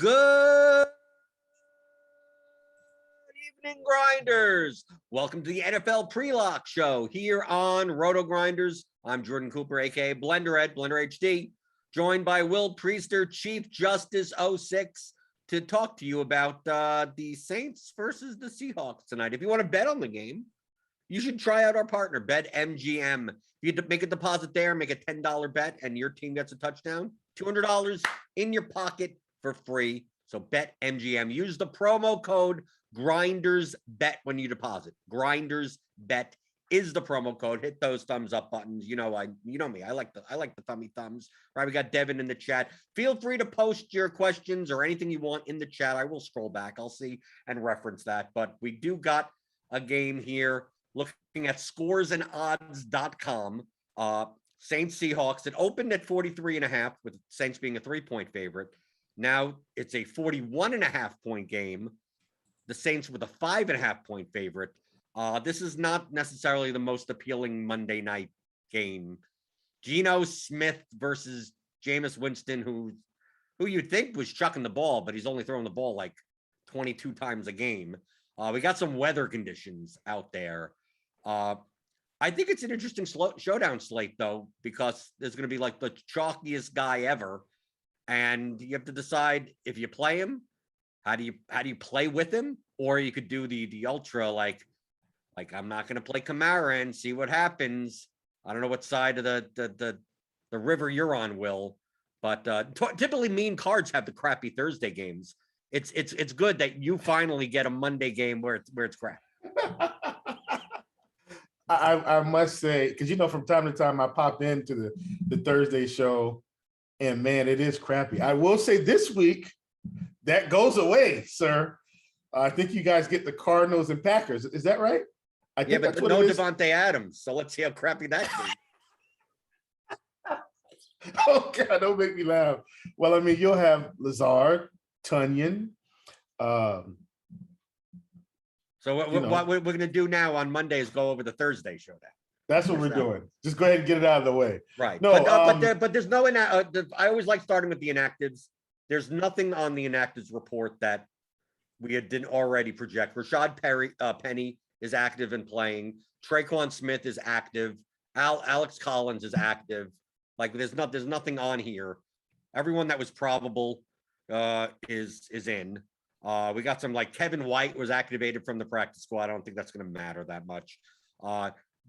Good evening, Grinders. Welcome to the NFL Pre-Lock Show here on Rotogrinders. I'm Jordan Cooper, aka Blender HD, joined by Will Priester, Chief Justice 06, to talk to you about the Saints versus the Seahawks tonight. If you want to bet on the game, you should try out our partner, BetMGM. You make a deposit there, make a $10 bet, and your team gets a touchdown. $200 in your pocket for free. So BetMGM. Use the promo code GRINDERSBET when you deposit. GRINDERSBET is the promo code. Hit those thumbs up buttons. You know me. I like the thummy thumbs. Right? We got Devin in the chat. Feel free to post your questions or anything you want in the chat. I will scroll back. I'll see and reference that. But we do got a game here. Looking at scoresandodds.com. Saints Seahawks. It opened at 43.5, with Saints being a 3-point favorite. Now it's a 41.5 point game. The Saints with a 5.5 point favorite. This is not necessarily the most appealing Monday night game. Geno Smith versus Jameis Winston, who you'd think was chucking the ball, but he's only throwing the ball like 22 times a game. We got some weather conditions out there. I think it's an interesting showdown slate, though, because there's going to be like the chalkiest guy ever. And you have to decide if you play him, how do you play with him? Or you could do the ultra, like I'm not going to play Kamara and see what happens. I don't know what side of the river you're on, Will, but typically mean cards have the crappy Thursday games. It's good that you finally get a Monday game where it's crap. I must say, because from time to time I pop into the Thursday show, and man, it is crappy. I will say this week that goes away, sir. I think you guys get the Cardinals and Packers. Is that right? I think but no Devontae Adams. So let's see how crappy that is. Oh God, don't make me laugh. Well, I mean, you'll have Lazard, Tunyon. So what we're going to do now on Monday is go over the Thursday showdown. That's what we're doing. Just go ahead and get it out of the way. Right. No, but there's no I always like starting with the inactives. There's nothing on the inactives report that we didn't already project. Rashad Penny is active and playing. Traquan Smith is active. Alex Collins is active. Like there's nothing on here. Everyone that was probable is in. We got some like Kevin White was activated from the practice squad. I don't think that's going to matter that much.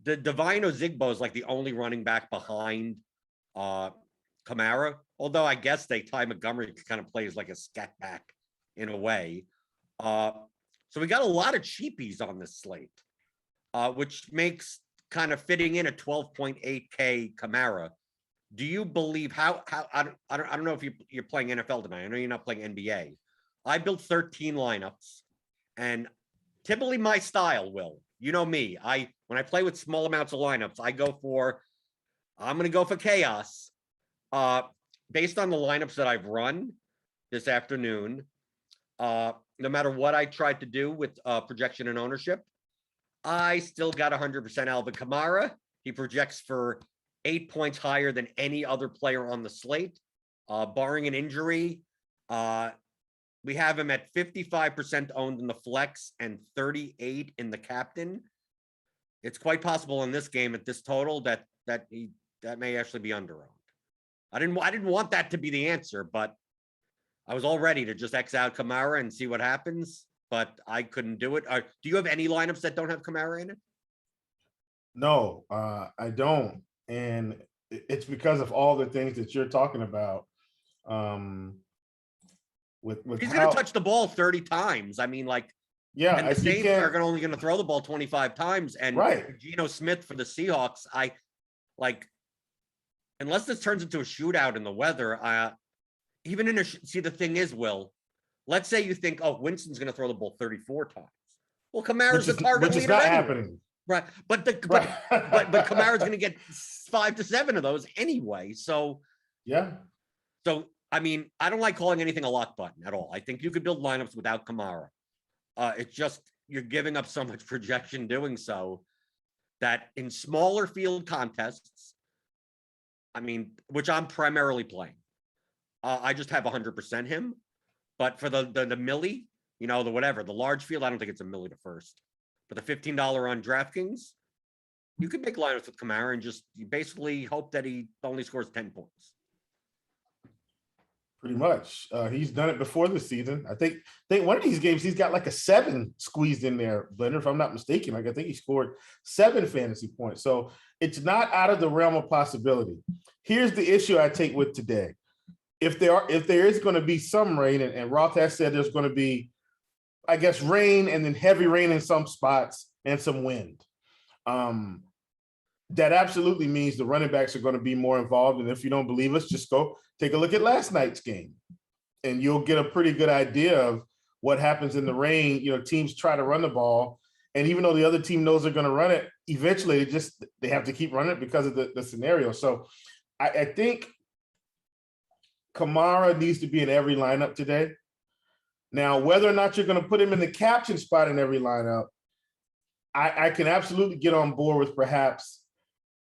The Divine Ozigbo is like the only running back behind Kamara, although I guess Ty Montgomery kind of plays like a scat back in a way. So we got a lot of cheapies on this slate, which makes kind of fitting in a 12.8K Kamara. Do you believe how I don't know if you're playing NFL tonight. I know you're not playing NBA. I built 13 lineups, and typically my style, Will, you know me. When I play with small amounts of lineups, I'm going to go for chaos. Based on the lineups that I've run this afternoon, no matter what I tried to do with projection and ownership, I still got 100% Alvin Kamara. He projects for 8 points higher than any other player on the slate, barring an injury. We have him at 55% owned in the flex and 38 in the captain. It's quite possible in this game at this total that may actually be under owned. I didn't want that to be the answer, but I was all ready to just X out Kamara and see what happens, but I couldn't do it. Do you have any lineups that don't have Kamara in it? No, I don't. And it's because of all the things that you're talking about. With He's going to touch the ball 30 times. I mean, like, yeah, and the Saints are only going to throw the ball 25 times. And Geno Smith for the Seahawks, unless this turns into a shootout in the weather, see, the thing is, Will, let's say you think, oh, Winston's going to throw the ball 34 times. Well, Kamara's the target leader. Which is not happening. Right. But Kamara's going to get 5 to 7 of those anyway. So, yeah. So, I mean, I don't like calling anything a lock button at all. I think you could build lineups without Kamara. It's just you're giving up so much projection doing so that in smaller field contests, I mean, which I'm primarily playing, I just have 100% him. But for the milli, the large field, I don't think it's a milli to first. For the $15 on DraftKings, you could make lineups with Kamara and you basically hope that he only scores 10 points. Pretty much. He's done it before this season. I think one of these games he's got like a 7 squeezed in there, Blender, if I'm not mistaken. Like I think he scored 7 fantasy points. So it's not out of the realm of possibility. Here's the issue I take with today. If there is going to be some rain, and Roth has said there's going to be, I guess, rain and then heavy rain in some spots and some wind. That absolutely means the running backs are going to be more involved. And if you don't believe us, just go take a look at last night's game and you'll get a pretty good idea of what happens in the rain. Teams try to run the ball, and even though the other team knows they're going to run it, eventually they have to keep running it because of the scenario. So I think Kamara needs to be in every lineup today. Now, whether or not you're going to put him in the captain spot in every lineup, I can absolutely get on board with perhaps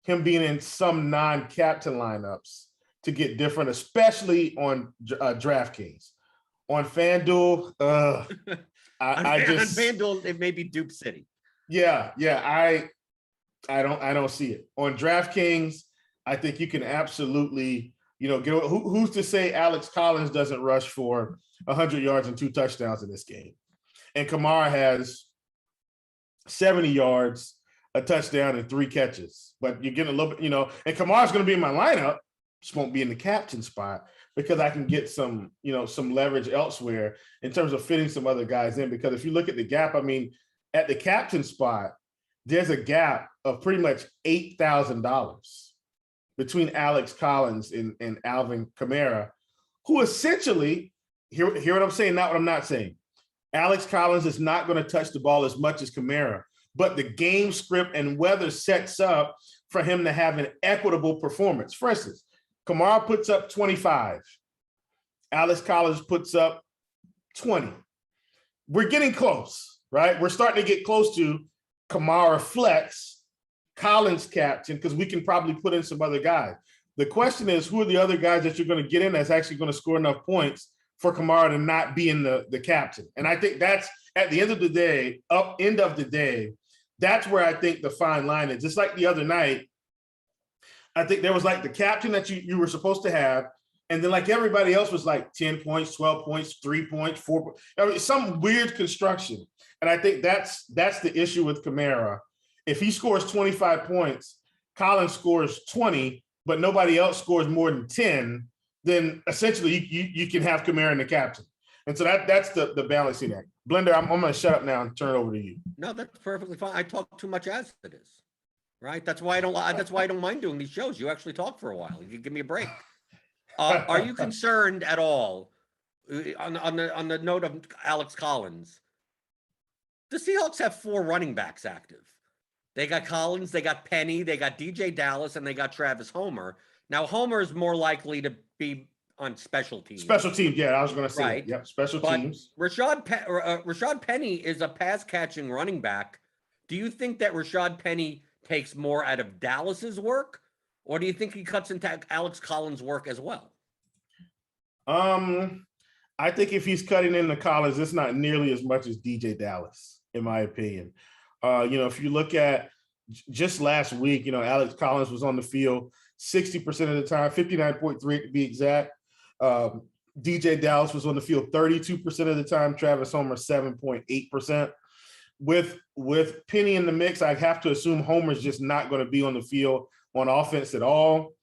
him being in some non-captain lineups to get different, especially on DraftKings. On FanDuel, on FanDuel, it may be Dupe City. Yeah, I don't see it. On DraftKings, I think you can absolutely, get who's to say Alex Collins doesn't rush for 100 yards and 2 touchdowns in this game, and Kamara has 70 yards, a touchdown, and 3 catches. But you're getting a little bit, and Kamara's going to be in my lineup, just won't be in the captain spot because I can get some leverage elsewhere in terms of fitting some other guys in. Because if you look at the gap, I mean, at the captain spot, there's a gap of pretty much $8,000 between Alex Collins and Alvin Kamara, who essentially, hear what I'm saying, not what I'm not saying. Alex Collins is not going to touch the ball as much as Kamara, but the game script and weather sets up for him to have an equitable performance. For instance, Kamara puts up 25. Alex Collins puts up 20. We're getting close, right? We're starting to get close to Kamara flex, Collins captain, because we can probably put in some other guys. The question is, who are the other guys that you're going to get in that's actually going to score enough points for Kamara to not be in the captain? And I think that's, at the end of the day, That's where I think the fine line is. Just like the other night, I think there was like the captain that you were supposed to have, and then like everybody else was like 10 points, 12 points, 3 points, 4 points. I mean, some weird construction. And I think that's the issue with Kamara. If he scores 25 points, Collins scores 20, but nobody else scores more than 10, then essentially you can have Kamara in the captain. And so that's the balancing act. Blender, I'm going to shut up now and turn it over to you. No, that's perfectly fine. I talk too much as it is, right? That's why I don't mind doing these shows. You actually talk for a while. You give me a break. Are you concerned at all on the note of Alex Collins? The Seahawks have 4 running backs active. They got Collins, they got Penny, they got DJ Dallas, and they got Travis Homer. Now, Homer is more likely to be on special teams. Special teams, yeah, I was going to say, right. Yep, special but teams. Rashad Penny is a pass-catching running back. Do you think that Rashad Penny takes more out of Dallas's work, or do you think he cuts into Alex Collins' work as well? I think if he's cutting into Collins, it's not nearly as much as DJ Dallas, in my opinion. If you look at just last week, Alex Collins was on the field 60% of the time, 59.3 to be exact. DJ Dallas was on the field 32% of the time. Travis Homer 7.8%. With Penny in the mix, I have to assume Homer's just not going to be on the field on offense at all.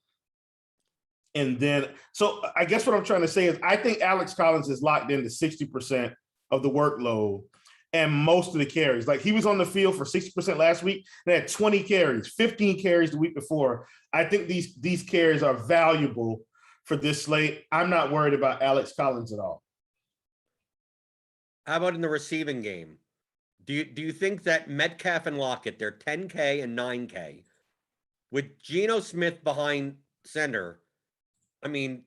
And then, so I guess what I'm trying to say is I think Alex Collins is locked into 60% of the workload and most of the carries. Like he was on the field for 60% last week. They had 20 carries, 15 carries the week before. I think these carries are valuable for this slate. I'm not worried about Alex Collins at all. How about in the receiving game? Do you think that Metcalf and Lockett, they're 10K and 9K, with Geno Smith behind center? I mean,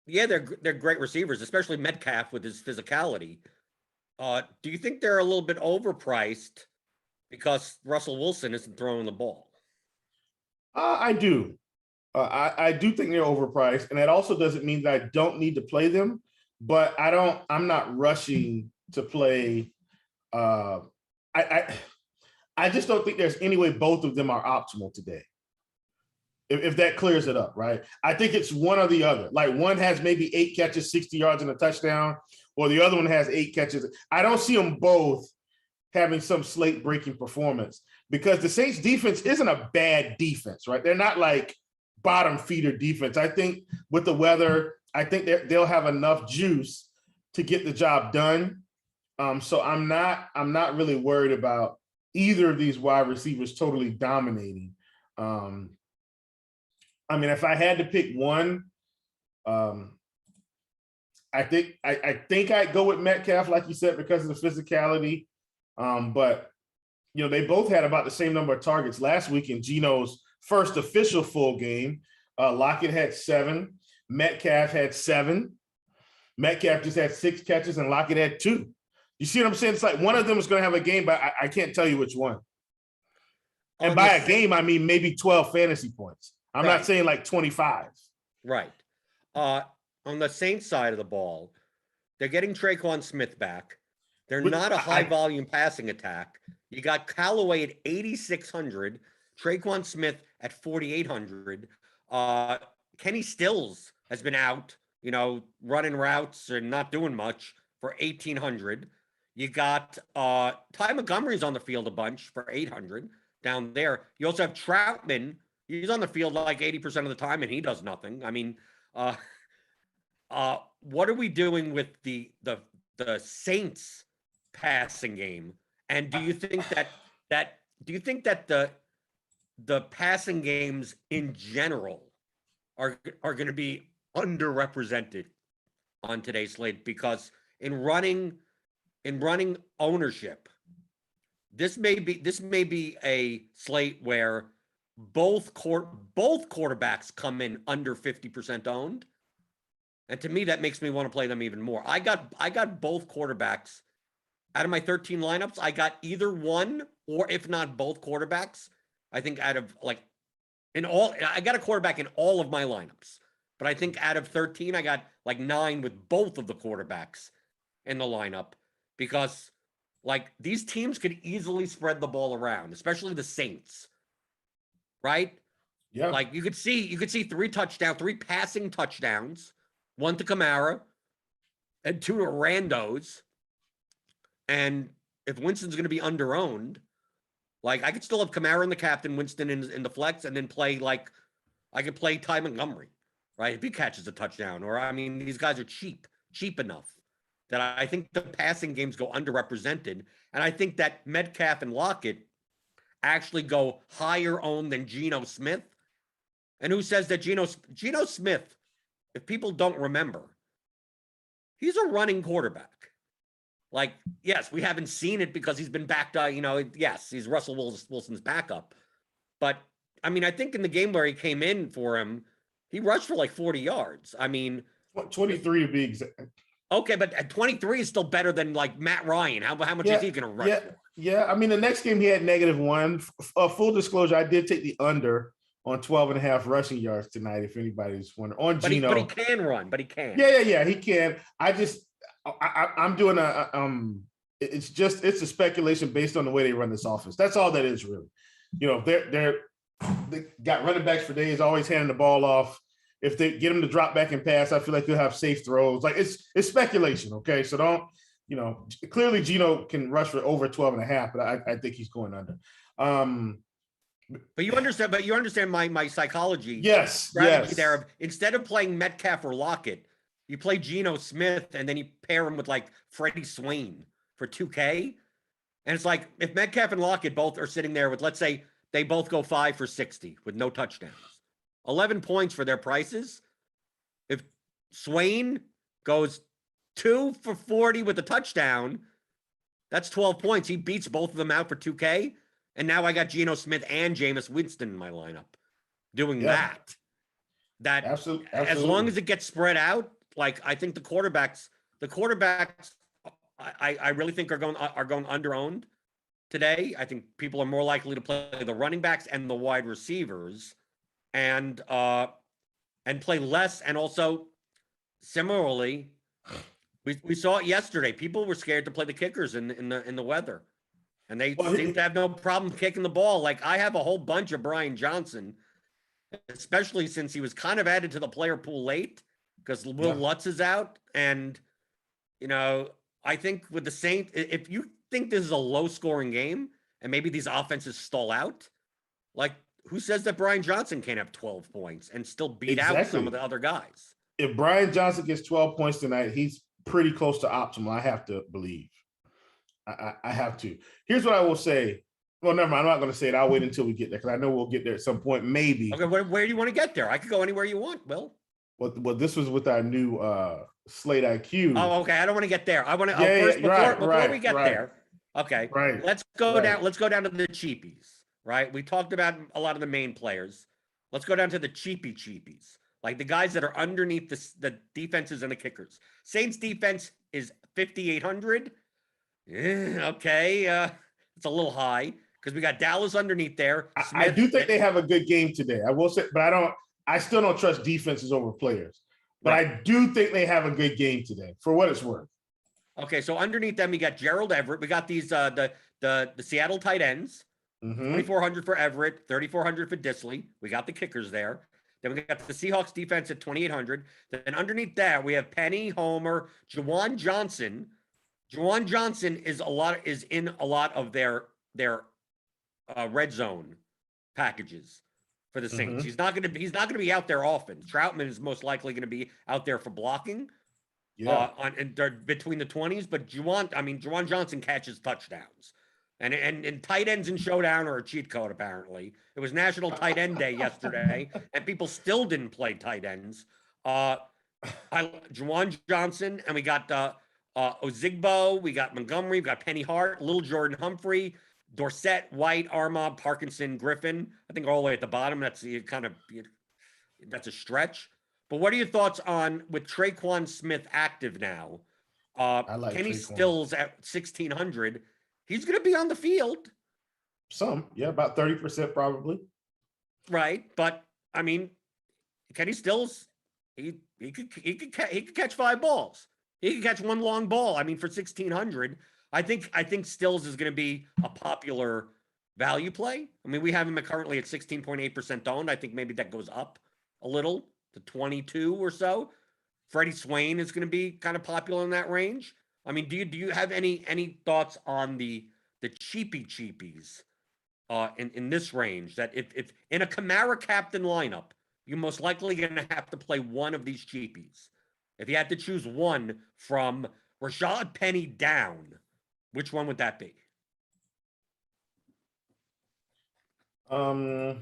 yeah, they're great receivers, especially Metcalf with his physicality. Do you think they're a little bit overpriced because Russell Wilson isn't throwing the ball? I do. I do think they're overpriced, and that also doesn't mean that I don't need to play them, but I'm not rushing to play. I just don't think there's any way both of them are optimal today. If that clears it up, right? I think it's one or the other. Like one has maybe 8 catches, 60 yards and a touchdown, or the other one has 8 catches. I don't see them both having some slate-breaking performance because the Saints defense isn't a bad defense, right? They're not like bottom feeder defense. I think with the weather, I think they'll have enough juice to get the job done. So I'm not really worried about either of these wide receivers totally dominating. I mean, if I had to pick one, I think I'd go with Metcalf, like you said, because of the physicality. But they both had about the same number of targets last week in Geno's first official full game. Lockett had 7, Metcalf had 7. Metcalf just had 6 catches and Lockett had 2. You see what I'm saying? It's like one of them is going to have a game, but I can't tell you which one. And by a game, I mean maybe 12 fantasy points. I'm not saying like 25. Right. On the Saints side of the ball, they're getting Traquan Smith back. They're not a high-volume passing attack. You got Callaway at 8,600, Traquan Smith at 4,800. Kenny Stills has been out, running routes and not doing much for 1,800. You got Ty Montgomery's on the field a bunch for 800 down there. You also have Troutman. He's on the field like 80% of the time, and he does nothing. I mean, what are we doing with the Saints passing game? And do you think that the passing games in general are going to be underrepresented on today's slate? Because in running ownership, this may be a slate where both quarterbacks come in under 50% owned. And to me, that makes me want to play them even more. I got both quarterbacks out of my 13 lineups. I got either one or if not both quarterbacks. I think I got a quarterback in all of my lineups, but I think out of 13, I got like 9 with both of the quarterbacks in the lineup because Like these teams could easily spread the ball around, especially the Saints. Right? Yeah. Like you could see 3 passing touchdowns, 1 to Kamara and 2 to Randos. And if Winston's going to be underowned, like I could still have Kamara and the captain, Winston in the flex, and then play like I could play Ty Montgomery, right? If he catches a touchdown, or I mean, these guys are cheap enough that I think the passing games go underrepresented, and I think that Metcalf and Lockett actually go higher owned than Geno Smith. And who says that Geno Smith, if people don't remember, he's a running quarterback. Like, yes, we haven't seen it because he's been backed up. Yes, he's Russell Wilson's backup. But, I mean, I think in the game where he came in for him, he rushed for like 40 yards. I mean, 23 to be exact. Okay, but at 23 is still better than like Matt Ryan. How much is he going to rush for? Yeah. I mean, the next game he had -1. Full disclosure, I did take the under on 12.5 rushing yards tonight, if anybody's wondering. On Geno. But he can run, he can. Yeah, he can. I'm doing it's a speculation based on the way they run this offense. That's all that is really. They got running backs for days, always handing the ball off. If they get him to drop back and pass, I feel like he'll have safe throws. Like it's speculation, okay? So don't, clearly Geno can rush for over 12.5, but I think he's going under. But you understand my psychology. Yes. There of instead of playing Metcalf or Lockett, you play Geno Smith and then you pair him with like Freddie Swain for 2K. And it's like if Metcalf and Lockett both are sitting there with, let's say they both go 5 for 60 with no touchdowns, 11 points for their prices. If Swain goes 2 for 40 with a touchdown, that's 12 points. He beats both of them out for 2K. And now I got Geno Smith and Jameis Winston in my lineup doing that. Absolutely. As long as it gets spread out, like I think the quarterbacks, I really think are going underowned today. I think people are more likely to play the running backs and the wide receivers and play less. And also similarly, we saw it yesterday. People were scared to play the kickers in the weather. And they seem to have no problem kicking the ball. Like I have a whole bunch of Brian Johnson, especially since he was kind of added to the player pool late because Will Lutz is out. And, I think with the Saints, if you think this is a low scoring game and maybe these offenses stall out, like who says that Brian Johnson can't have 12 points and still beat out some of the other guys? If Brian Johnson gets 12 points tonight, he's pretty close to optimal. I have to believe. I have to. Here's what I will say. Well, never mind. I'm not going to say it. I'll wait until we get there because I know we'll get there at some point, maybe. Okay, where do you want to get there? I could go anywhere you want, Will. Well, this was with our new Slate IQ. Oh, okay. I don't want to get there. I want to before we get there. Okay. Right. Let's go down. Let's go down to the cheapies. Right. We talked about a lot of the main players. Let's go down to the cheapies, like the guys that are underneath the defenses and the kickers. Saints defense is 5,800. Okay, it's a little high because we got Dallas underneath there. I do think they have a good game today. I will say, but I still don't trust defenses over players. But I do think they have a good game today, for what it's worth. Okay, so underneath them, we got Gerald Everett. We got these the Seattle tight ends. 2,400 for Everett, 3,400 for Disley. We got the kickers there. Then we got the Seahawks defense at 2,800. Then underneath that, we have Penny, Homer, Juwan Johnson. Juwan Johnson is in a lot of their red zone packages for the Saints. He's not going to be out there often. Troutman is most likely going to be out there for blocking. Between the 20s, but Juwan Johnson catches touchdowns. And tight ends in Showdown are a cheat code, apparently. It was National Tight End Day yesterday, and people still didn't play tight ends. Juwan Johnson, and we got Ozigbo, we got Montgomery, we got Penny Hart, Little Jordan Humphrey, Dorsett, White, Armand, Parkinson, Griffin. I think all the way at the bottom. That's a stretch. But what are your thoughts on with Traquan Smith active now? I like Kenny Traquan. Stills at 1,600. He's going to be on the field. About 30% probably. Right, but I mean, Kenny Stills, he could catch 5 balls. He could catch one long ball. I mean, for 1,600, I think Stills is going to be a popular value play. I mean, we have him currently at 16.8% owned. I think maybe that goes up a little to 22 or so. Freddie Swain is going to be kind of popular in that range. I mean, do you have any thoughts on the cheapies in this range, that if in a Kamara captain lineup, you're most likely going to have to play one of these cheapies. If you had to choose one from Rashad Penny down, which one would that be? I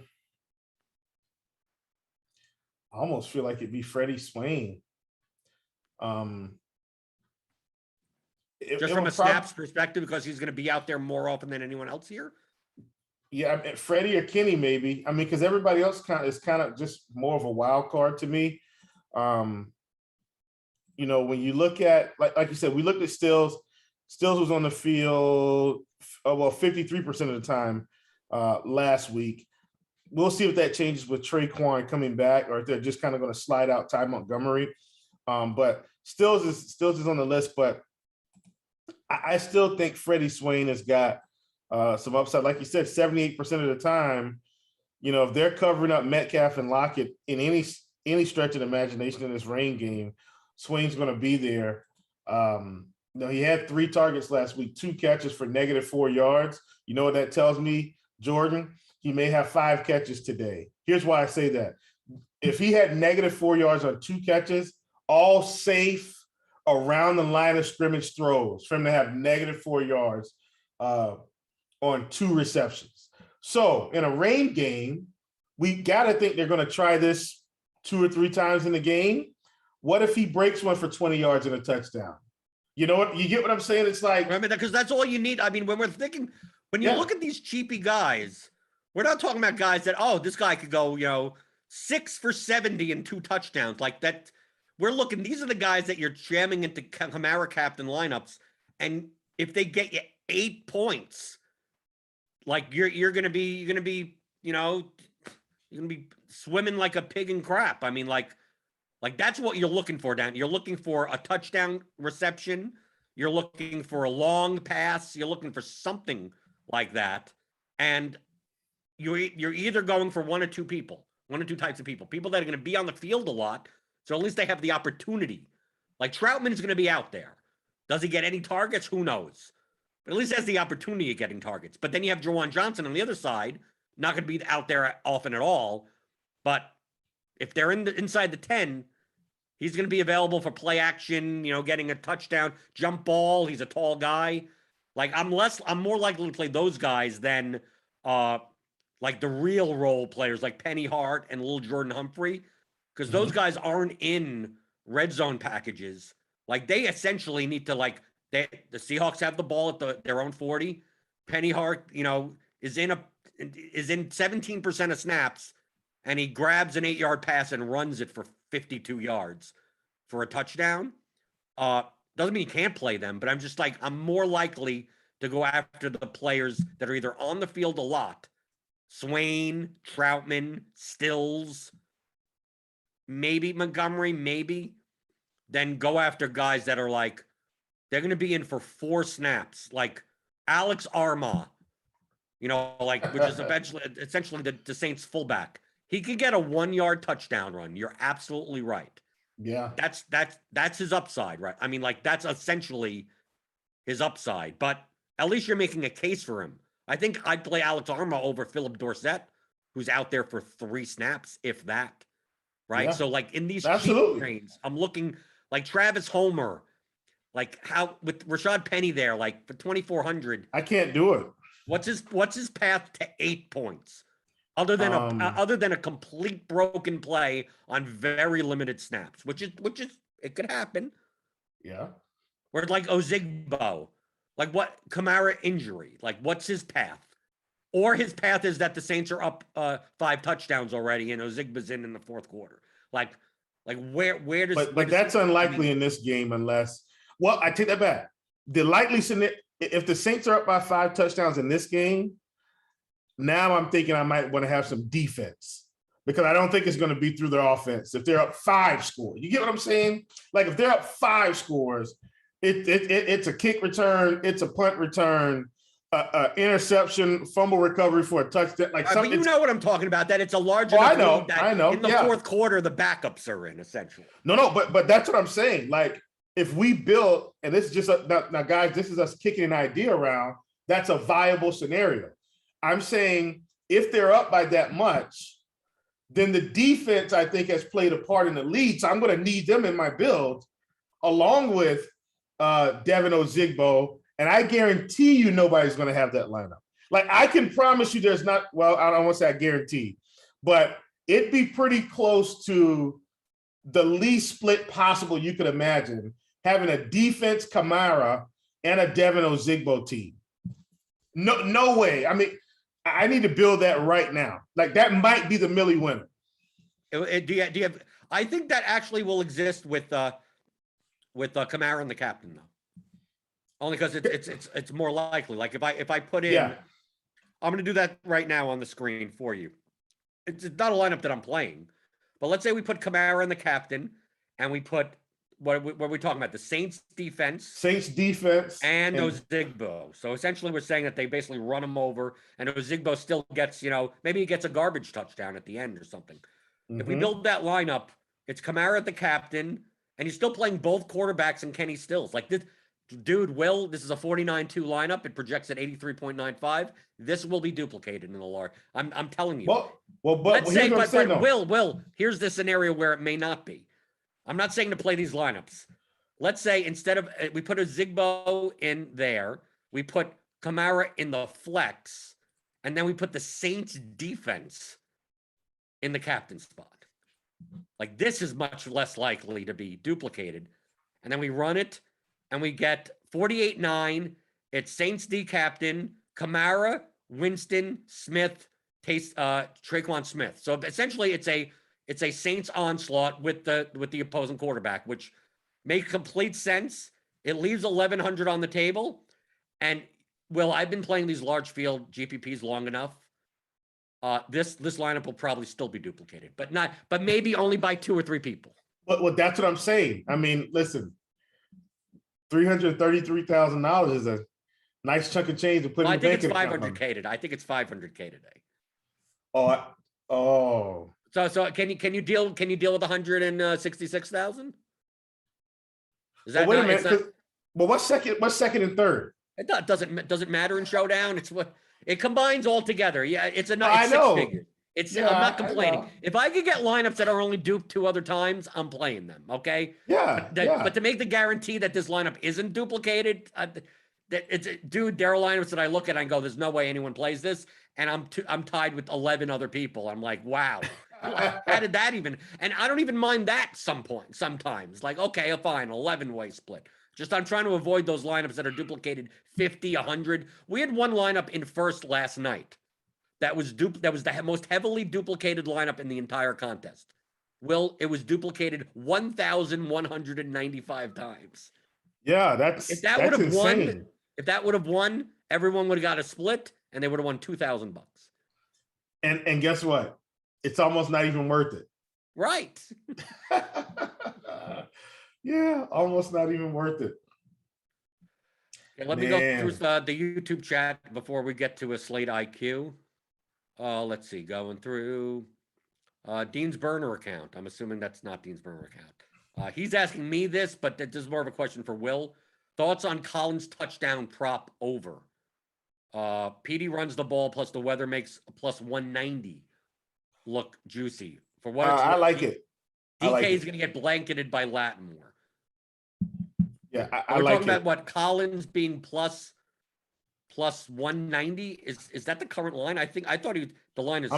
almost feel like it'd be Freddie Swain. Just from a snaps perspective, because he's going to be out there more often than anyone else here. Yeah, I mean, Freddie or Kenny maybe. I mean, because everybody else is kind of just more of a wild card to me. You know, when you look at like you said, we looked at Stills. Stills was on the field 53% of the time last week. We'll see if that changes with Traquan coming back, or if they're just kind of going to slide out Ty Montgomery. But Stills is on the list, but I still think Freddie Swain has got some upside. Like you said, 78% of the time, you know, if they're covering up Metcalf and Lockett in any stretch of the imagination in this rain game, Swain's going to be there. You know, he had 3 targets last week, 2 catches for -4 yards. You know what that tells me, Jordan? He may have 5 catches today. Here's why I say that. If he had -4 yards on 2 catches, all safe around the line of scrimmage throws, for him to have -4 yards on 2 receptions. So in a rain game, we got to think they're going to try this 2 or 3 times in the game. What if he breaks one for 20 yards and a touchdown? You know what? You get what I'm saying? It's like, I mean, because that's all you need. I mean, when you look at these cheapy guys, we're not talking about guys that, oh, this guy could go, you know, 6 for 70 and 2 touchdowns like that. We're looking, these are the guys that you're jamming into Kamara captain lineups. And if they get you 8 points, like you're going to be, you know, you're going to be swimming like a pig in crap. I mean, like that's what you're looking for down. You're looking for a touchdown reception. You're looking for a long pass. You're looking for something like that. And you're either going for one or two types of people that are going to be on the field a lot. So at least they have the opportunity. Like Troutman is going to be out there. Does he get any targets? Who knows? But at least has the opportunity of getting targets. But then you have Jawan Johnson on the other side, not going to be out there often at all. But if they're inside the 10, he's going to be available for play action, you know, getting a touchdown, jump ball. He's a tall guy. Like I'm more likely to play those guys than like the real role players like Penny Hart and Little Jordan Humphrey, because those guys aren't in red zone packages. Like they essentially need to the Seahawks have the ball at their own 40. Penny Hart, you know, is in 17% of snaps, and he grabs an 8-yard pass and runs it for 52 yards for a touchdown. Doesn't mean you can't play them, but I'm just like, I'm more likely to go after the players that are either on the field a lot, Swain, Troutman, Stills, maybe Montgomery, maybe, then go after guys that are like, they're going to be in for 4 snaps, like Alex Armah, you know, like, which is essentially the Saints fullback. He could get a 1-yard touchdown run. You're absolutely right. Yeah. That's his upside, right? I mean, like, that's essentially his upside, but at least you're making a case for him. I think I'd play Alex Armah over Philip Dorsett, who's out there for 3 snaps, if that, right? Yeah. So, like, in these Absolutely. cheap trains, I'm looking like Travis Homer, like how with Rashad Penny there, like for 2,400. I can't do it. What's his path to 8 points? Other than a complete broken play on very limited snaps, which is it could happen. Yeah. Or like Ozigbo, like what Kamara injury, like what's his path? Or his path is that the Saints are up 5 touchdowns already and Ozigbo's in the 4th quarter. Like where does? But that's unlikely in this game unless. Well, I take that back. The likely scenario, if the Saints are up by 5 touchdowns in this game, now I'm thinking I might want to have some defense, because I don't think it's going to be through their offense. If they're up 5 scores, you get what I'm saying? Like if they're up 5 scores, It's a kick return, it's a punt return, interception, fumble recovery for a touchdown. Like but you know what I'm talking about. That it's a large enough lead that I know. In the fourth quarter, the backups are in essentially. No, but that's what I'm saying. Like if we build, and this is just now, guys, this is us kicking an idea around. That's a viable scenario. I'm saying if they're up by that much, then the defense I think has played a part in the lead. So I'm going to need them in my build, along with Devin Ozigbo, and I guarantee you nobody's going to have that lineup. Like I can promise you there's not, well, I don't want to say I guarantee, but it'd be pretty close to the least split possible you could imagine, having a defense Kamara and a Devin Ozigbo team. No way. I mean, I need to build that right now. Like that might be the Millie winner. Do you have, I think that actually will exist with Kamara and the captain though. Only because it's more likely. Like if I put in, I'm going to do that right now on the screen for you. It's not a lineup that I'm playing, but let's say we put Kamara and the captain, and we put what are we talking about? The Saints defense, and Ozigbo. So essentially, we're saying that they basically run him over, and Ozigbo still gets, maybe he gets a garbage touchdown at the end or something. Mm-hmm. If we build that lineup, it's Kamara at the captain, and he's still playing both quarterbacks and Kenny Stills. Like this. Dude, this is a 49-2 lineup. It projects at 83.95. This will be duplicated in the large. I'm telling you. But Will, here's the scenario where it may not be. I'm not saying to play these lineups. Let's say instead of we put a Zigbo in there, we put Kamara in the flex, and then we put the Saints defense in the captain spot. Like this is much less likely to be duplicated. And then we run it. And we get 48-9. It's Saints D captain, Kamara, Winston, Smith, Traquan Smith. So essentially, it's a Saints onslaught with the opposing quarterback, which makes complete sense. It leaves 1,100 on the table. And I've been playing these large field GPPs long enough. This lineup will probably still be duplicated, but maybe only by 2 or 3 people. Well, that's what I'm saying. I mean, listen. $333,000 is a nice chunk of change to put in the bank. I think it's 500K today. I think it's 500K today. Oh. So can you deal with 166,000? Is that wait a minute? Well, what's second and third? It doesn't matter in Showdown. It's what it combines all together. Yeah, it's a nice I know. 6 figure. I'm not complaining. If I could get lineups that are only duped 2 other times, I'm playing them. Okay. But to make the guarantee that this lineup isn't duplicated, there are lineups that I look at and I go, "There's no way anyone plays this," and I'm tied with 11 other people. I'm like, wow, how did that even? And I don't even mind that sometimes. Like, okay, fine, 11-way split. Just I'm trying to avoid those lineups that are duplicated 50, 100. We had one lineup in first last night. That was the most heavily duplicated lineup in the entire contest. It was duplicated 1,195 times. Yeah, if that would have won, everyone would have got a split, and they would have won $2,000. And guess what? It's almost not even worth it. Right. Yeah, almost not even worth it. Okay, let me go through the YouTube chat before we get to a Slate IQ. Let's see, going through Dean's burner account. I'm assuming that's not Dean's burner account. He's asking me this, but this is more of a question for Will. Thoughts on Collins' touchdown prop over? PD runs the ball plus the weather makes a plus 190 look juicy. For what I like it. DK is going to get blanketed by Lattimore. Yeah, we're talking about what Collins being plus 190 is that the current line? I thought the line is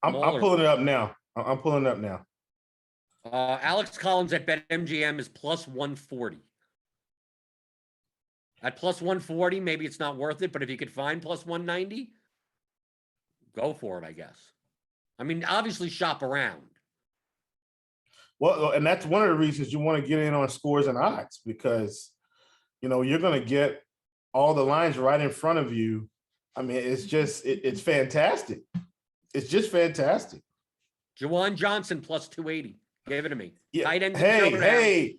I'm pulling it up now. I'm pulling it up now. Alex Collins at BetMGM is plus 140. At plus 140, maybe it's not worth it, but if you could find plus 190, go for it, I guess. I mean, obviously shop around. Well, and that's one of the reasons you want to get in on scores and odds, because you're going to get all the lines right in front of you. I mean, it's fantastic. It's just fantastic. Jawan Johnson plus 280. Gave it to me. Yeah. Hey,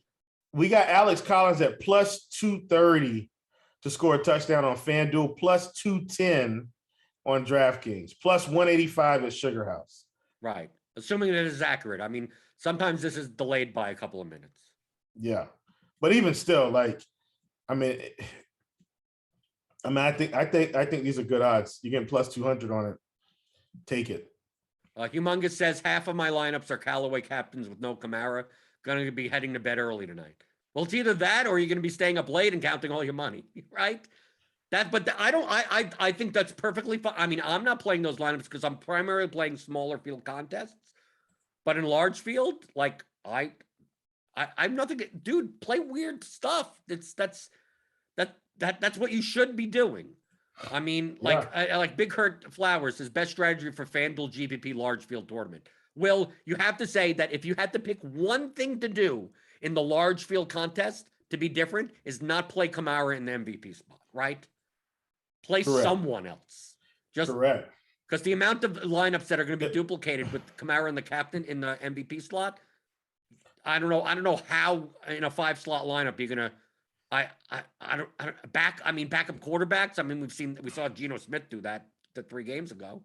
We got Alex Collins at plus 230 to score a touchdown on FanDuel, plus 210 on DraftKings, plus 185 at Sugar House. Right. Assuming that it is accurate. I mean, sometimes this is delayed by a couple of minutes. Yeah. But even still, like, I think these are good odds. You're getting plus 200 on it. Take it. Humongous says half of my lineups are Callaway captains with no Kamara. Going to be heading to bed early tonight. Well, it's either that or you're going to be staying up late and counting all your money, right? I think that's perfectly fine. I mean, I'm not playing those lineups because I'm primarily playing smaller field contests. But in large field, like I'm nothing. Dude, play weird stuff. That's what you should be doing. I mean, like, I like Big Hurt Flowers, his best strategy for FanDuel GPP large field tournament. Will, you have to say that if you had to pick one thing to do in the large field contest to be different, is not play Kamara in the MVP spot, right? Play someone else. Just correct. Because the amount of lineups that are going to be duplicated with Kamara and the captain in the MVP slot, I don't know how in a 5-slot lineup you're gonna. Backup quarterbacks. I mean, we saw Geno Smith do that 3 games ago.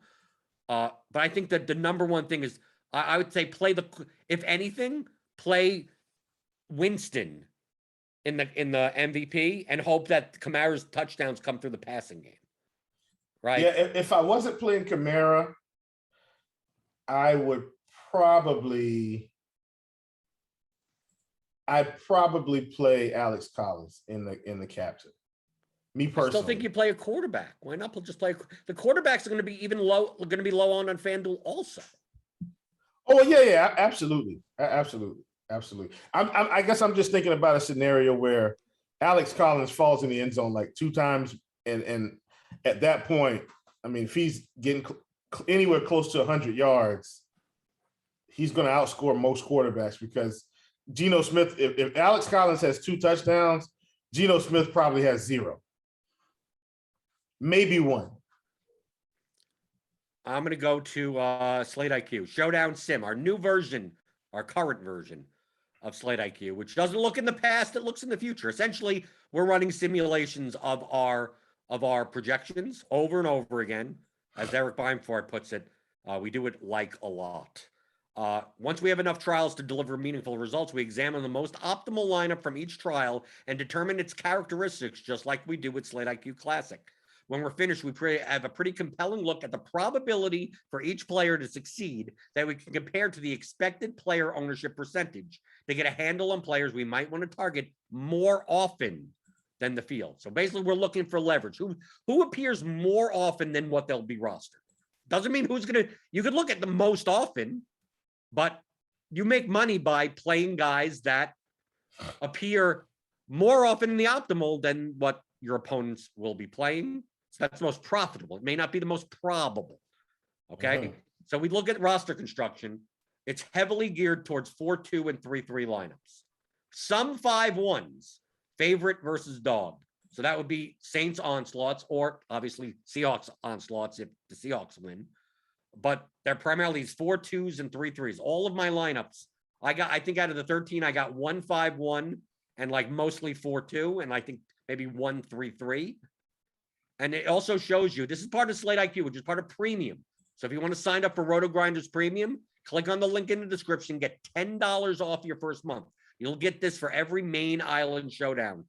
But I think that the number one thing is I would say if anything, play Winston in the MVP and hope that Kamara's touchdowns come through the passing game. Right. Yeah. If I wasn't playing Kamara, I'd probably play Alex Collins in the captain. Me personally. I still think you play a quarterback. Why not just play the quarterbacks are going to be low on FanDuel also. Oh yeah, absolutely. I guess I'm just thinking about a scenario where Alex Collins falls in the end zone like 2 times, and at that point, I mean, if he's getting anywhere close to 100 yards, he's going to outscore most quarterbacks because Geno Smith, if Alex Collins has 2 touchdowns, Geno Smith probably has 0. Maybe 1. I'm going to go to Slate IQ. Showdown Sim, our current version of Slate IQ, which doesn't look in the past, it looks in the future. Essentially, we're running simulations of our projections over and over again. As Eric Beimfort puts it, we do it like a lot. Once we have enough trials to deliver meaningful results, we examine the most optimal lineup from each trial and determine its characteristics, just like we do with Slate IQ Classic. When we're finished, we have a pretty compelling look at the probability for each player to succeed that we can compare to the expected player ownership percentage to get a handle on players we might want to target more often than the field. So basically, we're looking for leverage. Who appears more often than what they'll be rostered? Doesn't mean you could look at the most often, but you make money by playing guys that appear more often in the optimal than what your opponents will be playing. So that's most profitable. It may not be the most probable. Okay. Mm-hmm. So we look at roster construction. It's heavily geared towards 4-2 and 3-3 lineups. Some 5-1s, favorite versus dog. So that would be Saints onslaughts or obviously Seahawks onslaughts if the Seahawks win. But they're primarily these 4-2s and 3-3s. All of my lineups, I think out of the 13, I got 1-5-1 and like mostly 4-2 and I think maybe 1-3-3. And it also shows you, this is part of Slate IQ, which is part of premium. So if you want to sign up for Rotogrinders Premium, click on the link in the description, get $10 off your first month. You'll get this for every main island showdown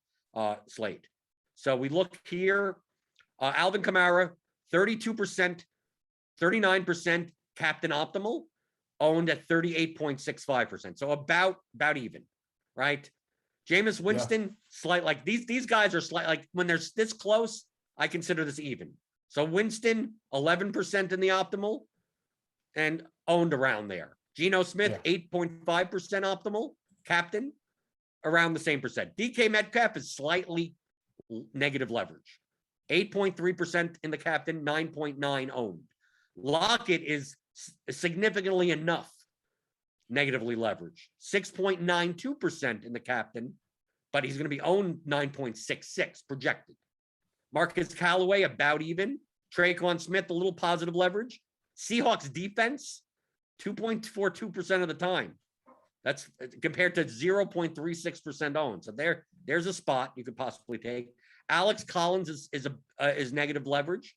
slate. So we look here, Alvin Kamara, 32%, 39% captain optimal, owned at 38.65%. So about even, right? Jameis Winston, slight, like these guys are slight, like when they're this close, I consider this even. So Winston, 11% in the optimal and owned around there. Geno Smith, 8.5% optimal, captain, around the same percent. DK Metcalf is slightly negative leverage. 8.3% in the captain, 9.9 owned. Lockett is significantly enough negatively leveraged. 6.92% in the captain, but he's going to be owned 9.66 projected. Marcus Callaway, about even. Traquan Smith, a little positive leverage. Seahawks defense, 2.42% of the time. That's compared to 0.36% owned. So there's a spot you could possibly take. Alex Collins is negative leverage.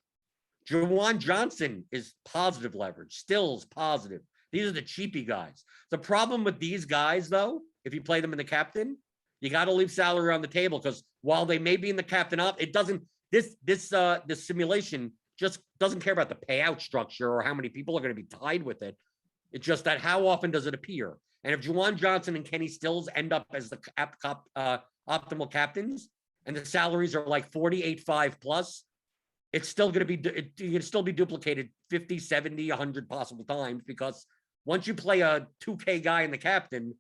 Juwan Johnson is positive leverage. Stills positive. These are the cheapy guys. The problem with these guys, though, if you play them in the captain, you got to leave salary on the table, because while they may be in the captain up, it doesn't. This simulation just doesn't care about the payout structure or how many people are going to be tied with it. It's just that how often does it appear? And if Juwan Johnson and Kenny Stills end up as the optimal captains, and the salaries are like 48.5 plus, it's still going to be, you can still be duplicated 50, 70, 100 possible times, because once you play a 2K guy in the captain,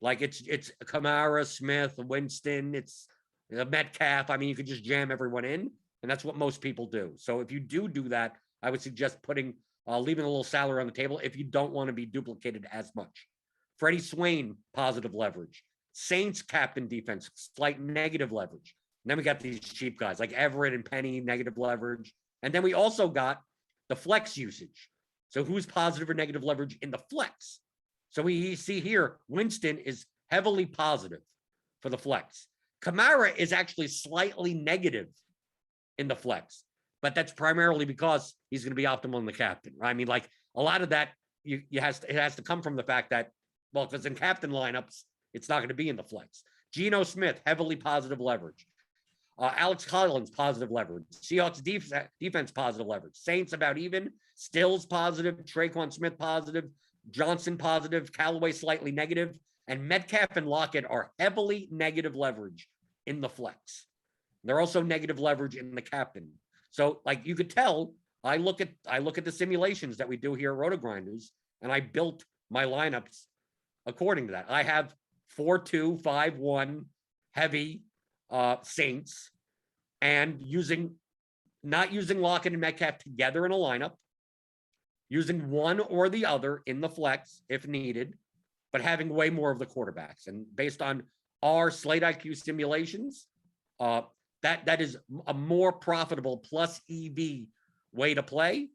like it's Kamara, Smith, Winston, it's Metcalf. I mean, you could just jam everyone in, and that's what most people do. So if you do that, I would suggest leaving a little salary on the table if you don't want to be duplicated as much. Freddie Swain, positive leverage. Saints captain defense, slight negative leverage. And then we got these cheap guys like Everett and Penny, negative leverage. And then we also got the flex usage. So who's positive or negative leverage in the flex? So we see here, Winston is heavily positive for the flex. Kamara is actually slightly negative in the flex, but that's primarily because he's going to be optimal in the captain. Right? I mean, like a lot of that, it has to come from the fact that, well, because in captain lineups, it's not going to be in the flex. Geno Smith, heavily positive leverage. Alex Collins, positive leverage. Seahawks defense, positive leverage. Saints about even. Stills positive. Traquan Smith positive. Johnson positive. Callaway slightly negative. And Metcalf and Lockett are heavily negative leverage in the flex. They're also negative leverage in the captain. So, like you could tell, I look at the simulations that we do here at Rotogrinders, and I built my lineups according to that. I have 4-2, 5-1 heavy Saints, and not using Lockett and Metcalf together in a lineup, using one or the other in the flex if needed, but having way more of the quarterbacks. And based on our Slate IQ simulations, that is a more profitable plus EV way to play,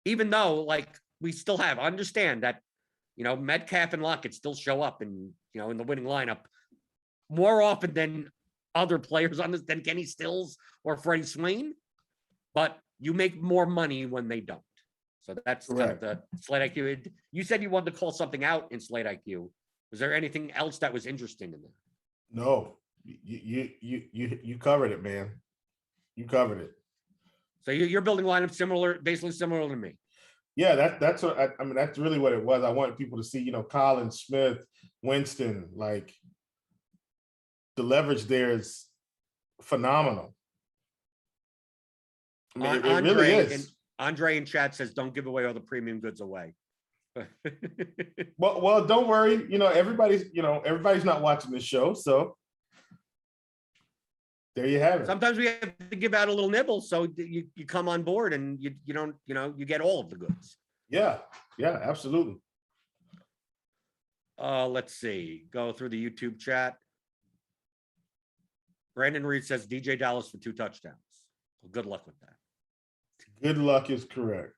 even though like we still understand that, Metcalf and Lockett still show up in the winning lineup more often than other players on this, than Kenny Stills or Freddie Swain, but you make more money when they don't. So that's correct. Kind of the Slate IQ. You said you wanted to call something out in Slate IQ. Was there anything else that was interesting in there? No, you covered it, man. You covered it. So you're building lineup basically similar to me. Yeah, that's what I mean. That's really what it was. I wanted people to see, Collins, Smith, Winston, like the leverage there is phenomenal. I mean, it really is. Andre in chat says, "Don't give away all the premium goods away." well, don't worry. Everybody's not watching this show, so there you have it. Sometimes we have to give out a little nibble, so you come on board and you don't, you get all of the goods. Yeah, absolutely. Let's see. Go through the YouTube chat. Brandon Reed says DJ Dallas for 2 touchdowns. Well, good luck with that. Good luck is correct.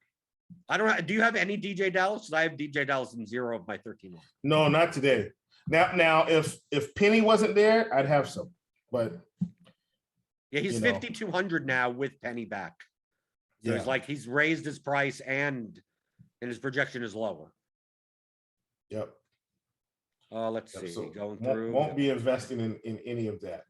I don't know. Do you have any DJ Dallas? I have DJ Dallas in 0 of my 13. No, not today. Now, if Penny wasn't there, I'd have some. But yeah, he's 5,200 now with Penny back. So he's raised his price and his projection is lower. Yep. Let's see. So going through. Won't be investing in any of that.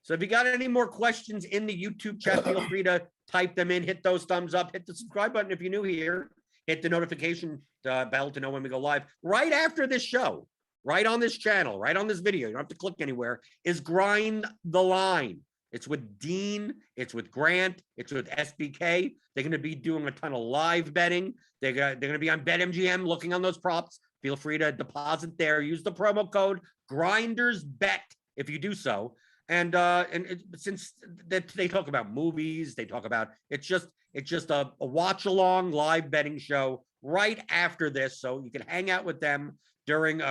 So if you got any more questions in the YouTube chat, feel free to type them in, hit those thumbs up, hit the subscribe button if you're new here, hit the notification bell to know when we go live. Right after this show, right on this channel, right on this video, you don't have to click anywhere, is Grind the Line. It's with Dean, it's with Grant, it's with SBK. They're going to be doing a ton of live betting. They're going to be on BetMGM looking on those props. Feel free to deposit there. Use the promo code GRINDERSBET if you do so. And since they talk about movies, they talk about it's just a watch along live betting show right after this, so you can hang out with them during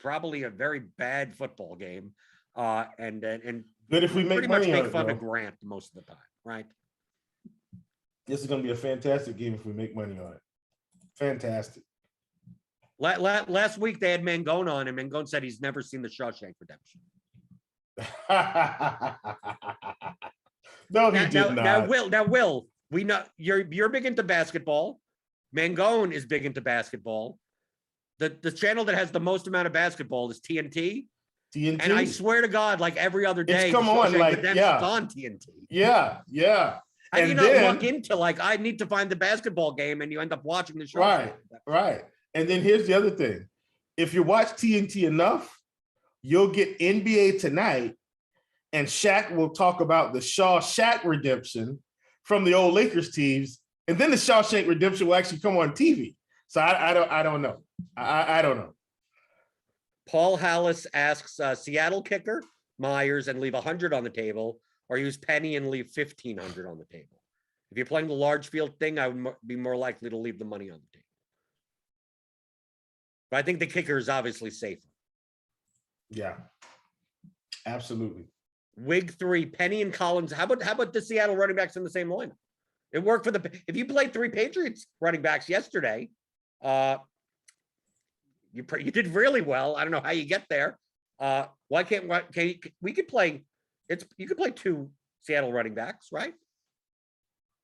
probably a very bad football game, and good if we make money on it, fun of Grant most of the time, right? This is going to be a fantastic game if we make money on it. Fantastic. Last week they had Mangone on, and Mangone said he's never seen the Shawshank Redemption. No, he did not. Will, we know you're big into basketball. Mangone is big into basketball. The channel that has the most amount of basketball is TNT. TNT. And I swear to God, like every other day, it's come on, like on TNT. Yeah. How do you not look into like I need to find the basketball game, and you end up watching the show? Right. And then here's the other thing: if you watch TNT enough, you'll get NBA Tonight, and Shaq will talk about the Shawshank Redemption from the old Lakers teams, and then the Shawshank Redemption will actually come on TV. So I don't know. I don't know. Paul Hallis asks Seattle kicker Myers and leave 100 on the table, or use Penny and leave 1,500 on the table. If you're playing the large field thing, I would be more likely to leave the money on the table. But I think the kicker is obviously safer. Yeah, absolutely. Wig 3, Penny and Collins. How about the Seattle running backs in the same lineup? It worked for if you played 3 Patriots running backs yesterday, you did really well. I don't know how you get there. We could play? You could play 2 Seattle running backs, right?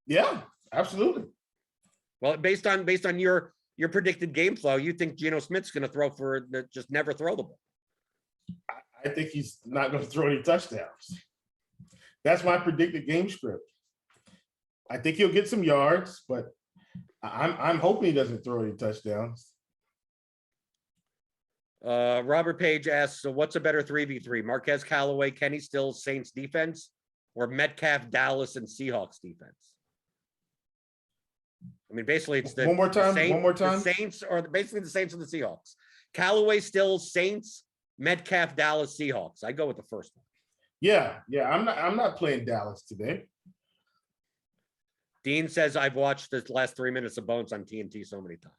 Yeah, absolutely. Well, based on your predicted game flow, you think Geno Smith's going to throw just never throw the ball? I think he's not going to throw any touchdowns. That's my predicted game script. I think he'll get some yards, but I'm hoping he doesn't throw any touchdowns. Robert Page asks, so what's a better 3v3? Marquez Callaway, Kenny Stills, Saints defense, or Metcalf, Dallas, and Seahawks defense? I mean, basically, it's one more time. The Saints, or basically the Saints and the Seahawks. Callaway, Stills, Saints, Metcalf, Dallas, Seahawks. I go with the first one. Yeah. I'm not playing Dallas today. Dean says I've watched the last 3 minutes of Bones on TNT so many times.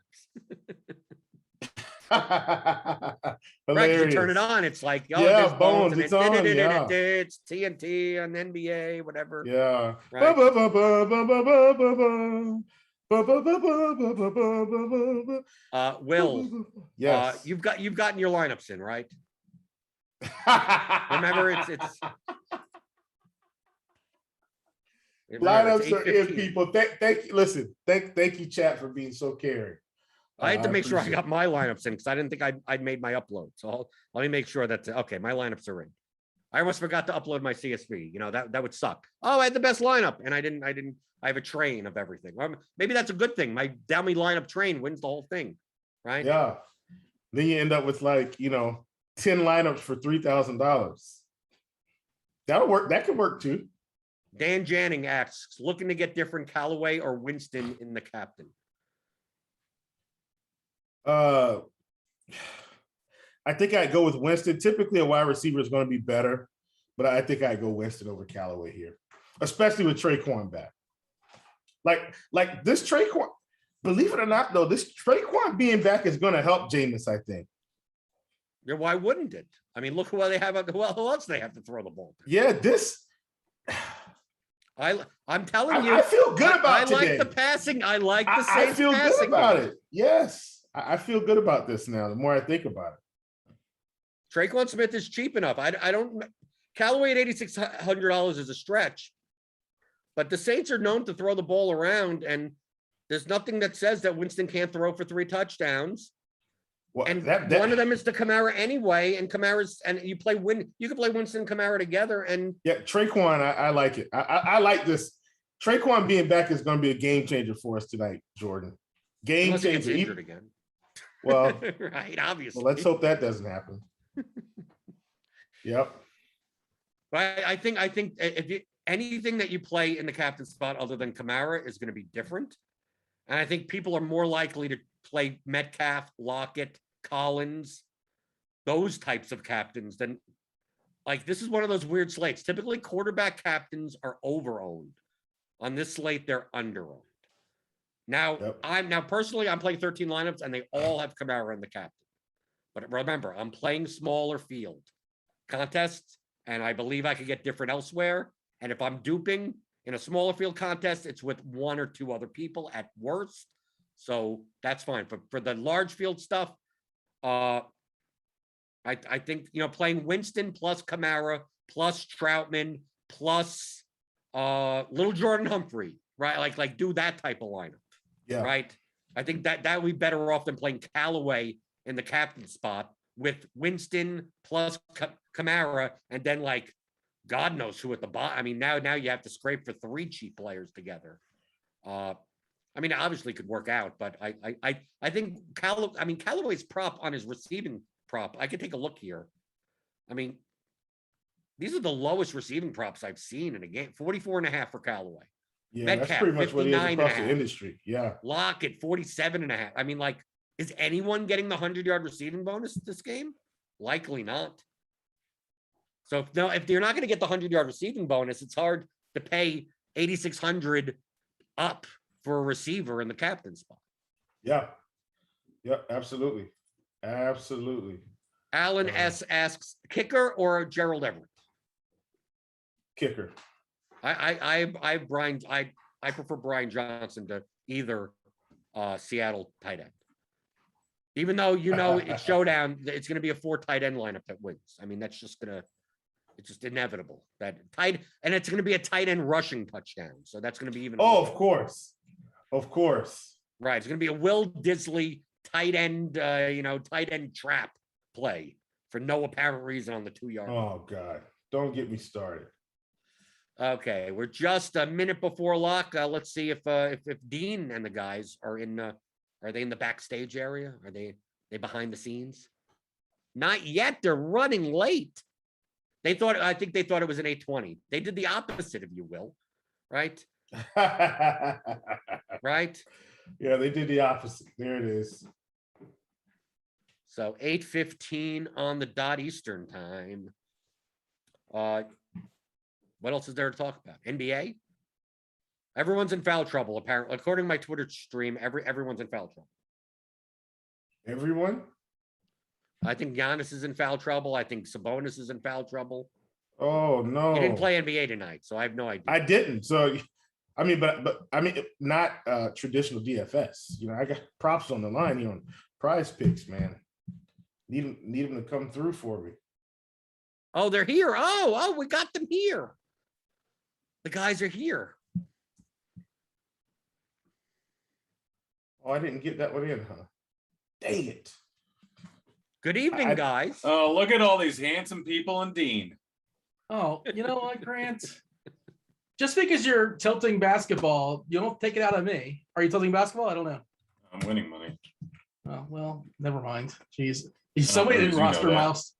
Right, you turn it on, it's like, oh, yeah, there's Bones, it's on, yeah. It's TNT and NBA, whatever. Yeah. Right? Will, yes. You've gotten your lineups in, right? Remember, it's lineups are in, people. Thank you. Listen, thank you, chat, for being so caring. I had to make sure I got my lineups in because I didn't think I'd made my upload. So let me make sure that okay, my lineups are in. I almost forgot to upload my CSV. You know, that would suck. Oh, I had the best lineup, and I didn't. I have a train of everything. Maybe that's a good thing. My dummy lineup train wins the whole thing, right? Yeah. Then you end up with 10 lineups for $3,000. That'll work. That could work too. Dan Janning asks, looking to get different Callaway or Winston in the captain? I think I'd go with Winston. Typically, a wide receiver is going to be better, but I think I'd go Winston over Callaway here, especially with Traquan back. Like this Traquan, believe it or not, though, this Traquan being back is going to help Jameis, I think. Yeah, why wouldn't it? I mean, look who they have. Who else they have to throw the ball to? Yeah, this. I'm telling you, I feel good about today. I like the passing. I like the Saints I feel passing good about it. Yes, I feel good about this now. The more I think about it, Traquan Smith is cheap enough. I don't. Callaway at $8,600 is a stretch, but the Saints are known to throw the ball around, and there's nothing that says that Winston can't throw for 3 touchdowns. Well, and one of them is to Kamara anyway, and Kamara's, and you can play Winston and Kamara together. And yeah, Traquan, I like it. I like this. Traquan being back is going to be a game changer for us tonight, Jordan. Game changer. Injured again. Well, right, obviously. Well, let's hope that doesn't happen. Yep. But I think if anything that you play in the captain spot other than Kamara is going to be different, and I think people are more likely to play Metcalf, Lockett, Collins, those types of captains than this is one of those weird slates. Typically, quarterback captains are over-owned. On this slate, they're under-owned. Now, yep. Personally, I'm playing 13 lineups, and they all have Kamara in the captain. But remember, I'm playing smaller field contests, and I believe I could get different elsewhere. And if I'm duping in a smaller field contest, it's with 1 or 2 other people at worst. So that's fine. For the large field stuff, I think, playing Winston plus Kamara plus Troutman plus little Jordan Humphrey, right? Like do that type of lineup, right? I think that would be better off than playing Callaway in the captain spot with Winston plus Kamara, and then like God knows who at the bottom. I mean, now you have to scrape for 3 cheap players together. I mean, obviously it could work out, but I think Callaway's prop on his receiving prop. I could take a look here. I mean, these are the lowest receiving props I've seen in a game. 44.5 for Callaway. Yeah, Metcalf, that's pretty much what it is across the 59.5. industry. Yeah. Lockett, 47.5. I mean, like, is anyone getting the 100-yard receiving bonus this game? Likely not. So if you're not going to get the 100-yard receiving bonus, it's hard to pay $8,600 up for a receiver in the captain spot. Yeah. Yeah, absolutely. Absolutely. Alan S asks, kicker or Gerald Everett? Kicker. I prefer Brian Johnson to either Seattle tight end. Even though it's showdown, it's going to be a 4 tight end lineup that wins. I mean, it's just inevitable that and it's going to be a tight end rushing touchdown. So that's going to be even. Oh, of course. Right. It's going to be a Will Disley tight end, tight end trap play for no apparent reason on the 2-yard. Oh God, don't get me started. Okay, we're just a minute before lock. Let's see if Dean and the guys are in. Are they in the backstage area? Are they behind the scenes? Not yet. They're running late. I think they thought it was an 8:20. They did the opposite, if you will, right? Right? Yeah, they did the opposite. There it is. So 8:15 on the dot Eastern time. What else is there to talk about? NBA? Everyone's in foul trouble, apparently. According to my Twitter stream, everyone's in foul trouble. Everyone? I think Giannis is in foul trouble. I think Sabonis is in foul trouble. Oh no. He didn't play NBA tonight, so I have no idea. I didn't. So I mean, but I mean, not traditional DFS. I got props on the line here on Prize Picks, man. Need them to come through for me. Oh, they're here. Oh, we got them here. The guys are here. Oh, I didn't get that one in, huh? Dang it. Good evening, guys. Oh, look at all these handsome people and Dean. Oh, you know what, Grant? Just because you're tilting basketball, you don't take it out of me. Are you tilting basketball? I don't know. I'm winning money. Oh, well, never mind. Jeez. Somebody didn't roster Miles.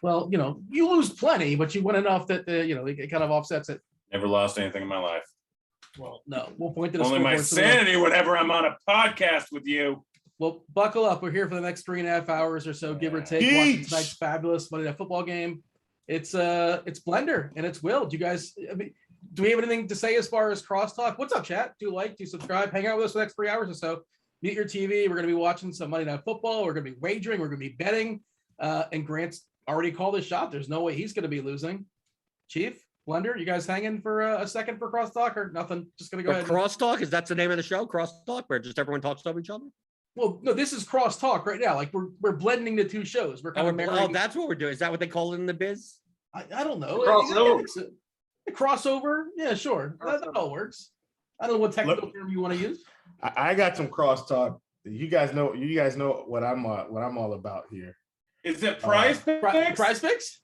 Well, you lose plenty, but you win enough that, it kind of offsets it. Never lost anything in my life. Well, no, we'll point to the Only my sanity whenever I'm on a podcast with you. Well, buckle up. We're here for the next 3.5 hours or so, give or take. Watching tonight's fabulous Monday Night Football game. It's Blender and it's Will. Do we have anything to say as far as crosstalk? What's up, chat? Do subscribe, hang out with us for the next 3 hours or so. Mute your TV. We're going to be watching some Monday Night Football. We're going to be wagering. We're going to be betting. And Grant's already called his shot. There's no way he's going to be losing. Chief, Blender, you guys hanging for a second for crosstalk or nothing? Just going to go ahead. Crosstalk, is that the name of the show? Crosstalk, where just everyone talks to each other? Well, no, this is crosstalk right now. Like we're blending the 2 shows. We're kind of marrying. Oh, that's what we're doing. Is that what they call it in the biz? I don't know. Crossover. Crossover? Yeah, sure. That all works. I don't know what technical term you want to use. I got some crosstalk. You guys know what I'm all about here. Is it Prize Picks? Prize Picks?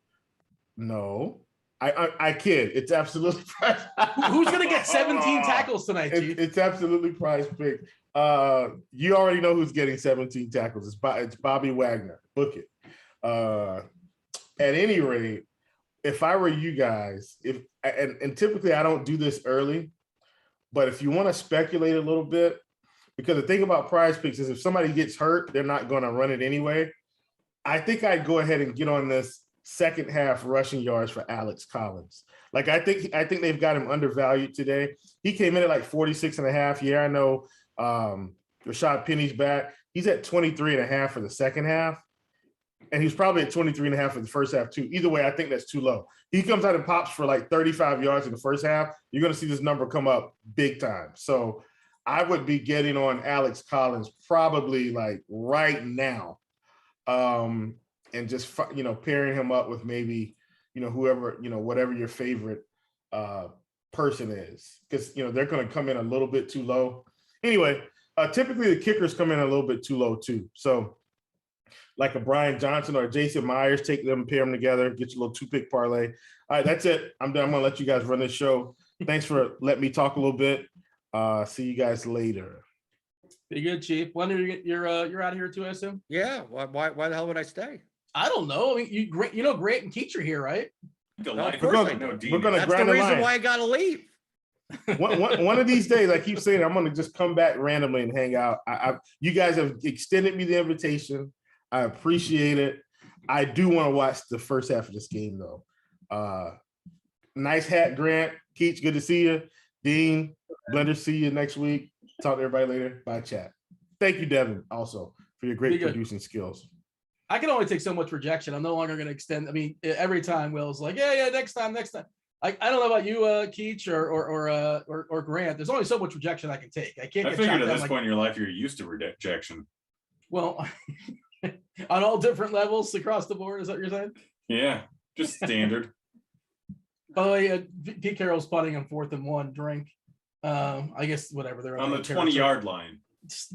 No. I kid. It's absolutely Prize. Who's going to get 17 tackles tonight, Chief? It's absolutely Prize Pick. You already know who's getting 17 tackles. It's Bobby Wagner. Book it. At any rate, if I were you guys, and typically I don't do this early, but if you want to speculate a little bit, because the thing about Prize Picks is if somebody gets hurt, they're not going to run it anyway. I think I'd go ahead and get on this second half rushing yards for Alex Collins. Like I think they've got him undervalued today. He came in at like 46.5. Yeah, I know Rashad Penny's back. He's at 23.5 for the second half. And he's probably at 23.5 for the first half too. Either way, I think that's too low. He comes out and pops for like 35 yards in the first half. You're going to see this number come up big time. So I would be getting on Alex Collins probably like right now. and just pairing him up with maybe whoever whatever your favorite person is, because they're going to come in a little bit too low. Anyway, typically the kickers come in a little bit too low too. So like a Brian Johnson or a Jason Myers, take them, pair them together, get your little 2-pick parlay. All right, that's it. I'm done. I'm gonna let you guys run this show. Thanks for letting me talk a little bit. See you guys later. Be good, Chief. Blender, you're out of here too, I assume? Yeah. Why the hell would I stay? I don't know. I mean, Grant and Keach are here, right? Of course I do. We're gonna That's grind the the reason line. why I gotta leave. One of these days, I keep saying I'm gonna just come back randomly and hang out. You guys have extended me the invitation. I appreciate it. I do want to watch the first half of this game though. Nice hat, Grant. Keach, good to see you. Dean, Blender, see you next week. Talk to everybody later. Bye, chat. Thank you, Devin, also for your great producing skills. I can only take so much rejection. I'm no longer going to extend. I mean, every time Will's like, yeah, next time. I don't know about you, Keach or Grant. There's only so much rejection I can take. I can't. I figured at this point in your life, you're used to rejection. Well, on all different levels across the board. Is that what you're saying? Yeah, just standard. By the way, Pete Carroll's putting on 4th and 1. Drink. I guess whatever they're on the 20-yard line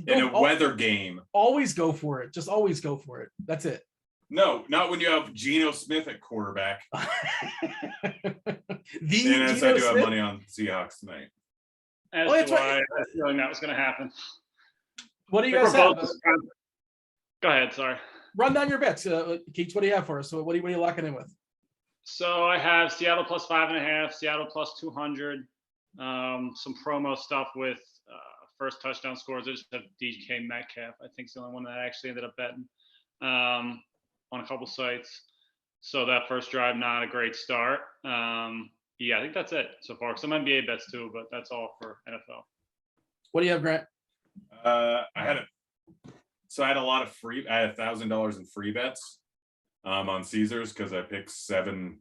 in a weather game. Always go for it. Just always go for it. That's it. No, not when you have Geno Smith at quarterback. Yes, I do have money on Seahawks tonight. As do I had a feeling that was going to happen. What do you guys have? Go ahead. Sorry. Run down your bets, Keach. What do you have for us? So what are you locking in with? So I have Seattle plus 5.5, Seattle plus 200. Some promo stuff with first touchdown scores. I just have DK Metcalf. I think it's the only one that I actually ended up betting on a couple sites. So that first drive, not a great start. Yeah, I think that's it so far. Some NBA bets too, but that's all for NFL. What do you have, Grant? I had a lot of free. I had $1,000 in free bets on Caesars because I picked 7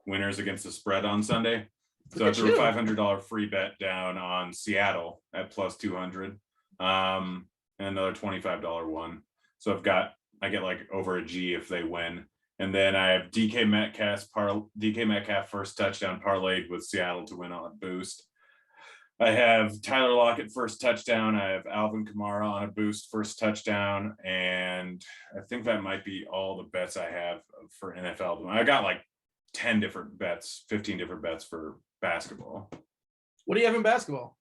winners against the spread on Sunday. So I threw a $500 free bet down on Seattle at plus 200, and another $25 one. So I get like over a G if they win. And then I have DK Metcalf first touchdown parlayed with Seattle to win on a boost. I have Tyler Lockett first touchdown. I have Alvin Kamara on a boost first touchdown. And I think that might be all the bets I have for NFL. I got like 10 different bets, 15 different bets for basketball. What do you have in basketball?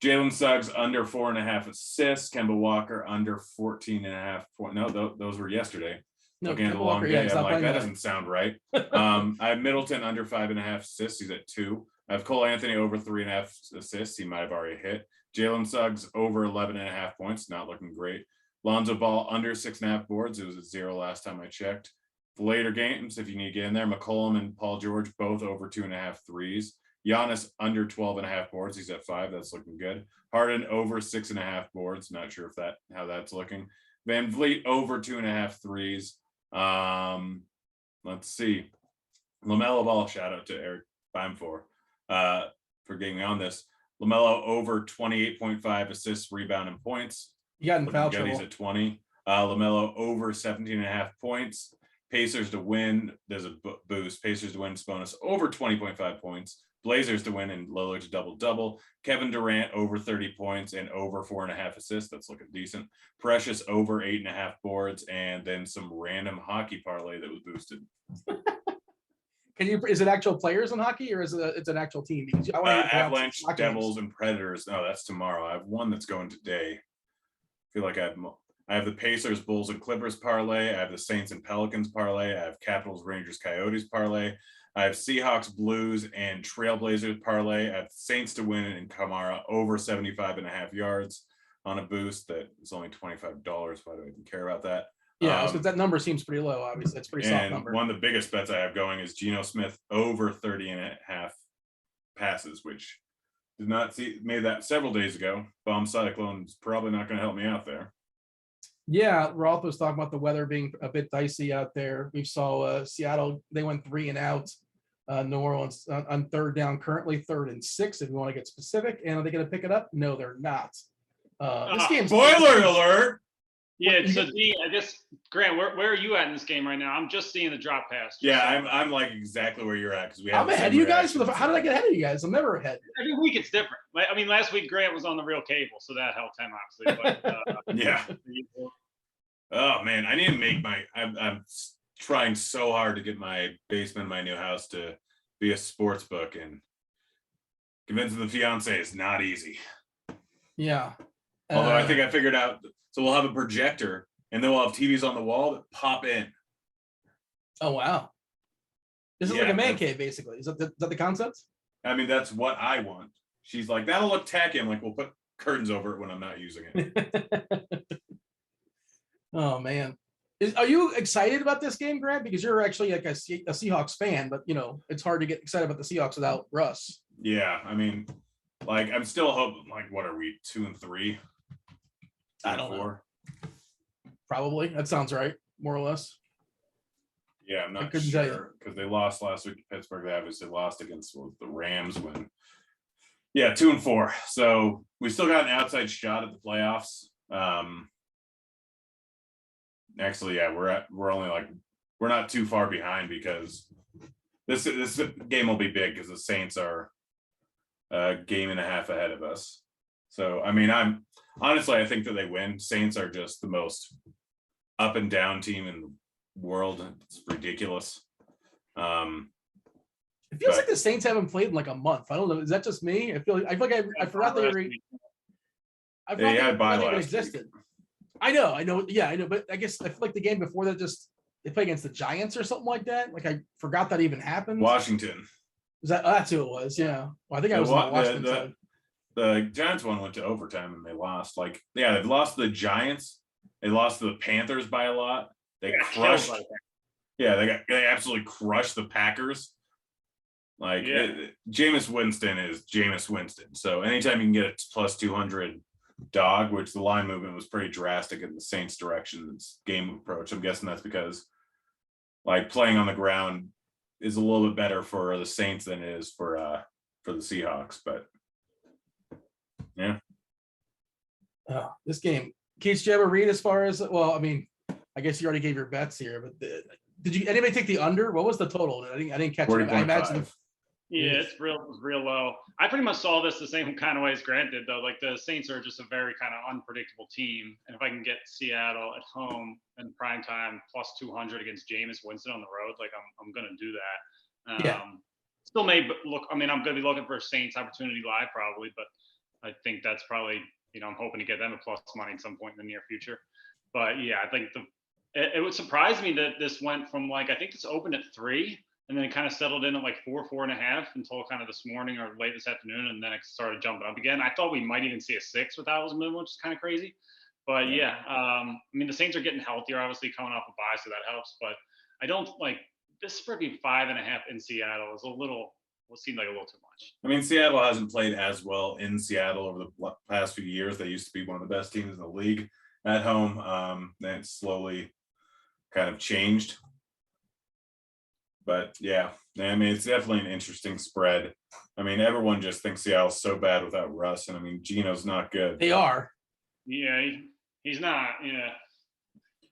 Jalen Suggs under 4.5 assists. Kemba Walker under 14.5 points. No, those were yesterday. No, Looking at the long day, I'm like, that doesn't sound right. I have Middleton under 5.5 assists. He's at 2. I have Cole Anthony over 3.5 assists. He might have already hit. Jalen Suggs over 11.5 points. Not looking great. Lonzo Ball under 6.5 boards. It was at 0 last time I checked. The later games, if you need to get in there, McCollum and Paul George both over 2.5 threes. Giannis under 12.5 boards. He's at 5. That's looking good. Harden over 6.5 boards. Not sure if how that's looking. Van Vliet over 2.5 threes. Let's see. LaMelo Ball, shout out to Eric Bime for getting on this. LaMelo over 28.5 assists, rebound, and points. You got in foul Good. trouble. He's at 20. LaMelo over 17.5 points. Pacers to win. There's a boost. Pacers to win bonus over 20.5 points. Blazers to win and Lillard to double. Kevin Durant over 30 points and over 4.5 assists. That's looking decent. Precious over 8.5 boards, and then some random hockey parlay that was boosted. Is it actual players in hockey or is it's an actual team? Avalanche, Devils, and Predators. No, that's tomorrow. I have one that's going today. I feel like I have the Pacers, Bulls, and Clippers parlay. I have the Saints and Pelicans parlay. I have Capitals, Rangers, Coyotes parlay. I have Seahawks, Blues, and Trailblazers parlay. I have Saints to win and Kamara over 75.5 yards on a boost. That is only $25. Why do I even care about that? Yeah, because that number seems pretty low. Obviously, it's a pretty soft number. One of the biggest bets I have going is Geno Smith over 30.5 passes, which did not made that several days ago. Bomb Cyclone is probably not going to help me out there. Yeah, Roth was talking about the weather being a bit dicey out there. We saw Seattle, they went 3 and out. New Orleans on 3rd down, currently 3rd and 6, if you want to get specific. And are they going to pick it up? No, they're not. This game's spoiler alert. Yeah, so Dean, I guess Grant, where are you at in this game right now? I'm just seeing the drop pass. Yeah, I'm like exactly where you're at because I'm ahead of you guys. How did I get ahead of you guys? I'm never ahead. Every week it's different. Like, I mean, last week Grant was on the real cable, so that helped him obviously. But yeah. Oh man, I need to make I'm trying so hard to get my basement in my new house to be a sports book, and convincing the fiance is not easy. Yeah. Although I think I figured out, so we'll have a projector and then we'll have TVs on the wall that pop in. Oh wow. This is like a man cave, basically. Is that the concept? I mean, that's what I want. She's like, that'll look tacky. I'm like, we'll put curtains over it when I'm not using it. Oh man. Are you excited about this game, Grant? Because you're actually like a Seahawks fan, but you know, it's hard to get excited about the Seahawks without Russ. Yeah, I mean, like I'm still hoping, like, what are we, 2-3? I don't know. Probably. That sounds right, more or less. Yeah, I'm not sure because they lost last week to Pittsburgh. They obviously lost against the Rams when. Yeah, 2-4. So we still got an outside shot at the playoffs. Actually, yeah, we're only like, we're not too far behind because this game will be big because the Saints are a game and a half ahead of us. So I mean, I think that they win. Saints are just the most up and down team in the world. It's ridiculous. It feels like the Saints haven't played in like a month. I don't know. Is that just me? I feel like I forgot they were. I forgot they even existed. I know. Yeah, I know. But I guess I feel like the game before that they play against the Giants or something like that. Like I forgot that even happened. Washington. That's who it was? Yeah. Well, I think I was on the Washington side. The Giants one went to overtime and they lost. Like, yeah, they've lost to the Giants. They lost to the Panthers by a lot. They crushed. Yeah, they absolutely crushed the Packers. Like, Jameis Winston is Jameis Winston. So anytime you can get a plus 200 dog, which the line movement was pretty drastic in the Saints' direction, this game approach. I'm guessing that's because, like, playing on the ground is a little bit better for the Saints than it is for the Seahawks. But yeah. This game, Keith, did you ever read as far as? Well, I mean, I guess you already gave your bets here, but did anybody take the under? What was the total? I didn't catch it. I imagine. Yeah, it was real low. I pretty much saw this the same kind of way as Grant did, though. Like the Saints are just a very kind of unpredictable team, and if I can get Seattle at home in prime time plus 200 against Jameis Winston on the road, like I'm gonna do that. Still may look. I mean, I'm gonna be looking for a Saints opportunity live probably, but I think that's probably, I'm hoping to get them a plus money at some point in the near future. But yeah, I think it would surprise me that this went from like, I think this opened at 3. And then it kind of settled in at like 4.5 until kind of this morning or late this afternoon. And then it started jumping up again. I thought we might even see a 6 with Alvin Kamara, which is kind of crazy. But yeah, I mean, the Saints are getting healthier, obviously coming off a bye, so that helps. But I don't like this spread being 5.5 in Seattle is seemed like a little too much. I mean, Seattle hasn't played as well in Seattle over the past few years. They used to be one of the best teams in the league at home. Then it slowly kind of changed. But yeah, I mean, it's definitely an interesting spread. I mean, everyone just thinks Seattle's so bad without Russ, and I mean, Geno's not good. They are. Yeah, he's not. Yeah,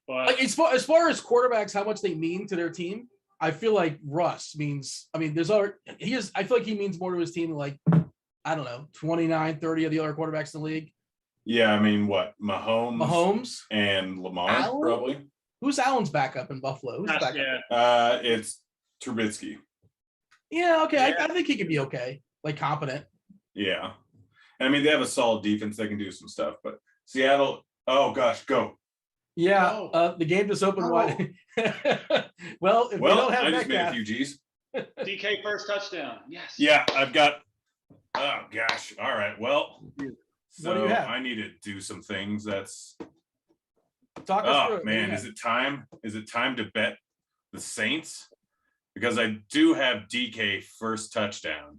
but like as far as quarterbacks, how much they mean to their team, I feel like Russ means. I mean, I feel like he means more to his team than like, I don't know, 29, 30 of the other quarterbacks in the league. Yeah, I mean, what Mahomes and Lamar Allen? Probably. Who's Allen's backup in Buffalo? Who's backup? Yeah. It's Trubisky. Yeah, okay. I think he could be okay, like competent. Yeah. And I mean, they have a solid defense. They can do some stuff, but Seattle, oh gosh, go. Yeah, the game just opened wide. Well, if we don't have I just Metcalf, made a few G's. DK first touchdown. Yes. Yeah, I've got, oh gosh. All right. Well, so what do you have? I need to do some things. Talk us through it. Man, is it time? Is it time to bet the Saints? Because I do have DK first touchdown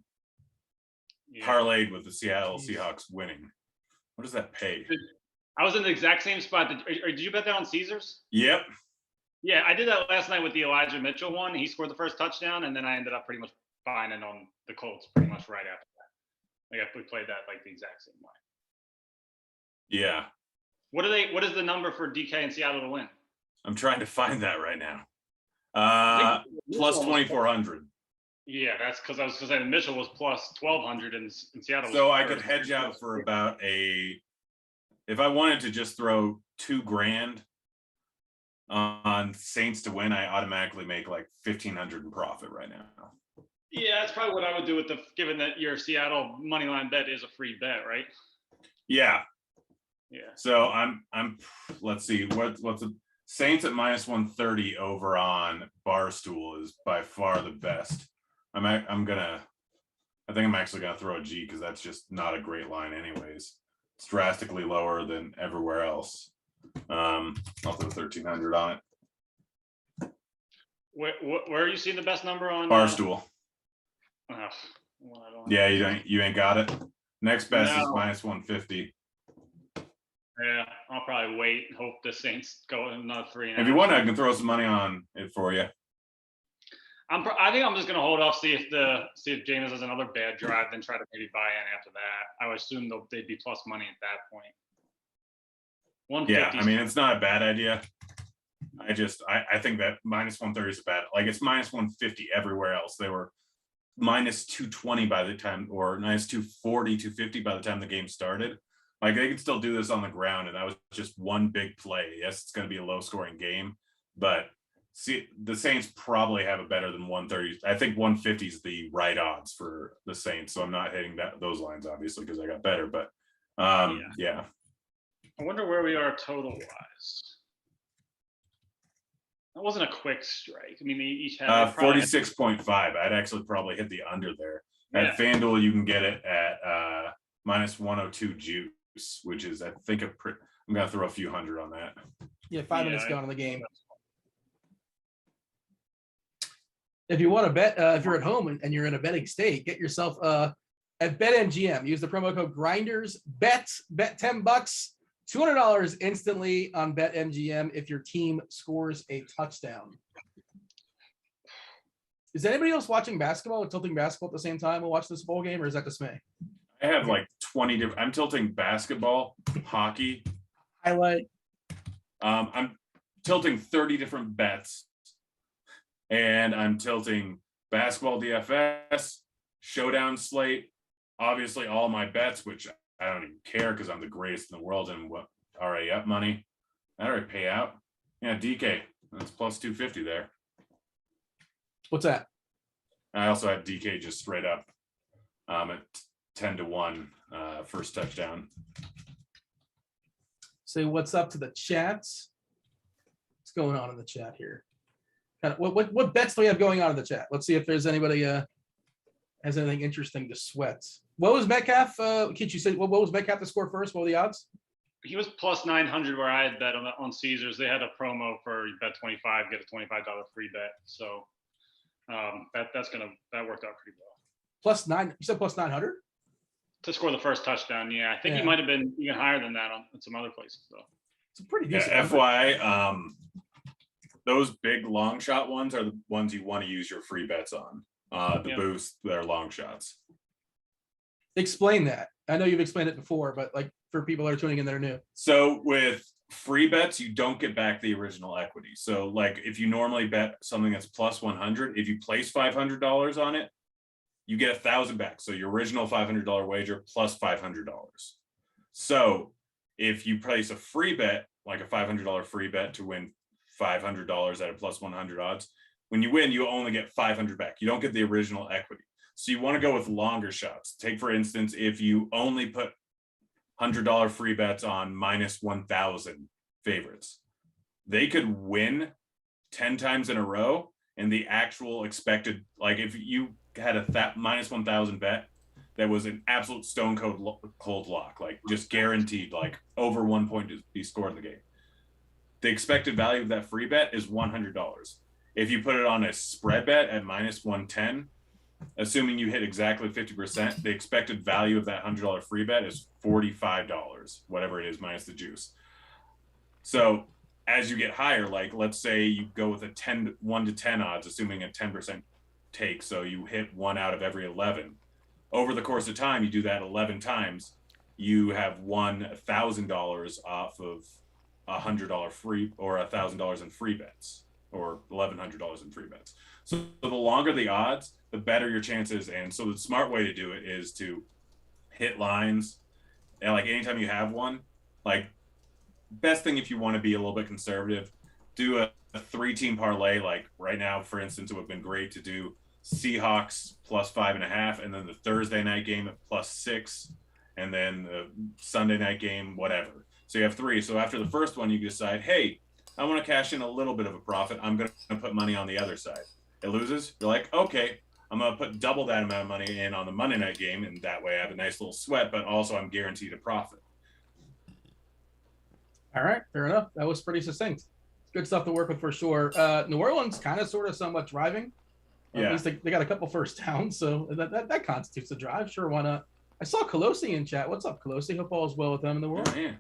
parlayed with the Seattle Seahawks winning. What does that pay? I was in the exact same spot. Did you bet that on Caesars? Yep. Yeah, I did that last night with the Elijah Mitchell one. He scored the first touchdown, and then I ended up pretty much buying it on the Colts pretty much right after that. Like we played that like the exact same way. Yeah. What is the number for DK and Seattle to win? I'm trying to find that right now. Plus 2,400. Yeah, that's because I was going to say Mitchell was plus 1,200 in Seattle. So I could hedge out for about if I wanted to just throw $2,000 on Saints to win, I automatically make like 1,500 in profit right now. Yeah, that's probably what I would do given that your Seattle money line bet is a free bet, right? Yeah. Yeah. So I'm let's see what's the Saints at minus 130 over on Barstool is by far the best. I think I'm actually gonna throw a G because that's just not a great line anyways. It's drastically lower than everywhere else. I'll throw 1,300 on it. Where are you seeing the best number on Barstool? Yeah, you ain't got it. Next best is minus 150. Yeah, I'll probably wait and hope the Saints go another 3.5. If you want, I can throw some money on it for you. I think I'm just gonna hold off, see if Jameis has another bad drive, then try to maybe buy in after that. I would assume they'd be plus money at that point. 150. Yeah, I mean it's not a bad idea. I think that minus 130 is bad. Like it's minus 150 everywhere else. They were minus 220 by the time, or minus 240, 250 by the time the game started. Like they can still do this on the ground, and that was just one big play. Yes, it's going to be a low-scoring game, but see, the Saints probably have a better than 130. I think 150 is the right odds for the Saints, so I'm not hitting those lines obviously because I got better. But yeah. I wonder where we are total-wise. That wasn't a quick strike. I mean, they each had 46.5. I'd actually probably hit the under there. At FanDuel, you can get it at minus 102 juice. Which is, I think, I'm going to throw a few hundred on that. Yeah, 5 minutes gone in the game. If you want to bet, if you're at home and you're in a betting state, get yourself at BetMGM. Use the promo code GRINDERSBET. Bet $10, $200 instantly on BetMGM if your team scores a touchdown. Is anybody else watching basketball or tilting basketball at the same time? We'll watch this bowl game, or is that just me? I have like 20 different. I'm tilting basketball, hockey, highlight. I'm tilting 30 different bets, and I'm tilting basketball DFS, showdown slate. Obviously, all my bets, which I don't even care because I'm the greatest in the world and what already up money. That already pay out. Yeah, DK. That's plus 250 there. What's that? I also had DK just straight up at 10-1 first touchdown. Say what's up to the chats. What's going on in the chat here? What bets do we have going on in the chat? Let's see if there's anybody has anything interesting to sweat. What was Metcalf? Keith, you said what was Metcalf to score first? What were the odds? He was plus 900 where I had bet on Caesars. They had a promo for bet 25, get a $25 free bet. So that worked out pretty well. Plus 9. You said plus 900 to score the first touchdown. Yeah, I think he might have been even higher than that on some other places though. It's a pretty decent. Yeah, FYI, those big long shot ones are the ones you want to use your free bets on. The boost, they're long shots. Explain that. I know you've explained it before, but like for people that are tuning in that are new. So with free bets, you don't get back the original equity. So like if you normally bet something that's plus 100, if you place $500 on it, you get 1,000 back. So your original $500 wager plus $500. So if you place a free bet, like a $500 free bet to win $500 at a plus 100 odds, when you win, you only get 500 back. You don't get the original equity. So you want to go with longer shots. Take, for instance, if you only put $100 free bets on minus 1,000 favorites, they could win 10 times in a row. And the actual expected, like if you had a minus 1,000 bet that was an absolute stone cold lock, like just guaranteed, like over 1 point to be scored in the game, the expected value of that free bet is $100. If you put it on a spread bet at minus 110, assuming you hit exactly 50%, the expected value of that $100 free bet is $45, whatever it is minus the juice. So as you get higher, like let's say you go with a 1 to 10 odds, assuming a 10% take, so you hit 1 out of every 11. Over the course of time, you do that 11 times. you have won $1,000 off of $100 free or $1,000 in free bets or $1,100 in free bets. So the longer the odds, the better your chances. And so the smart way to do it is to hit lines. And like anytime you have one, like best thing if you want to be a little bit conservative, do a 3-team parlay. Like right now, for instance, it would have been great to do Seahawks +5.5, and then the Thursday night game at +6, and then the Sunday night game, whatever. So you have 3. So after the first one, you decide, hey, I want to cash in a little bit of a profit. I'm going to put money on the other side. It loses. You're like, okay, I'm going to put double that amount of money in on the Monday night game, and that way I have a nice little sweat, but also I'm guaranteed a profit. All right, fair enough. That was pretty succinct. Good stuff to work with for sure. New Orleans kind of sort of somewhat driving. Yeah. At least they got a couple first downs, so that constitutes a drive. Sure, why not? I saw Colosi in chat. What's up, Colosi? Hope all is well with them in the world. Yeah.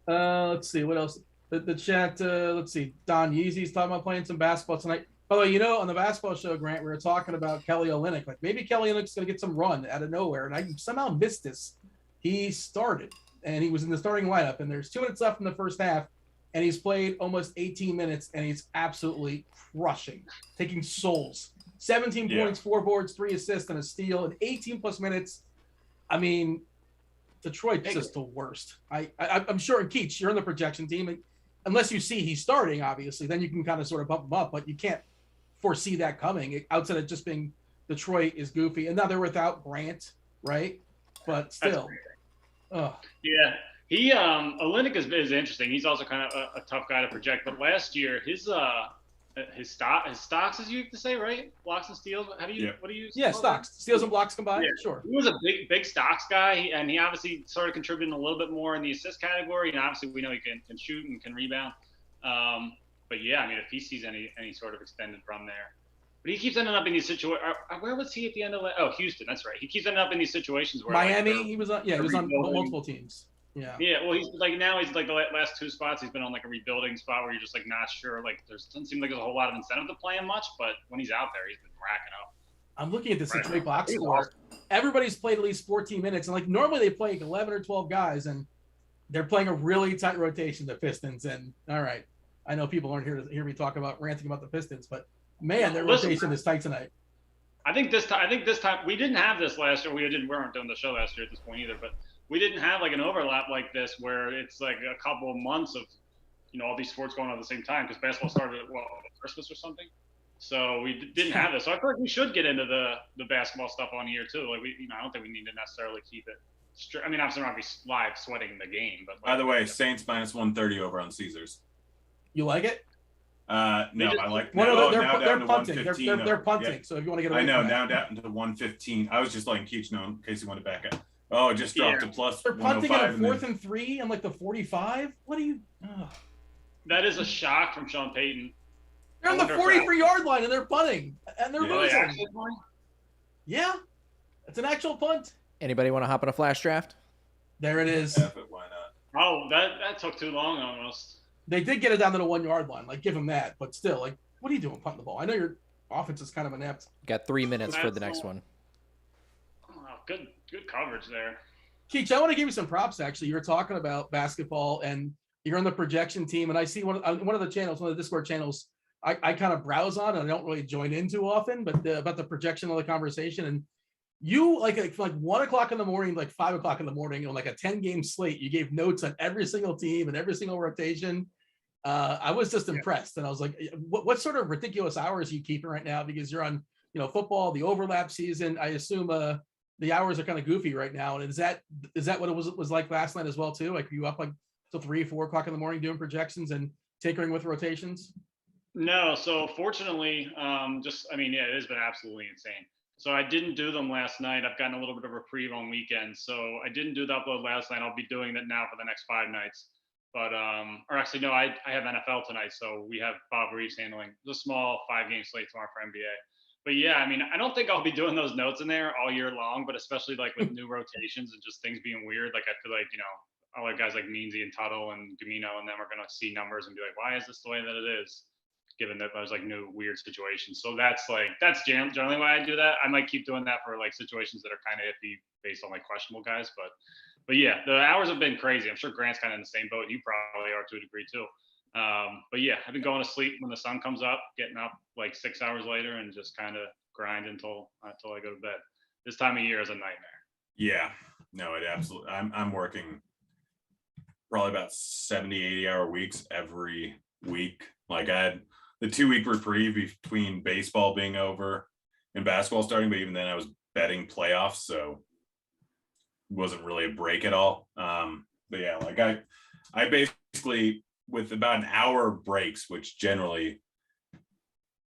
Let's see what else. The chat. Let's see. Don Yeezy's talking about playing some basketball tonight. By the way, on the basketball show, Grant, we were talking about Kelly Olynyk. Like maybe Kelly Olynyk's going to get some run out of nowhere, and I somehow missed this. He started, and he was in the starting lineup, and there's 2 minutes left in the first half, and he's played almost 18 minutes, and he's absolutely crushing, taking souls. 17 points, 4 boards, 3 assists, and a steal in 18+ minutes. I mean, Detroit's just the worst. I'm sure, and Keach, you're in the projection team. And unless you see he's starting, obviously, then you can kind of sort of bump him up, but you can't foresee that coming outside of just being Detroit is goofy. And now they're without Grant, right? But still. Yeah. Olynyk is interesting. He's also kind of a tough guy to project. But last year, his stocks, as you have to say, right? Blocks and steals. What do you use? Yeah, stocks, steals and blocks combined. Yeah. Sure. He was a big stocks guy, and he obviously started contributing a little bit more in the assist category. And obviously, we know he can shoot and can rebound. But yeah, I mean, if he sees any sort of extended run there, but he keeps ending up in these situations. Where was he at the end of? Houston. That's right. He keeps ending up in these situations where Miami. He was on. Yeah, he was on multiple teams. Yeah. Yeah. Well, he's like the last 2 spots. He's been on like a rebuilding spot where you're just like not sure. Like doesn't seem like there's a whole lot of incentive to play him much. But when he's out there, he's been racking up. I'm looking at the Detroit box score. Everybody's played at least 14 minutes, and like normally they play like 11 or 12 guys, and they're playing a really tight rotation. The Pistons, and all right, I know people aren't here to hear me talk about ranting about the Pistons, but man, their rotation is tight tonight. I think this time we didn't have this last year. We weren't doing the show last year at this point either, but we didn't have like an overlap like this where it's like a couple of months of all these sports going on at the same time because basketball started at Christmas or something. So we didn't have this. So I feel like we should get into the basketball stuff on here too. Like I don't think we need to necessarily keep it straight. I mean, obviously we're not be live sweating the game, but by the way, Saints -130 over on Caesars. You like it? No, I like. They're punting. They're punting. Yeah. So if you want to get away, I know now down to 115. I was just letting Keach know in case he wanted to back up. Oh, it just dropped to plus. They're punting at a 4th and 3 and like the 45. What are you? That is a shock from Sean Payton. They're on the 43-yard line and they're punting and they're losing. Yeah, it's an actual punt. Anybody want to hop on a flash draft? There it is. Yeah, but why not? Oh, that took too long almost. They did get it down to the 1-yard line. Like, give them that. But still, like, what are you doing punting the ball? I know your offense is kind of inept. Got 3 minutes for the next one. Oh, good coverage there. Keach, I want to give you some props, actually. You were talking about basketball, and you're on the projection team, and I see one of the channels, one of the Discord channels, I kind of browse on, and I don't really join in too often, but about the projection of the conversation, and you, like 1 o'clock in the morning, like 5 o'clock in the morning, on like a 10-game slate, you gave notes on every single team and every single rotation. I was just impressed, and I was like, what sort of ridiculous hours are you keeping right now? Because you're on, football, the overlap season. I assume the hours are kind of goofy right now. And is that what it was like last night as well too? Like, were you up like till 3, 4 o'clock in the morning doing projections and tinkering with rotations? No. So fortunately, it has been absolutely insane. So I didn't do them last night. I've gotten a little bit of reprieve on weekends. So I didn't do the upload last night. I'll be doing that now for the next 5 nights. But, or actually, no, I have NFL tonight. So we have Bob Reeves handling the small 5-game slate tomorrow for NBA. But yeah, I mean, I don't think I'll be doing those notes in there all year long, but especially like with new rotations and just things being weird. Like, I feel like, other guys like Meansy and Tuttle and Gamino and them are going to see numbers and be like, why is this the way that it is? given that there's like no weird situations. So that's generally why I do that. I might keep doing that for like situations that are kind of iffy based on like questionable guys. But yeah, the hours have been crazy. I'm sure Grant's kind of in the same boat. You probably are to a degree too. But yeah, I've been going to sleep when the sun comes up, getting up like 6 hours later, and just kind of grind until I go to bed. This time of year is a nightmare. Yeah, no, it absolutely. I'm working probably about 70, 80-hour weeks every week. Like I had the 2-week reprieve between baseball being over and basketball starting, but even then I was betting playoffs, so it wasn't really a break at all. But yeah, like I basically, with about an hour breaks, which generally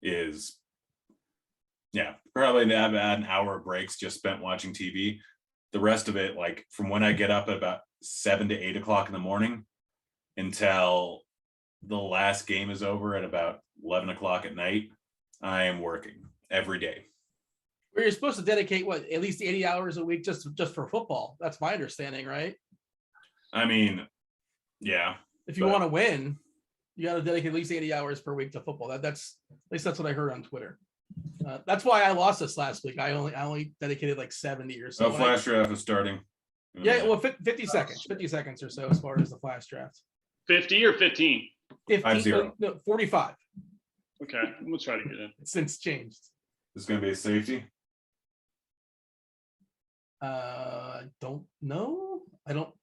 is, yeah, probably about an hour breaks just spent watching TV. The rest of it, like from when I get up at about 7 to 8 o'clock in the morning until the last game is over at about 11 o'clock at night, I am working every day. Where you're supposed to dedicate at least 80 hours a week just for football. That's my understanding, right? I mean, yeah. If you want to win, you got to dedicate at least 80 hours per week to football. That's at least that's what I heard on Twitter. That's why I lost this last week. I only dedicated like 70 or so. Flash draft is starting. Yeah, well, 50 seconds or so as far as the flash draft. 50 or 15? 15, no, 45. Okay, I'm gonna try to get in. Since changed. This is going to be a safety. Don't know. I don't.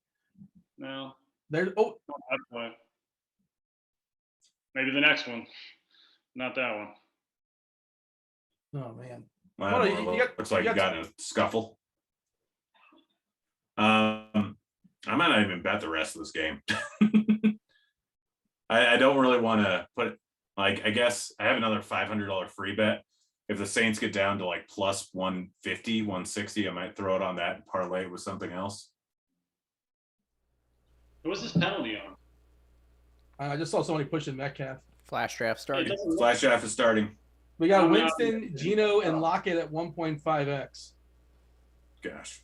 No. There. Oh, that's why. Maybe the next one. Not that one. Oh man. Well, looks like you got in a scuffle. I might not even bet the rest of this game. I don't really want to put, like, I guess I have another $500 free bet. If the Saints get down to like plus 150, 160, I might throw it on that and parlay it with something else. What was this penalty on? I just saw somebody pushing Metcalf. Flash draft starting. Flash draft is starting. We got Winston, Gino, and Lockett at 1.5x. Gosh.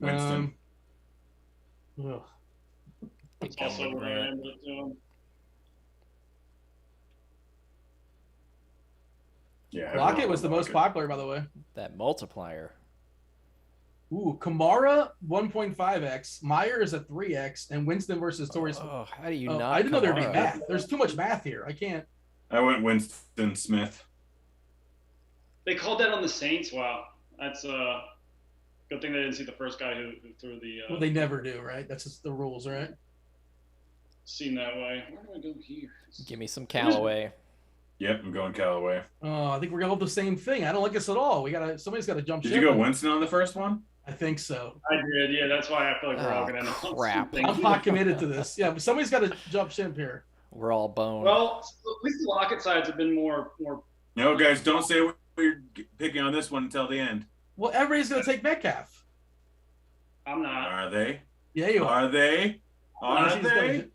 Winston. Also where I ended up doing. Yeah. Lockett was the most popular, by the way. That multiplier. Ooh, Kamara 1.5x, Myers at 3x, and Winston versus Torrey. Oh, how do you not? I didn't know there'd be Kamara? math. There's too much math here. I can't. I went Winston Smith. They called that on the Saints. Wow, that's a good thing they didn't see the first guy who threw the. Well, they never do, right? That's just the rules, right? Seen that way. Where do I go here? Give me some Callaway. Yep, I'm going Callaway. Oh, I think we're gonna have the same thing. I don't like this at all. Somebody's got to jump Did ship. you go Winston on the first one? I think so. I did, yeah. That's why I feel like we're all gonna end up. Crap. I'm not committed to this. Yeah, but somebody's got to jump ship here. We're all boned. Well, at least the Lockett sides have been more. No, guys, don't say we're picking on this one until the end. Well, everybody's gonna take Metcalf. I'm not. Are they? Yeah, you are. Are they? Are She's they? gonna-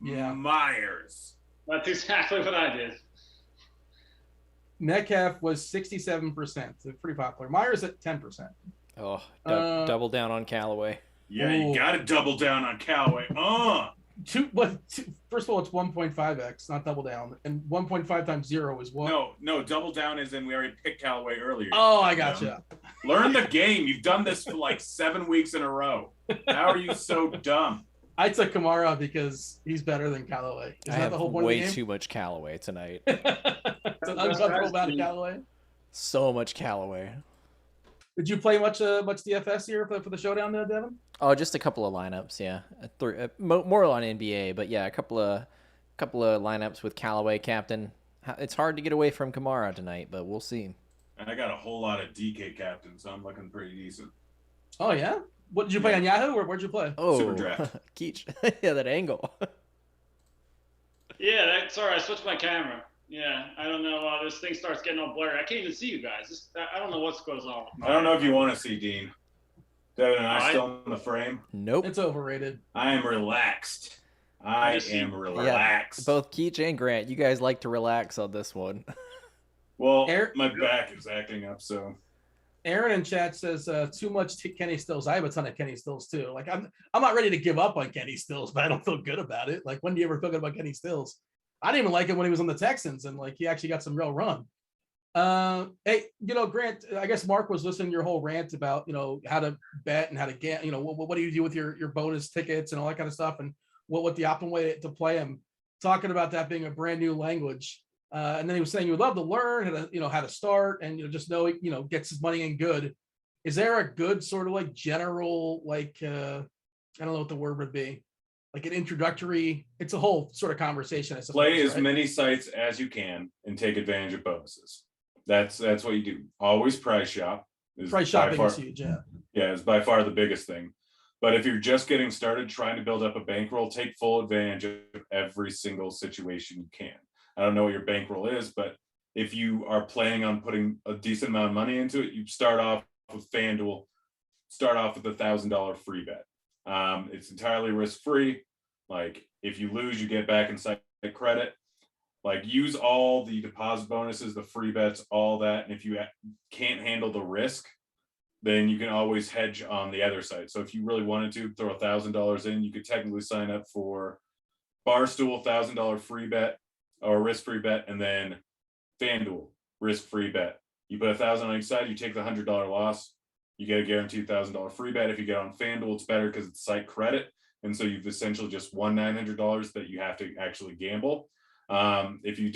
Yeah. Myers. That's exactly what I did. Metcalf was 67%. So pretty popular. Myers at 10%. Oh, double down on Callaway. Yeah, Ooh. you got to double down on Callaway. First of all, it's 1.5x, not double down, and 1.5 times 0 is what? No, double down is in we already picked Callaway earlier. Oh, I gotcha. Learn the game. You've done this for like 7 weeks in a row. How are you so dumb? I took Kamara because he's better than Callaway. Is I that have the whole point of the way game? too much Callaway tonight. So uncomfortable about Callaway. So much Callaway. Did you play much DFS here for the showdown there, Devin? Oh, just a couple of lineups, yeah. More on NBA, but yeah, a couple of lineups with Callaway captain. It's hard to get away from Kamara tonight, but we'll see. And I got a whole lot of DK captains, so I'm looking pretty decent. Oh yeah. What did you play on Yahoo, or where'd you play? Oh, Super draft. Keach. Yeah, that angle. Yeah, sorry, I switched my camera. Yeah, I don't know. This thing starts getting all blurry. I can't even see you guys. I don't know what's going on. I don't know if you want to see Dean. Devin and I still in the frame. Nope. It's overrated. I am relaxed. I am relaxed. Both Keach and Grant, you guys like to relax on this one. Well, my back is acting up, so. Aaron in chat says too much Kenny Stills. I have a ton of Kenny Stills too. Like I'm not ready to give up on Kenny Stills, but I don't feel good about it. Like when do you ever feel good about Kenny Stills? I didn't even like it when he was on the Texans, and like he actually got some real run. Hey, Grant, I guess Mark was listening to your whole rant about, how to bet and how to get, what do you do with your bonus tickets and all that kind of stuff, and what the optimal way to play them, talking about that being a brand new language. And then he was saying you would love to learn how to start and, just know, gets his money in good. Is there a good sort of like general, like, I don't know what the word would be, like an introductory, it's a whole sort of conversation. I suppose, Play as right? many sites as you can and take advantage of bonuses. That's what you do. Always price shop. Price shopping is huge, yeah. Yeah, it's by far the biggest thing. But if you're just getting started trying to build up a bankroll, take full advantage of every single situation you can. I don't know what your bankroll is, but if you are planning on putting a decent amount of money into it, you start off with FanDuel, start off with $1,000 free bet. It's entirely risk-free. Like if you lose, you get back inside credit. Like use all the deposit bonuses, the free bets, all that. And if you can't handle the risk, then you can always hedge on the other side. So if you really wanted to throw $1,000 in, you could technically sign up for Barstool, $1,000 free bet or risk-free bet, and then FanDuel, risk-free bet. You put $1,000 on each side, you take the $100 loss, you get a guaranteed $1,000 free bet. If you get on FanDuel, it's better because it's site credit. And so you've essentially just won $900 that you have to actually gamble. If you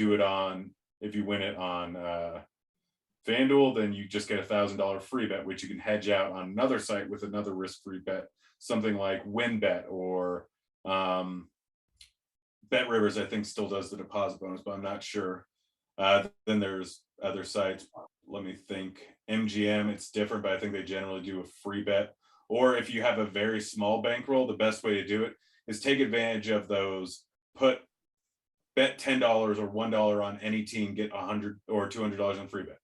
win it on FanDuel, then you just get $1,000 free bet, which you can hedge out on another site with another risk-free bet, something like WinBet or Bet Rivers, I think still does the deposit bonus, but I'm not sure. Then there's other sites. Let me think. MGM, it's different, but I think they generally do a free bet. Or if you have a very small bankroll, the best way to do it is take advantage of those. Bet $10 or $1 on any team, get $100 or $200 in free bets.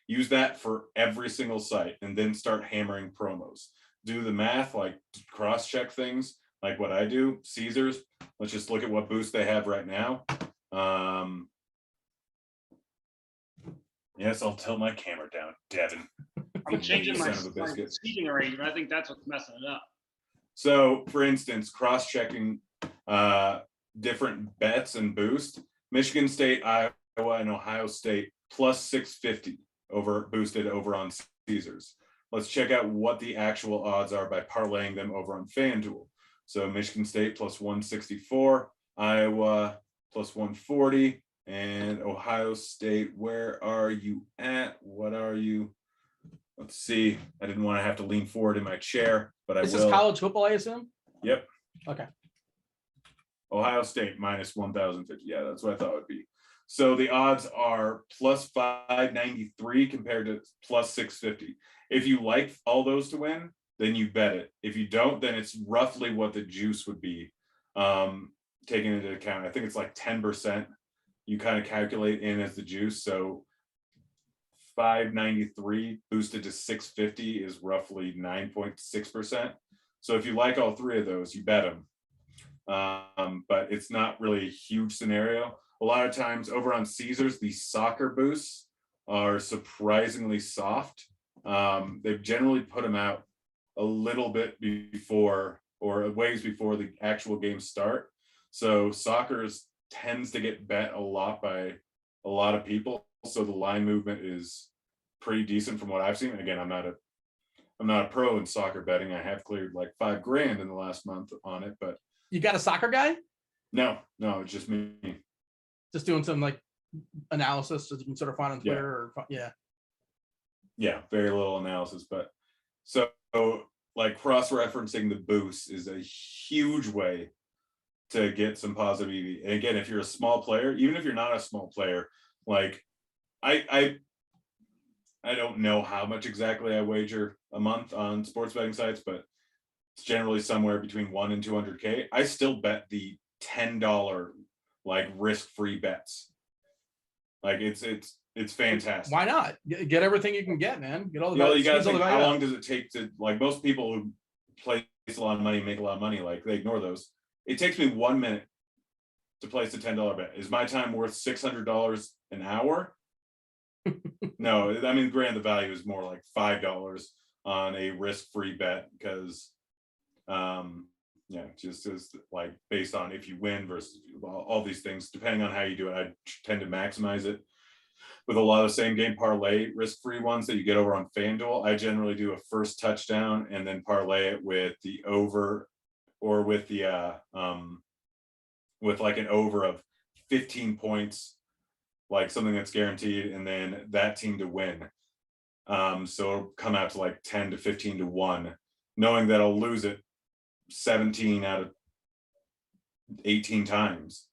Use that for every single site, and then start hammering promos. Do the math, like cross-check things, like what I do. Caesars, let's just look at what boost they have right now. Yes, I'll tilt my camera down, Devin. I'm changing my seating arrangement. I think that's what's messing it up. So, for instance, cross-checking different bets and boost. Michigan State, Iowa, and Ohio State plus 650 boosted over on Caesars. Let's check out what the actual odds are by parlaying them over on FanDuel. So Michigan State plus 164, Iowa plus 140, and Ohio State, where are you at? What are you? Let's see. I didn't want to have to lean forward in my chair, but I will. This is college football, I assume? Yep. Okay. Ohio State minus 1,050. Yeah, that's what I thought it would be. So the odds are plus 593 compared to plus 650. If you like all those to win, then you bet it. If you don't, then it's roughly what the juice would be, taking into account. I think it's like 10%. You kind of calculate in as the juice. So 593 boosted to 650 is roughly 9.6%. So if you like all three of those, you bet them. But it's not really a huge scenario. A lot of times over on Caesars, the soccer boosts are surprisingly soft. They've generally put them out a little bit before or a ways before the actual games start. So soccer tends to get bet a lot by a lot of people. So the line movement is pretty decent from what I've seen. Again, I'm not a pro in soccer betting. I have cleared like $5,000 in the last month on it, but you got a soccer guy? No, it's just me. Just doing some like analysis that you can sort of find on Twitter or Yeah, very little analysis, but so like cross-referencing the boost is a huge way to get some positive EV. And again, if you're a small player, even if you're not a small player, like I don't know how much exactly I wager a month on sports betting sites, but it's generally somewhere between 1 and 200K. I still bet the $10 like risk-free bets. Like it's fantastic. Why not? Get everything you can get, man. Get all the you gotta think, how long does it take to, like, most people who place a lot of money make a lot of money, like they ignore those. It takes me 1 minute to place a $10 bet. Is my time worth $600 an hour? No, I mean, granted, the value is more like $5 on a risk-free bet because Yeah, just as like based on if you win versus all these things, depending on how you do it, I tend to maximize it. With a lot of same game parlay risk-free ones that you get over on FanDuel, I generally do a first touchdown and then parlay it with the over or with the with like an over of 15 points, like something that's guaranteed, and then that team to win. So it'll come out to like 10 to 15 to 1, knowing that I'll lose it 17 out of 18 times,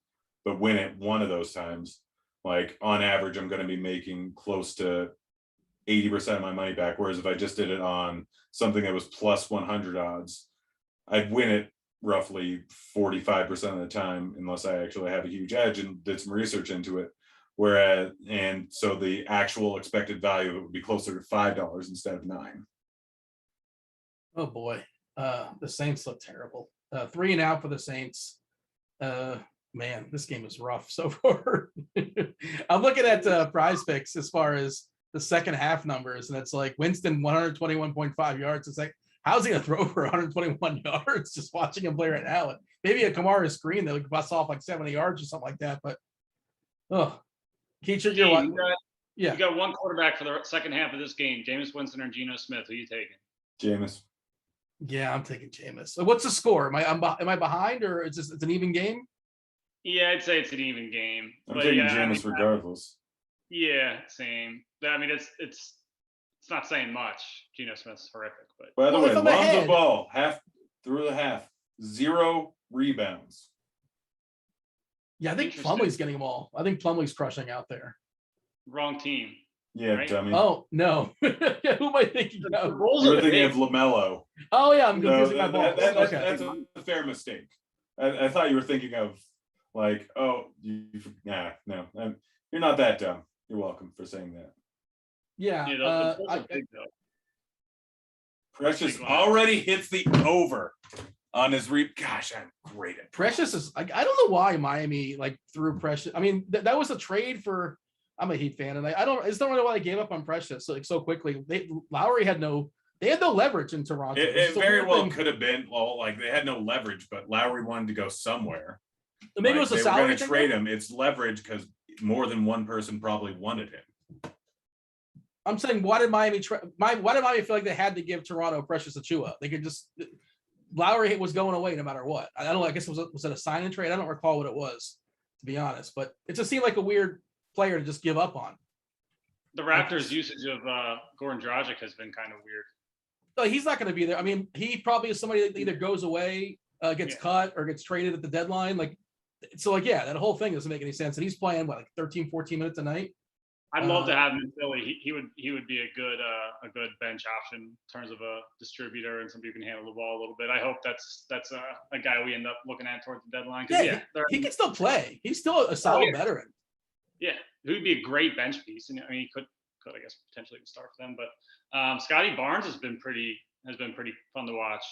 but win it one of those times. Like on average, I'm going to be making close to 80% of my money back. Whereas if I just did it on something that was plus 100 odds, I'd win it roughly 45% of the time, unless I actually have a huge edge and did some research into it. Whereas, and so the actual expected value of it would be closer to $5 instead of $9. Oh boy. The Saints look terrible. 3 and out for the Saints. Man, this game is rough so far. I'm looking at Prize Picks as far as the second half numbers, and it's like Winston 121.5 yards. It's like, how's he gonna throw for 121 yards? Just watching him play right now. And maybe a Kamara screen that would bust off like 70 yards or something like that. But Keith, you're what? You got one quarterback for the second half of this game: Jameis Winston or Geno Smith. Who are you taking? Jameis. Yeah, I'm taking Jameis. So what's the score? Am I behind, or it's an even game? Yeah, I'd say it's an even game. I'm taking Jameis regardless. Yeah, same. I mean, it's not saying much. Geno Smith's horrific, but by the way, love the ball through the half, 0 rebounds. Yeah, I think Plumlee's getting them all. I think Plumlee's crushing out there. Wrong team. Yeah, right? dummy. Oh no, who am I thinking of? You're thinking of LaMelo. Oh yeah, I'm confusing my balls. That's a fair mistake. I thought you were thinking of like, oh, no, you're not that dumb. You're welcome for saying that. Yeah. Precious already hits the over on his Gosh, I'm great at Precious is. I don't know why Miami like threw Precious. I mean, that was a trade for. I'm a Heat fan, and I just don't know why they gave up on Precious so quickly. Lowry had no leverage in Toronto. It very well could have been. Well, like they had no leverage, but Lowry wanted to go somewhere. Maybe it was a salary. They were going to trade him. It's leverage because more than one person probably wanted him. I'm saying, why did Miami feel like they had to give Toronto Precious Achiuwa? They could just. Lowry was going away no matter what. I don't know. I guess was it a sign and trade? I don't recall what it was, to be honest. But it just seemed like a weird player to just give up on. The Raptors' usage of Goran Dragic has been kind of weird. No, he's not going to be there. I mean, he probably is somebody that either goes away, gets cut, or gets traded at the deadline. That whole thing doesn't make any sense. And he's playing 13, 14 minutes a night. I'd love to have him in Philly. He would be a good bench option in terms of a distributor and somebody who can handle the ball a little bit. I hope that's a guy we end up looking at towards the deadline. He can still play. He's still a solid veteran. Yeah, he would be a great bench piece, and I mean, he could I guess potentially start for them. But Scotty Barnes has been pretty fun to watch.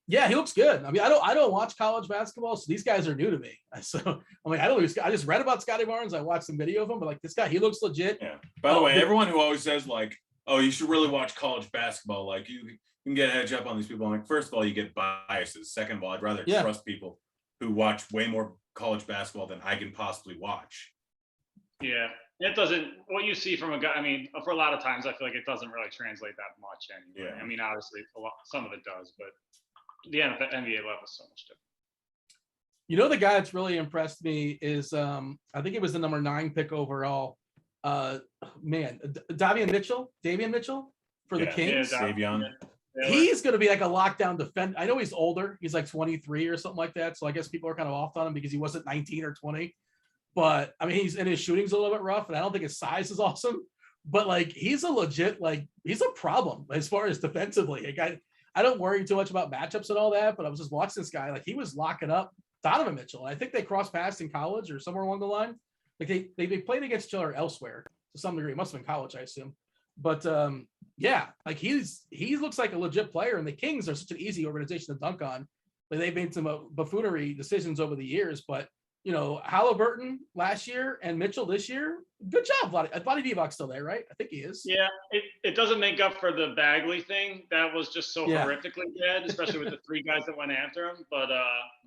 Yeah, he looks good. I mean, I don't watch college basketball, so these guys are new to me. So I'm like, I just read about Scotty Barnes. I watched some video of him, but like this guy, he looks legit. Yeah. By the way, everyone who always says like, oh, you should really watch college basketball, like you can get a hedge up on these people. I'm like, first of all, you get biases. Second of all, I'd rather trust people who watch way more college basketball than I can possibly watch. Yeah, it doesn't. What you see from a guy, I mean, for a lot of times, I feel like it doesn't really translate that much anyway. Yeah. I mean, obviously, some of it does, but the NBA level is so much different. You know, the guy that's really impressed me is, I think it was the number 9 pick overall. Davion Mitchell for the Kings. Davion. He's going to be like a lockdown defender. I know he's older. He's like 23 or something like that. So I guess people are kind of off on him because he wasn't 19 or 20. But I mean, his shooting's a little bit rough, and I don't think his size is awesome. But like, he's a legit, he's a problem as far as defensively. Like, I don't worry too much about matchups and all that, but I was just watching this guy. Like, he was locking up Donovan Mitchell. And I think they crossed paths in college or somewhere along the line. Like they played against each other elsewhere to some degree. It must have been college, I assume. But like he looks like a legit player. And the Kings are such an easy organization to dunk on. Like, they've made some buffoonery decisions over the years, but. You know, Halliburton last year and Mitchell this year, Good job, Vlade Divac's still there, right? I think he is. Yeah, it doesn't make up for the Bagley thing. That was just so Yeah. horrifically bad, especially with the 3 guys that went after him. But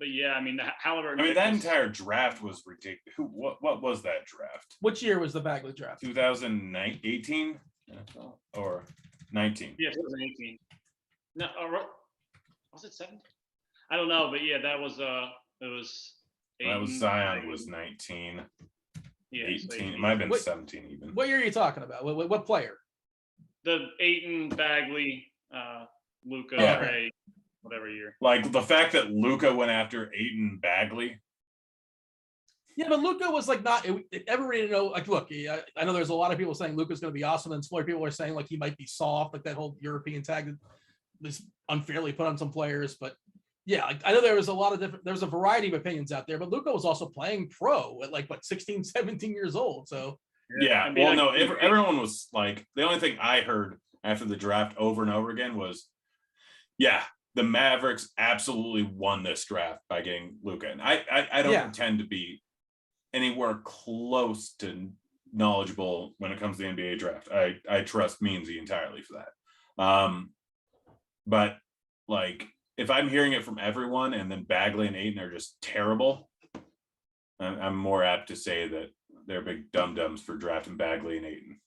yeah, I mean, Halliburton. I mean, that entire draft was ridiculous. What was that draft? Which year was the Bagley draft? 2018 or 19? Yeah, 2018. No, was it 17? I don't know, but yeah, that was it was. That was Zion was 19. Yeah, 18. It might have been 17 even. What year are you talking about? What player? The Ayton, Bagley, Luca, Yeah. Ray, whatever year. Like the fact that Luca went after Ayton Bagley. Yeah, but Luca was like not. Everybody didn't know. Like, look, I know there's a lot of people saying Luca's going to be awesome, and some other people are saying like he might be soft, like that whole European tag that was unfairly put on some players. But yeah, like, I know there was a lot of different. There's a variety of opinions out there, but Luca was also playing pro at like 16, 17 years old. So Yeah. I mean, Well, like, no, everyone was like, the only thing I heard after the draft over and over again was, yeah, the Mavericks absolutely won this draft by getting Luca. And I don't pretend to be anywhere close to knowledgeable when it comes to the NBA draft. I trust Meansy entirely for that. But like, if I'm hearing it from everyone and then Bagley and Ayton are just terrible, I'm more apt to say that they're big dum-dums for drafting Bagley and Ayton.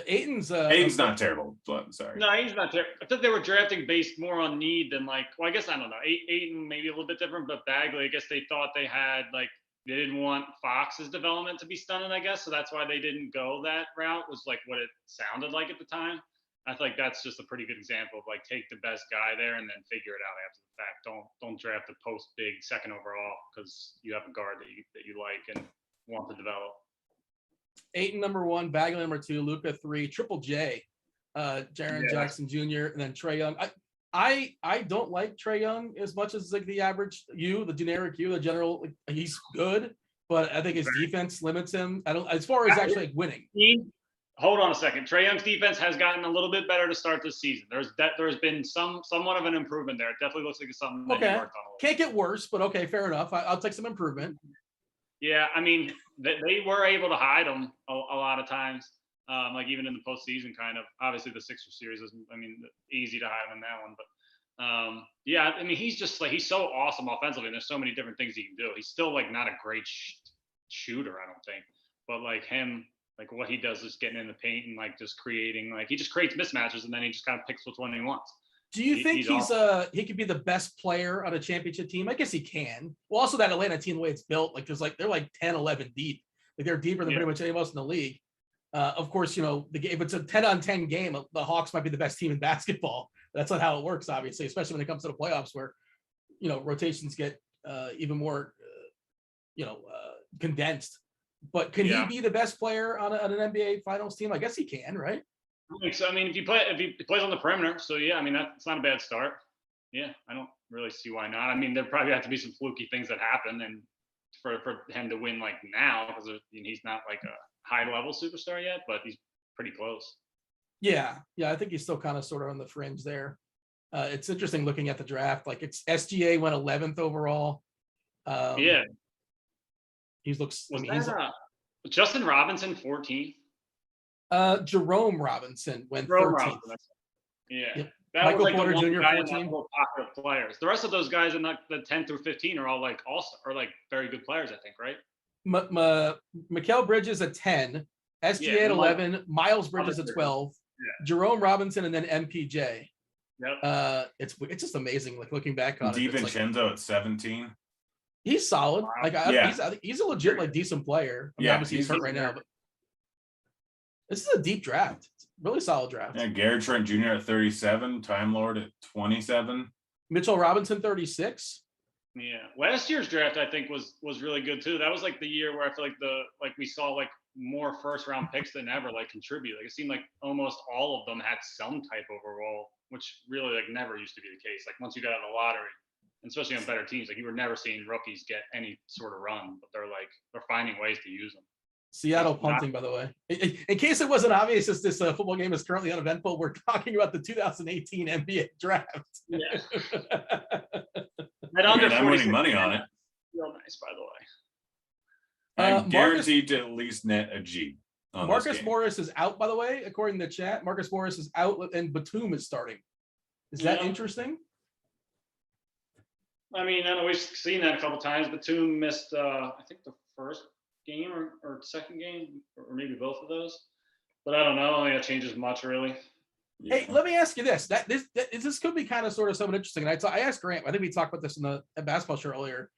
Ayton's not terrible, but sorry. No, he's not terrible. I thought they were drafting based more on need than like. Well, I guess I don't know. Ayton maybe a little bit different, but Bagley, I guess they thought they had like they didn't want Fox's development to be stunning. I guess so. That's why they didn't go that route. Was like what it sounded like at the time. I think that's just a pretty good example of like take the best guy there and then figure it out after the fact. Don't draft a post big second overall because you have a guard that you like and want to develop. Ayton number 1, Bagley number 2, Luca 3, Triple J, Jaren Jackson Jr., and then Trae Young. I don't like Trae Young as much as like the average the generic the general. Like, he's good, but I think his defense limits him. I don't as far as actually like winning. Hold on a second. Trae Young's defense has gotten a little bit better to start this season. There's been somewhat of an improvement there. It definitely looks like it's something that he worked on. Can't get worse, but okay, fair enough. I'll take some improvement. Yeah, I mean, they were able to hide him a lot of times, like even in the postseason, kind of. Obviously, the Sixers series is, easy to hide him in that one. But yeah, I mean, he's just like he's so awesome offensively, and there's so many different things he can do. He's still like not a great shooter, I don't think, but like him. Like what he does is getting in the paint and like just creating, like he just creates mismatches and then he just kind of picks which one he wants. Do you think he could be the best player on a championship team? I guess he can. Well, also that Atlanta team, the way it's built, like they're like 10, 11 deep. Like they're deeper than pretty much anyone else in the league. Of course, if it's a 10-on-10 game, the Hawks might be the best team in basketball. That's not how it works, obviously, especially when it comes to the playoffs where, rotations get even more, condensed. But can he be the best player on an NBA Finals team? I guess he can, right? I think so. I mean, if he plays on the perimeter, so yeah, I mean that's not a bad start. Yeah, I don't really see why not. I mean, there probably have to be some fluky things that happen, and for him to win like now, because he's not like a high level superstar yet, but he's pretty close. Yeah, I think he's still kind of sort of on the fringe there. It's interesting looking at the draft. Like it's SGA went 11th overall. Yeah. He looks. Justin Robinson 14th. Jerome Robinson went 13th. Yeah. Yep. That Michael was like Porter Jr. 14. Pocket of players. The rest of those guys in the 10 through 15 are all like like very good players, I think, right? Mikal Bridges at 10, SGA at 11, Miles Bridges at 12, Jerome Robinson, and then MPJ. Yep. It's just amazing. Like looking back on DiVincenzo at 17. He's solid. Like he's a legit like decent player. Obviously he's hurt right now, but this is a deep draft. It's a really solid draft. Yeah, Garrett Trent Jr. at 37, Time Lord at 27, Mitchell Robinson 36. Yeah, last year's draft I think was really good too. That was like the year where I feel like we saw like more first round picks than ever like contribute. Like it seemed like almost all of them had some type of a role, which really like never used to be the case. Like once you got out of the lottery, especially on better teams, like you were never seeing rookies get any sort of run, but they're finding ways to use them. Seattle punting, by the way. In case it wasn't obvious, as this football game is currently uneventful, we're talking about the 2018 NBA draft. Yeah. I'm winning money on it. Real nice, by the way. I'm guaranteed to at least net a G. on this Marcus game. Morris is out, by the way, according to chat. Marcus Morris is out and Batum is starting. Is that Yeah. interesting? I mean, I know we've seen that a couple times. Batum missed, I think, the first game or second game, or maybe both of those. But I don't know. I don't think that changes much, really. Yeah. Hey, let me ask you this. This could be kind of sort of somewhat interesting. And I asked Grant, I think we talked about this in the basketball show earlier.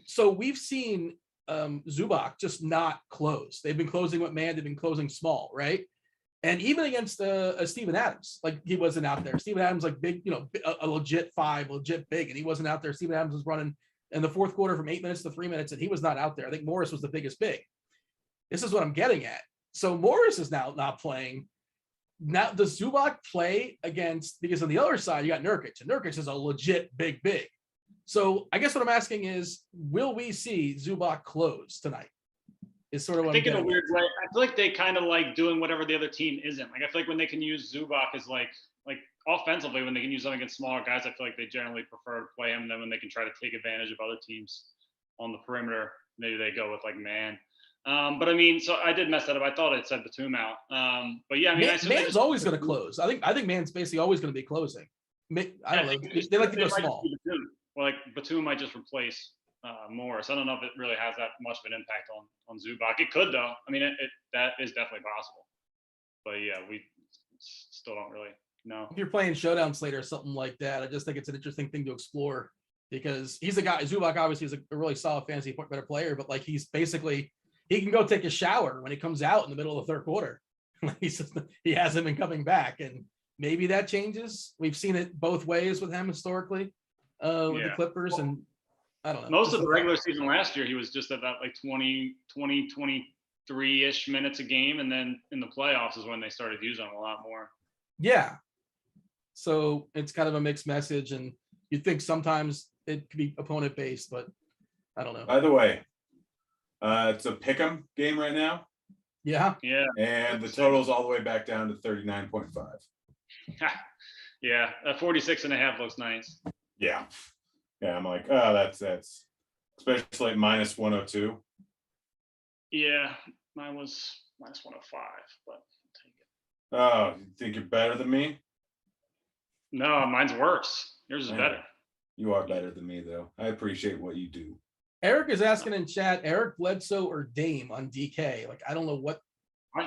So we've seen Zubac just not close. They've been closing with man, they've been closing small, right? And even against Steven Adams, like he wasn't out there. Steven Adams, like big, a legit 5, legit big, and he wasn't out there. Steven Adams was running in the fourth quarter from 8 minutes to 3 minutes, and he was not out there. I think Morris was the biggest big. This is what I'm getting at. So Morris is now not playing. Now, does Zubac play against, because on the other side, you got Nurkic, and Nurkic is a legit big. So I guess what I'm asking is, will we see Zubac close tonight? Is sort of what I think in a getting weird at. way, I feel like they kind of like doing whatever the other team isn't. Like I feel like when they can use Zubac as like offensively, when they can use him against smaller guys, I feel like they generally prefer to play him than when they can try to take advantage of other teams on the perimeter. Maybe they go with like man. But I mean, so I did mess that up. I thought it said Batum out. But yeah, I mean, Man's always going to close. I think Man's basically always going to be closing. I don't know. They like to go small. Well, like Batum might just replace Morris. I don't know if it really has that much of an impact on Zubac. It could though. I mean, that is definitely possible. But yeah, we still don't really know. If you're playing Showdown Slate or something like that, I just think it's an interesting thing to explore because he's a guy. Zubac obviously is a really solid fantasy point better player, but like he's basically he can go take a shower when he comes out in the middle of the third quarter. He hasn't been coming back, and maybe that changes. We've seen it both ways with him historically with the Clippers, and I don't know. Most of the regular season last year, he was just at that like 23-ish minutes a game, and then in the playoffs is when they started using him a lot more. Yeah. So it's kind of a mixed message, and you'd think sometimes it could be opponent based, but I don't know. By the way, it's a pick'em game right now. Yeah. Yeah. And the total's all the way back down to 39.5. Yeah. 46.5 looks nice. Yeah. Yeah. I'm like, oh, that's especially at minus 102. Yeah. Mine was minus 105, but I'll take it. Oh, you think you're better than me? No, mine's worse. Yours is Man, better. You are better than me, though. I appreciate what you do. Eric is asking in chat, Eric Bledsoe or Dame on DK. Like, I don't know what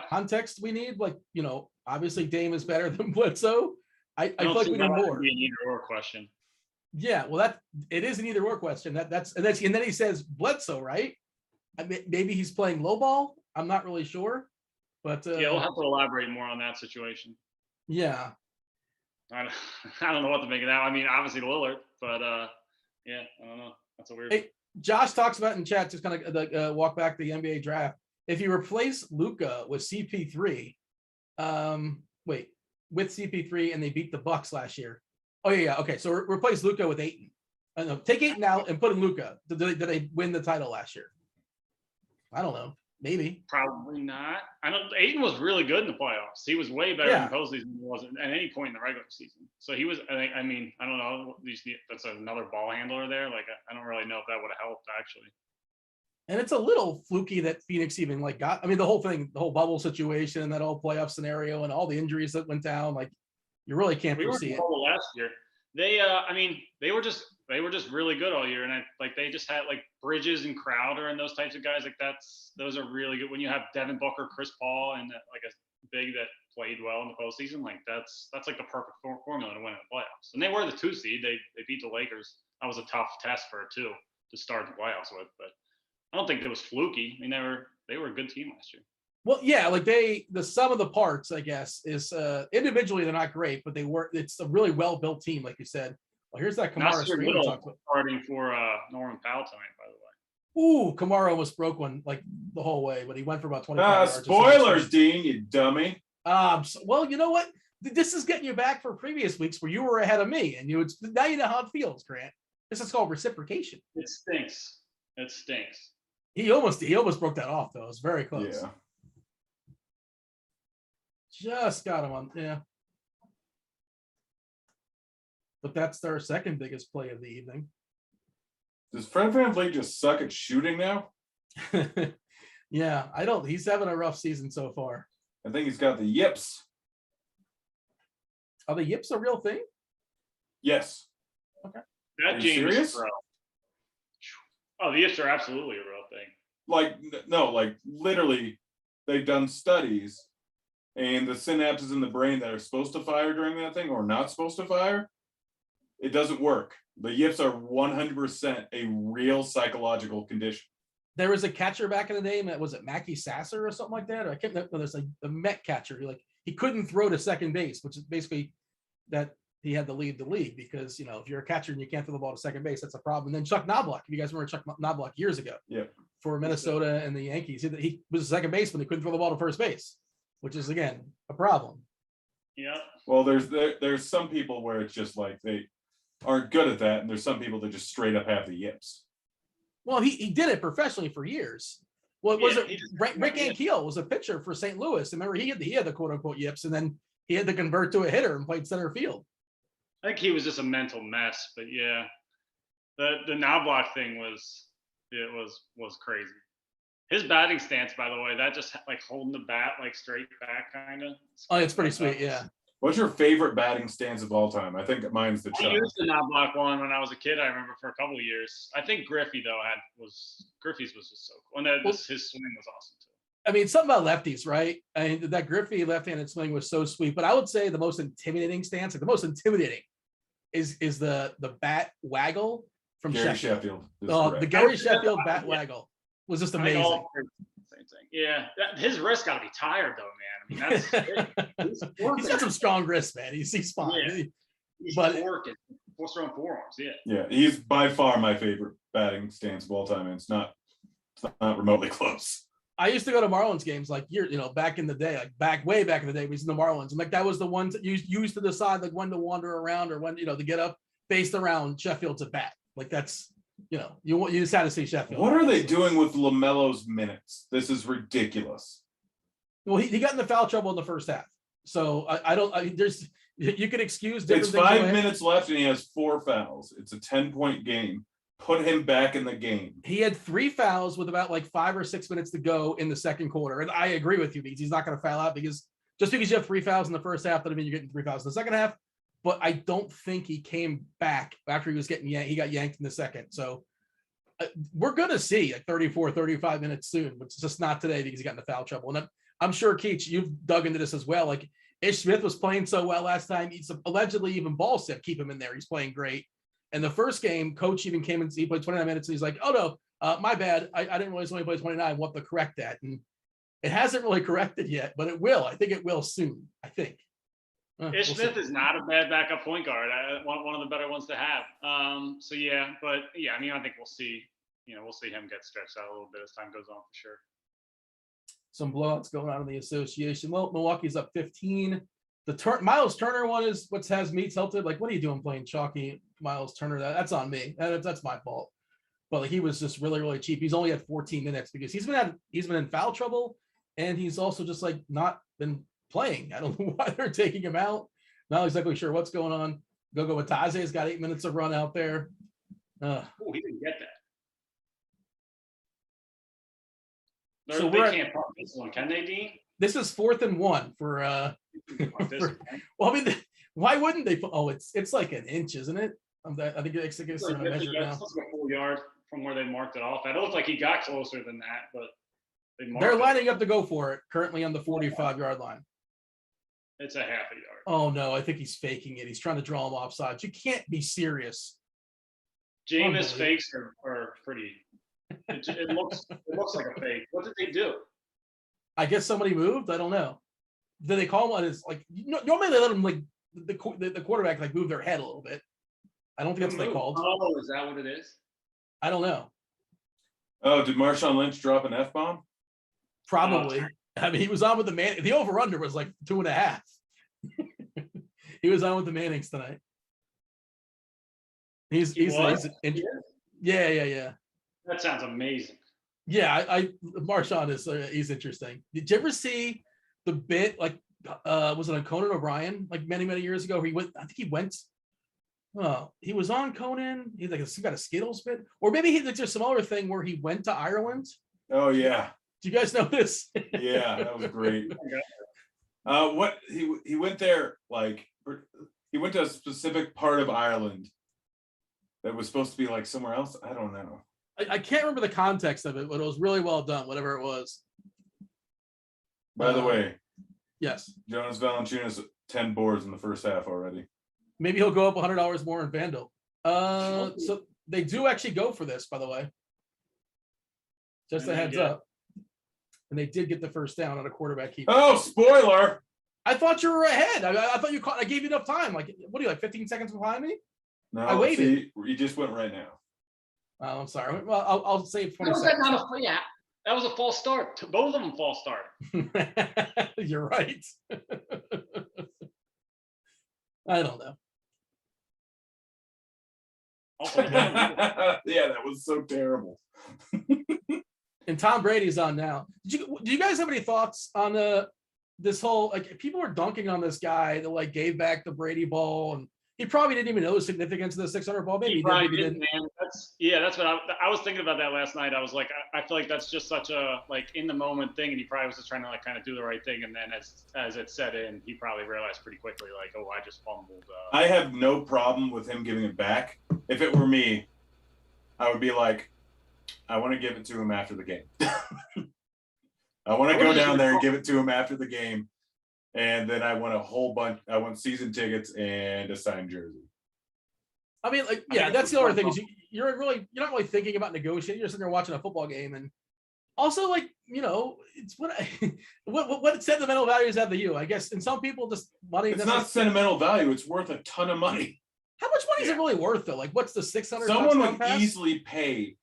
context we need. Like, obviously Dame is better than Bledsoe. I feel like we need more. Be an either or question. Yeah, well, it is an either or question. And then he says Bledsoe, right? I mean, maybe he's playing low ball. I'm not really sure, but yeah, we'll have to elaborate more on that situation. Yeah, I don't know what to make of that. I mean, obviously Lillard, but yeah, I don't know. That's a weird. Hey, Josh talks about in chat, just kind of walk back the NBA draft. If you replace Luka with CP3, with CP3 and they beat the Bucks last year. Oh yeah. Okay. So replace Luka with Ayton. Take Ayton out and put in Luka. Did they win the title last year? I don't know. Maybe. Probably not. Ayton was really good in the playoffs. He was way better in postseason than he was at any point in the regular season. So he was. I mean, I don't know. That's another ball handler there. Like I don't really know if that would have helped actually. And it's a little fluky that Phoenix even got. I mean, the whole thing, the whole bubble situation, and that whole playoff scenario, and all the injuries that went down. Like, you really can't foresee it. Last year, they were just really good all year, and they just had like Bridges and Crowder and those types of guys. Like those are really good when you have Devin Booker, Chris Paul, and like a big that played well in the postseason. Like that's like the perfect formula to win in the playoffs. And they were the 2 seed. They beat the Lakers. That was a tough test for it too to start the playoffs with, but I don't think it was fluky. I mean, they were a good team last year. Well, yeah, like the sum of the parts, I guess, is individually they're not great, but it's a really well built team, like you said. Well, here's that Kamara screen we talked about. Starting for Norman Powell tonight, by the way. Ooh, Kamara almost broke one like the whole way, but he went for about 25 yards. Spoilers, Dean, you dummy. Well, you know what? This is getting you back for previous weeks where you were ahead of me, and now you know how it feels, Grant. This is called reciprocation. It stinks. It stinks. He almost broke that off though. It was very close. Yeah. Just got him on, yeah. But that's their second biggest play of the evening. Does Fred VanVleet just suck at shooting now? Yeah, he's having a rough season so far. I think he's got the yips. Are the yips a real thing? Yes. Okay. Are That you James serious? Bro. Oh, the yips are absolutely a real thing. Like, no, like literally, they've done studies, and the synapses in the brain that are supposed to fire during that thing or not supposed to fire, it doesn't work. The yips are 100% a real psychological condition. There was a catcher back in the day, was it Mackie Sasser or something like that? Or I can't remember. There's like the Met catcher. He couldn't throw to second base, which is basically that he had to leave the league because, if you're a catcher and you can't throw the ball to second base, that's a problem. And then Chuck Knobloch, if you guys remember Chuck Knobloch years ago, for Minnesota and the Yankees, he was a second baseman. He couldn't throw the ball to first base, which is again a problem. Yeah. Well, there's some people where it's just like they aren't good at that, and there's some people that just straight up have the yips. Well, he did it professionally for years. Well, Rick Ankiel was a pitcher for St. Louis. Remember, he had the quote unquote yips, and then he had to convert to a hitter and played center field. I think he was just a mental mess, but yeah, the Knobloch thing was crazy. His batting stance, by the way, that just like holding the bat like straight back, kind of. Oh, it's pretty sweet, yeah. What's your favorite batting stance of all time? I think mine's the I Chuck. used the Knobloch one when I was a kid. I remember for a couple of years. I think Griffey though Griffey's was just so cool, and his swing was awesome too. I mean, something about lefties, right? I mean, that Griffey left-handed swing was so sweet. But I would say the most intimidating stance, the most intimidating, is the bat waggle from Gary Sheffield. Sheffield. The Gary Sheffield bat waggle was just amazing. Same thing. Yeah, his wrist got to be tired though, man. I mean, he's got some strong wrists, man. He's fine. Yeah. He's working. Strong forearms. Yeah. Yeah, he's by far my favorite batting stance of all time. And it's not remotely close. I used to go to Marlins games like back in the day, like way back in the day, we used to the Marlins. And like that was the ones that you used to decide like when to wander around or when, to get up based around Sheffield's at bat. Like that's, you just had to see Sheffield. What are they doing with LaMelo's minutes? This is ridiculous. Well, he got into foul trouble in the first half. So you could excuse different It's things 5 minutes left and he has 4 fouls. It's a 10-point game. Put him back in the game. He had 3 fouls with about like 5 or 6 minutes to go in the second quarter. And I agree with you because he's not going to foul out because just because you have 3 fouls in the first half, doesn't mean you're getting 3 fouls in the second half. But I don't think he came back after he was getting yanked. He got yanked in the second. So we're going to see like 34, 35 minutes soon, which is just not today because he got into foul trouble. And I'm sure, Keach, you've dug into this as well. Like Ish Smith was playing so well last time. He's allegedly even ball step, keep him in there. He's playing great. And the first game, coach even came and he played 29 minutes. And he's like, oh, no, my bad. I didn't realize only play 29. We'll have to correct that. And it hasn't really corrected yet, but it will. I think it will soon, I think. Ish Smith is not a bad backup point guard. One of the better ones to have. So, yeah. But, yeah, I mean, I think we'll see. We'll see him get stretched out a little bit as time goes on for sure. Some blowouts going on in the association. Well, Milwaukee's up 15. The Miles Turner one is what has me tilted. Like, what are you doing playing chalky Miles Turner? That's on me. That's my fault. But like, he was just really, really cheap. He's only had 14 minutes because he's been in foul trouble, and he's also just like not been playing. I don't know why they're taking him out. Not exactly sure what's going on. Gogo Wataze's got 8 minutes of run out there. Oh, he didn't get that. So they can't pump this one, can they, Dean? This is 4th and 1 for well, I mean, why wouldn't they? It's like an inch, isn't it? I think it's going to measure it now. It's like a full yard from where they marked it off. It looked like he got closer than that, but they're lining up to go for it. Currently on the 45-yard line. It's a half a yard. Oh no, I think he's faking it. He's trying to draw him offside. You can't be serious. Jameis fakes are pretty. It looks like a fake. What did they do? I guess somebody moved. I don't know. Did they call one? It's like normally they let them like the quarterback like move their head a little bit. I don't think that's what they called. Oh, is that what it is? I don't know. Oh, did Marshawn Lynch drop an F-bomb? Probably. I mean, he was on with the man. The over/under was like 2.5. He was on with the Mannings tonight. He's yeah. That sounds amazing. Yeah, Marshawn is he's interesting. Did you ever see the bit like was it on Conan O'Brien like many years ago? He was on Conan. He's like some kind of Skittles bit, or maybe there's some other thing where he went to Ireland. Oh yeah. Do you guys know this? Yeah, that was great. What he went there, like he went to a specific part of Ireland that was supposed to be like somewhere else. I don't know. I can't remember the context of it, but it was really well done, whatever it was. By the way, yes, Jonas Valanciunas 10 boards in the first half already. maybe he'll go up $100 more in Vandal. So they do actually go for this, by the way. Just a heads up. And they did get the first down on a quarterback keeper. Oh, spoiler! I thought you were ahead. I thought you caught. I gave you enough time. Like, what are you, like 15 seconds behind me? No, I waited. See, you just went right now. Oh, I'm sorry. Well, I'll save 20 How was that seconds. not a free app? That was a false start. Both of them false start. You're right. I don't know. Also, Yeah, that was so terrible. And Tom Brady's on now. Do you guys have any thoughts on this whole, like, people were dunking on this guy that like gave back the Brady ball, and he probably didn't even know the significance of the 600 ball. Maybe he he probably did, maybe didn't, man. That's what I was thinking about that last night. I was like, I feel like that's just such a like in the moment thing, and he probably was just trying to like kind of do the right thing, and then as it set in, he probably realized pretty quickly like, oh, I just fumbled. I have no problem with him giving it back. If it were me, I would be like, I want to give it to him after the game. I want to go down there and give it to him after the game. And then I want a whole bunch. I want season tickets and a signed jersey. I mean, like, yeah, that's the other thing is you're not really thinking about negotiating. You're sitting there watching a football game, and also, like, you know, it's what sentimental values have to you? I guess, and some people just money. It's not sentimental value. It's worth a ton of money. How much money is it really worth though? Like, what's the 600? Someone would easily pay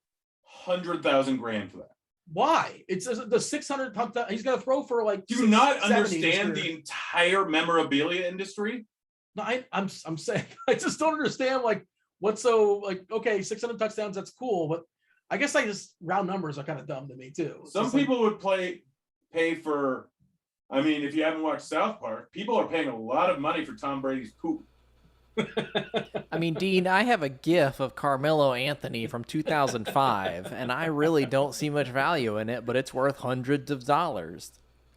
$100,000 for that. Why? It's the 600 pump that he's going to throw for like. Do you not understand the entire memorabilia industry? No, I'm saying I just don't understand like what's so like, okay, 600 touchdowns, that's cool, but I guess I just round numbers are kind of dumb to me too. It's Some people would pay for. I mean, if you haven't watched South Park, people are paying a lot of money for Tom Brady's poop. I mean, Dean, I have a GIF of Carmelo Anthony from 2005, and I really don't see much value in it, but it's worth hundreds of dollars.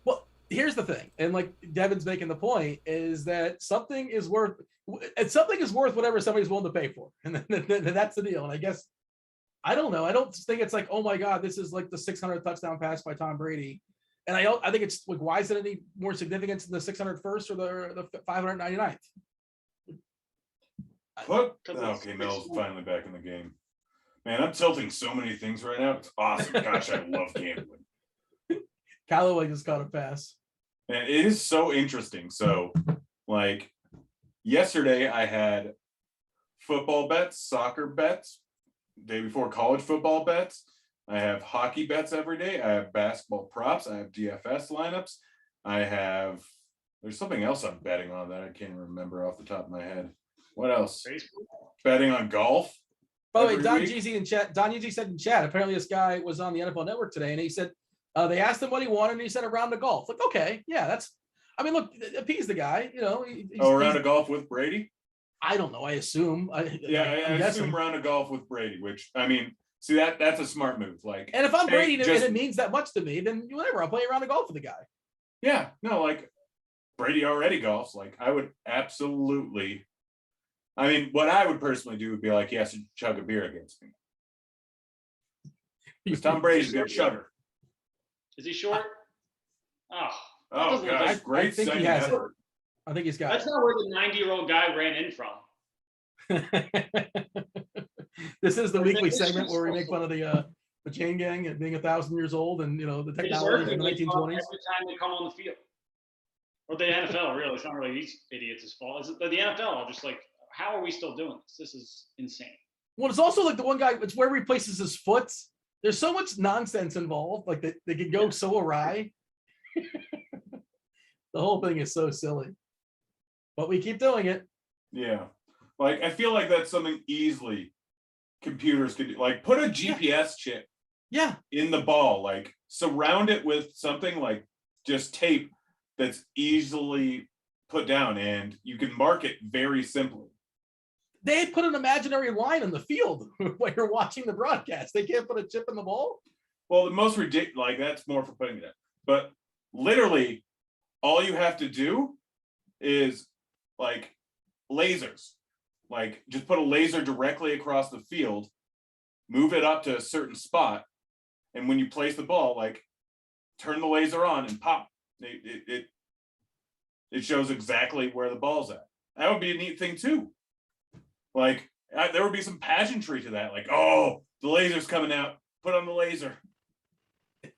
Well, here's the thing, and like Devin's making the point, is that something is worth whatever somebody's willing to pay for, and then that's the deal. And I guess I don't know. I don't think it's like, oh my God, this is like the 600 touchdown pass by Tom Brady. And I think it's like, why is it any more significance than the 601st or the 599th? Okay, Mel's finally back in the game. Man, I'm tilting so many things right now. It's awesome. Gosh, I love gambling. Callaway just got a pass. Man, it is so interesting. So, like, yesterday I had football bets, soccer bets, day before college football bets. I have hockey bets every day. I have basketball props. I have DFS lineups. There's something else I'm betting on that I can't remember off the top of my head. What else? Facebook. Betting on golf. By the way, Don Yeezy said in chat, apparently this guy was on the NFL Network today, and he said they asked him what he wanted, and he said a round of golf. Like, okay, yeah, look, appease the guy, you know. A round of golf with Brady? I don't know. I assume. I assume round of golf with Brady, which, I mean, see, that's a smart move. Like, and if I'm Brady and it means that much to me, then whatever, I'll play a round of golf with the guy. Yeah, no, like, Brady already golfs. Like, I would absolutely. I mean, what I would personally do would be like, he has to chug a beer against me. Because Tom Brady's a good chugger. Is he short? Oh gosh, great second effort. I think he's got That's not where the 90-year-old guy ran in from. This is the weekly segment where we make fun of the chain gang and being 1,000 years old, and, you know, the technology in the 1920s. Every time they come on the field. Or the NFL, really. It's not really these idiots' fault. It's the NFL are just like, how are we still doing this? This is insane. Well, it's also like the one guy, it's where he places his foot. There's so much nonsense involved. Like they could go so awry. The whole thing is so silly. But we keep doing it. Yeah. Like, I feel like that's something easily computers could do. Like, put a GPS chip in the ball. Like, surround it with something like just tape that's easily put down, and you can mark it very simply. They put an imaginary line in the field while you're watching the broadcast. They can't put a chip in the ball. Well, the most ridiculous, like that's more for putting it in. But literally, all you have to do is like lasers. Like just put a laser directly across the field, move it up to a certain spot, and when you place the ball, like turn the laser on and pop. It shows exactly where the ball's at. That would be a neat thing too. Like there would be some pageantry to that. Like, oh, the laser's coming out. Put on the laser.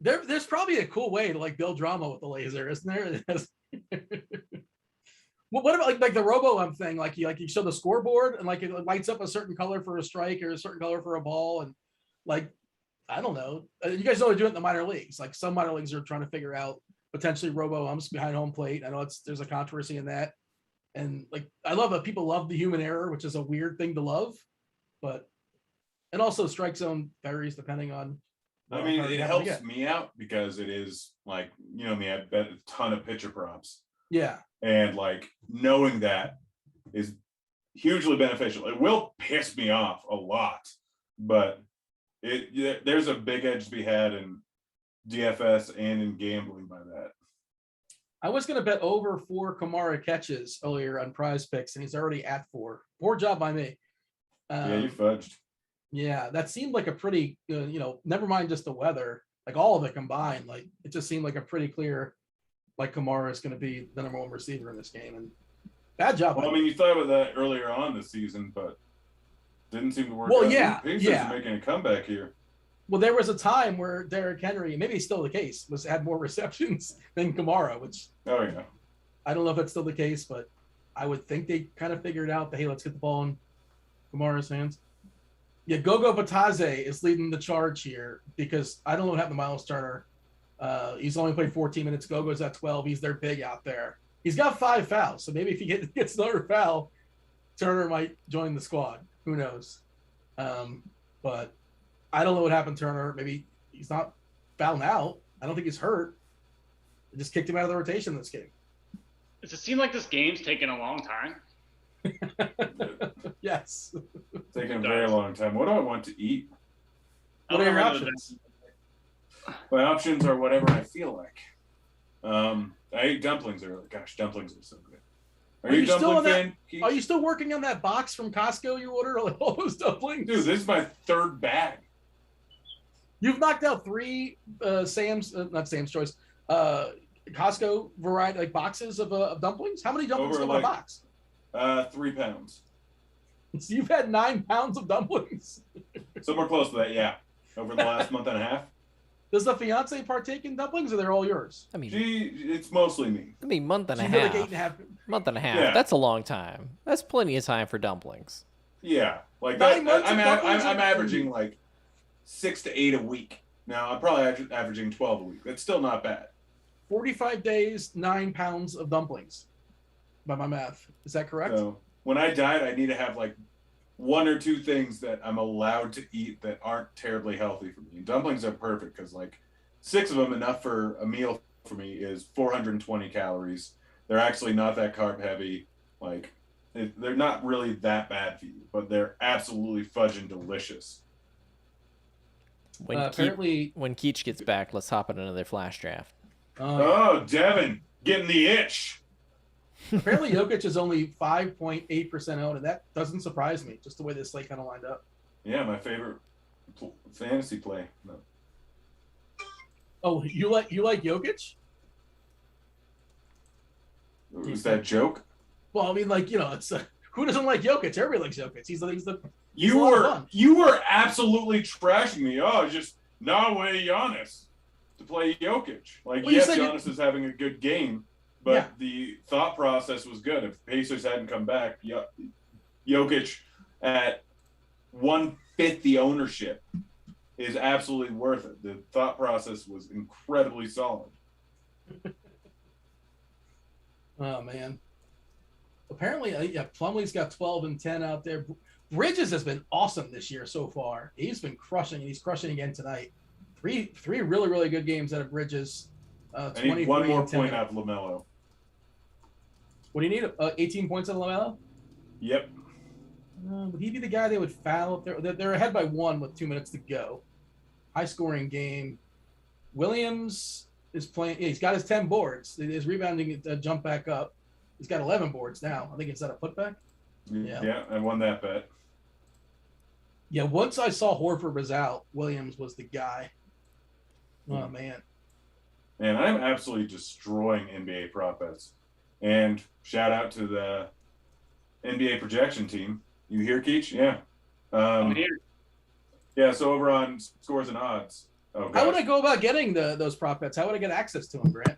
There's probably a cool way to like build drama with the laser, isn't there? Well, what about like the robo thing? Like you show the scoreboard and like it lights up a certain color for a strike or a certain color for a ball, and like I don't know. You guys know they do it in the minor leagues. Like some minor leagues are trying to figure out potentially robo umps behind home plate. I know there's a controversy in that, and like I love that people love the human error, which is a weird thing to love, but and also strike zone varies depending on. I mean, it helps me out because it is like, you know me, I bet a ton of pitcher props. Yeah. And like knowing that is hugely beneficial. It will piss me off a lot, but there's a big edge to be had in DFS and in gambling by that. I was going to bet over 4 Kamara catches earlier on Prize Picks, and he's already at 4. Poor job by me. Yeah, you fudged. Yeah, that seemed like a pretty, never mind just the weather, like all of it combined. Like it just seemed like a pretty clear, like Kamara is going to be the number 1 receiver in this game. And bad job. Well, I mean, you thought about that earlier on this season, but didn't seem to work. Well, out. yeah, Pacers are making a comeback here. Well, there was a time where Derrick Henry, maybe it's still the case, had more receptions than Kamara, which I don't know if that's still the case, but I would think they kind of figured out that, hey, let's get the ball in Kamara's hands. Yeah, Gogo Batadze is leading the charge here because I don't know what happened to Miles Turner. He's only played 14 minutes. Gogo's at 12. He's their big out there. He's got 5 fouls, so maybe if he gets another foul, Turner might join the squad. Who knows? But I don't know what happened to Turner. Maybe he's not fouling out. I don't think he's hurt. They just kicked him out of the rotation this game. Does it seem like this game's taking a long time? Yes. Taking a very long time. What do I want to eat? What are your options? My options are whatever I feel like. I ate dumplings earlier. Gosh, dumplings are so good. Are you a dumpling fan? Are you still working on that box from Costco you ordered? All those dumplings? Dude, this is my 3rd bag. You've knocked out 3 Sam's, not Sam's Choice, Costco variety, like boxes of dumplings? How many dumplings go in a box? 3 pounds. So you've had 9 pounds of dumplings? Somewhere close to that, yeah. Over the last month and a half. Does the fiance partake in dumplings, or they're all yours? I mean, it's mostly me. I mean, month and a half. Like 8.5. Month and a half. Yeah. That's a long time. That's plenty of time for dumplings. Yeah, like 9 that. months I'm averaging like 6 to 8 a week. Now I'm probably averaging 12 a week. That's still not bad. 45 days, 9 pounds of dumplings, by my math. Is that correct? So when I diet, I need to have like 1 or 2 things that I'm allowed to eat that aren't terribly healthy for me. And dumplings are perfect because like 6 of them, enough for a meal for me, is 420 calories. They're actually not that carb heavy. Like they're not really that bad for you, but they're absolutely fudging delicious. When Keach gets back, let's hop on another flash draft. Oh, Devin, getting the itch. Apparently, Jokic is only 5.8% owned, and that doesn't surprise me, just the way this slate kind of lined up. Yeah, my favorite fantasy play. No. Oh, you like Jokic? Was that a joke? Well, I mean, like, it's who doesn't like Jokic? Everybody likes Jokic. He's the You were absolutely trashing me. Oh, just no way, Giannis to play Jokic. Like, well, yes, Giannis is having a good game, but the thought process was good. If Pacers hadn't come back, Jokic at 1/5 the ownership is absolutely worth it. The thought process was incredibly solid. Oh man. Apparently, Plumlee's got 12 and 10 out there. Bridges has been awesome this year so far. He's been crushing, and he's crushing again tonight. Three really, really good games out of Bridges. I need 1 more point out of LaMelo. What do you need? 18 points out of LaMelo? Yep. Would he be the guy they would foul if they're ahead by 1 with 2 minutes to go? high-scoring game. Williams is playing. He's got his 10 boards. His rebounding jump back up. He's got 11 boards now. I think it's at a putback. Yeah, I won that bet. Yeah, once I saw Horford was out, Williams was the guy. Oh, man. And I'm absolutely destroying NBA prop bets. And shout out to the NBA projection team. You hear, Keach? Yeah. I'm here. Yeah, so over on Scores and Odds. Oh, How would I go about getting those prop bets? How would I get access to them, Grant?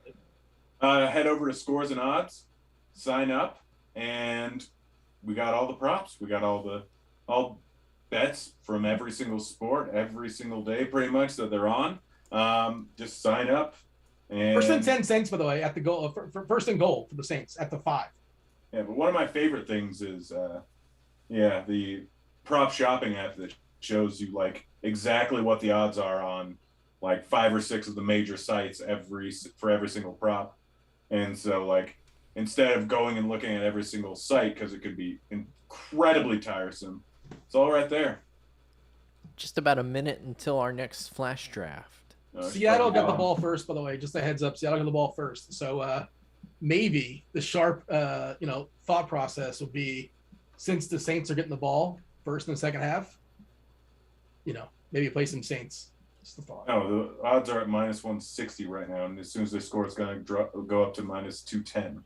Head over to Scores and Odds, sign up, and we got all the props. We got all bets from every single sport, every single day, pretty much, that they're on. Just sign up. And First and 10 Saints, by the way, at the goal. For first and goal for the Saints at the 5. Yeah, but one of my favorite things is, the prop shopping app that shows you like exactly what the odds are on like 5 or 6 of the major sites for every single prop. And so like instead of going and looking at every single site, because it could be incredibly tiresome, it's all right there. Just about a minute until our next flash draft. Seattle got the ball first, by the way. Just a heads up, Seattle got the ball first. So maybe the sharp, thought process would be, since the Saints are getting the ball first in the second half, maybe play some Saints. Just the thought. Oh, the odds are at minus 160 right now, and as soon as they score, it's going to go up to minus 210.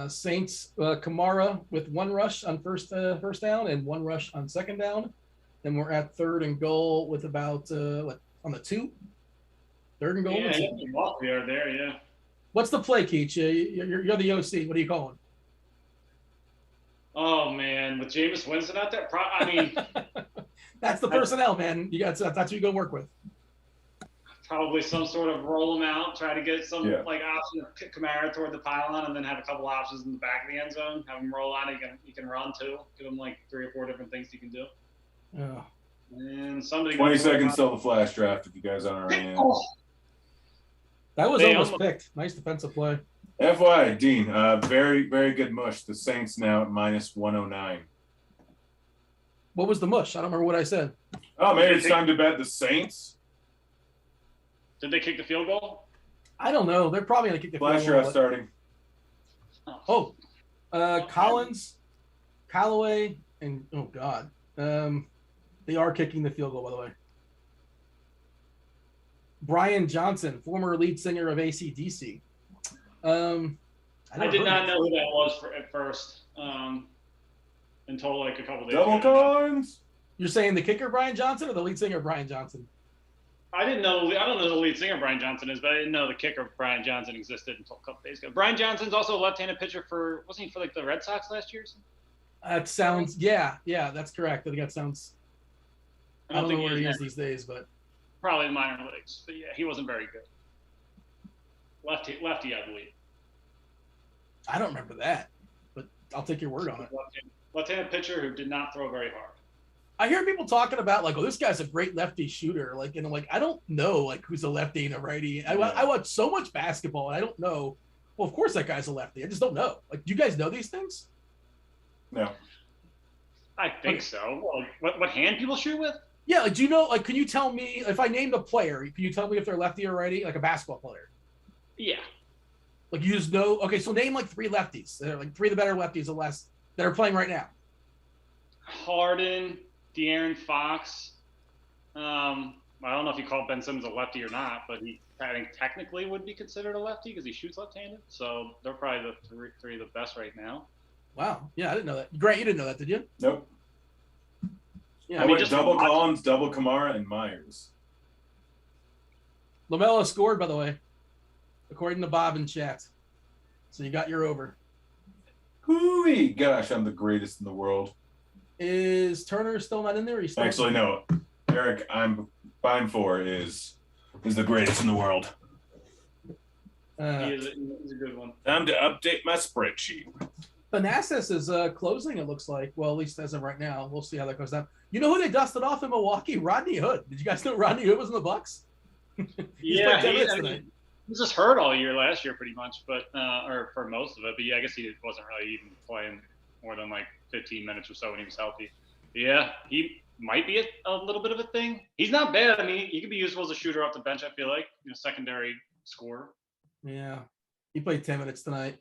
Saints, Kamara with 1 rush on first down and 1 rush on second down. Then we're at 3rd and goal with about on the 2? 3rd and goal. Yeah, we are there. Yeah. What's the play, Keach? You're the OC. What are you calling? Oh man, with Jameis Winston out there, I mean, that's the personnel, man. That's what you go work with. probably some sort of roll them out, try to get some like option to kick Kamara toward the pylon, and then have a couple options in the back of the end zone. Have him roll out. You can run too. Give him like 3 or 4 different things you can do. Oh. And somebody 20 seconds till the flash draft if you guys aren't already in. That was almost picked. Nice defensive play. FYI, Dean, very, very good mush. The Saints now at minus 109. What was the mush? I don't remember what I said. Oh, maybe it's time to bet the Saints. Did they kick the field goal? I don't know. They're probably going to kick the Flash field goal. draft starting. Collins, Callaway, and oh God. They are kicking the field goal, by the way. Brian Johnson, former lead singer of AC/DC. I did not know who that was at first until like a couple days Double ago. Collins. You're saying the kicker Brian Johnson or the lead singer Brian Johnson? I don't know who the lead singer Brian Johnson is, but I didn't know the kicker Brian Johnson existed until a couple days ago. Brian Johnson's also a left-handed pitcher wasn't he for like the Red Sox last year or something? That sounds, yeah, that's correct. I think that sounds, I don't know where he is these days, but. Probably in minor leagues. But yeah, he wasn't very good. Lefty, I believe. I don't remember that, but I'll take your word on it. Left-handed pitcher who did not throw very hard. I hear people talking about like, oh, this guy's a great lefty shooter. Like, and I'm like, I don't know like who's a lefty and a righty. I watch so much basketball and I don't know. Well, of course that guy's a lefty. I just don't know. Like, do you guys know these things? No. I think so. Well, what hand people shoot with? Yeah, like, do you know, like, can you tell me, if I named a player, can you tell me if they're lefty or righty, like a basketball player? Yeah. Like, you just know, okay, so name like 3 lefties. They're like 3 of the better lefties or less that are playing right now. Harden, De'Aaron Fox. I don't know if you call Ben Simmons a lefty or not, but I think technically would be considered a lefty because he shoots left-handed. So they're probably the three of the best right now. Wow. Yeah, I didn't know that. Grant, you didn't know that, did you? Nope. Yeah, I mean, double Collins, double Kamara, and Myers. LaMelo scored, by the way, according to Bob in chat. So you got your over. Hooey! Gosh, I'm the greatest in the world. Is Turner still not in there? He's still Actually, no. Eric, I'm fine for is the greatest in the world. He's a good one. Time to update my spreadsheet. Thanasis is closing, it looks like. Well, at least as of right now. We'll see how that goes down. You know who they dusted off in Milwaukee? Rodney Hood. Did you guys know Rodney Hood was in the Bucks? Yeah, he was just hurt all year last year pretty much, but or for most of it. But yeah, I guess he wasn't really even playing more than like 15 minutes or so when he was healthy. Yeah, he might be a little bit of a thing. He's not bad. I mean, he could be useful as a shooter off the bench, I feel like, secondary scorer. Yeah. He played 10 minutes tonight.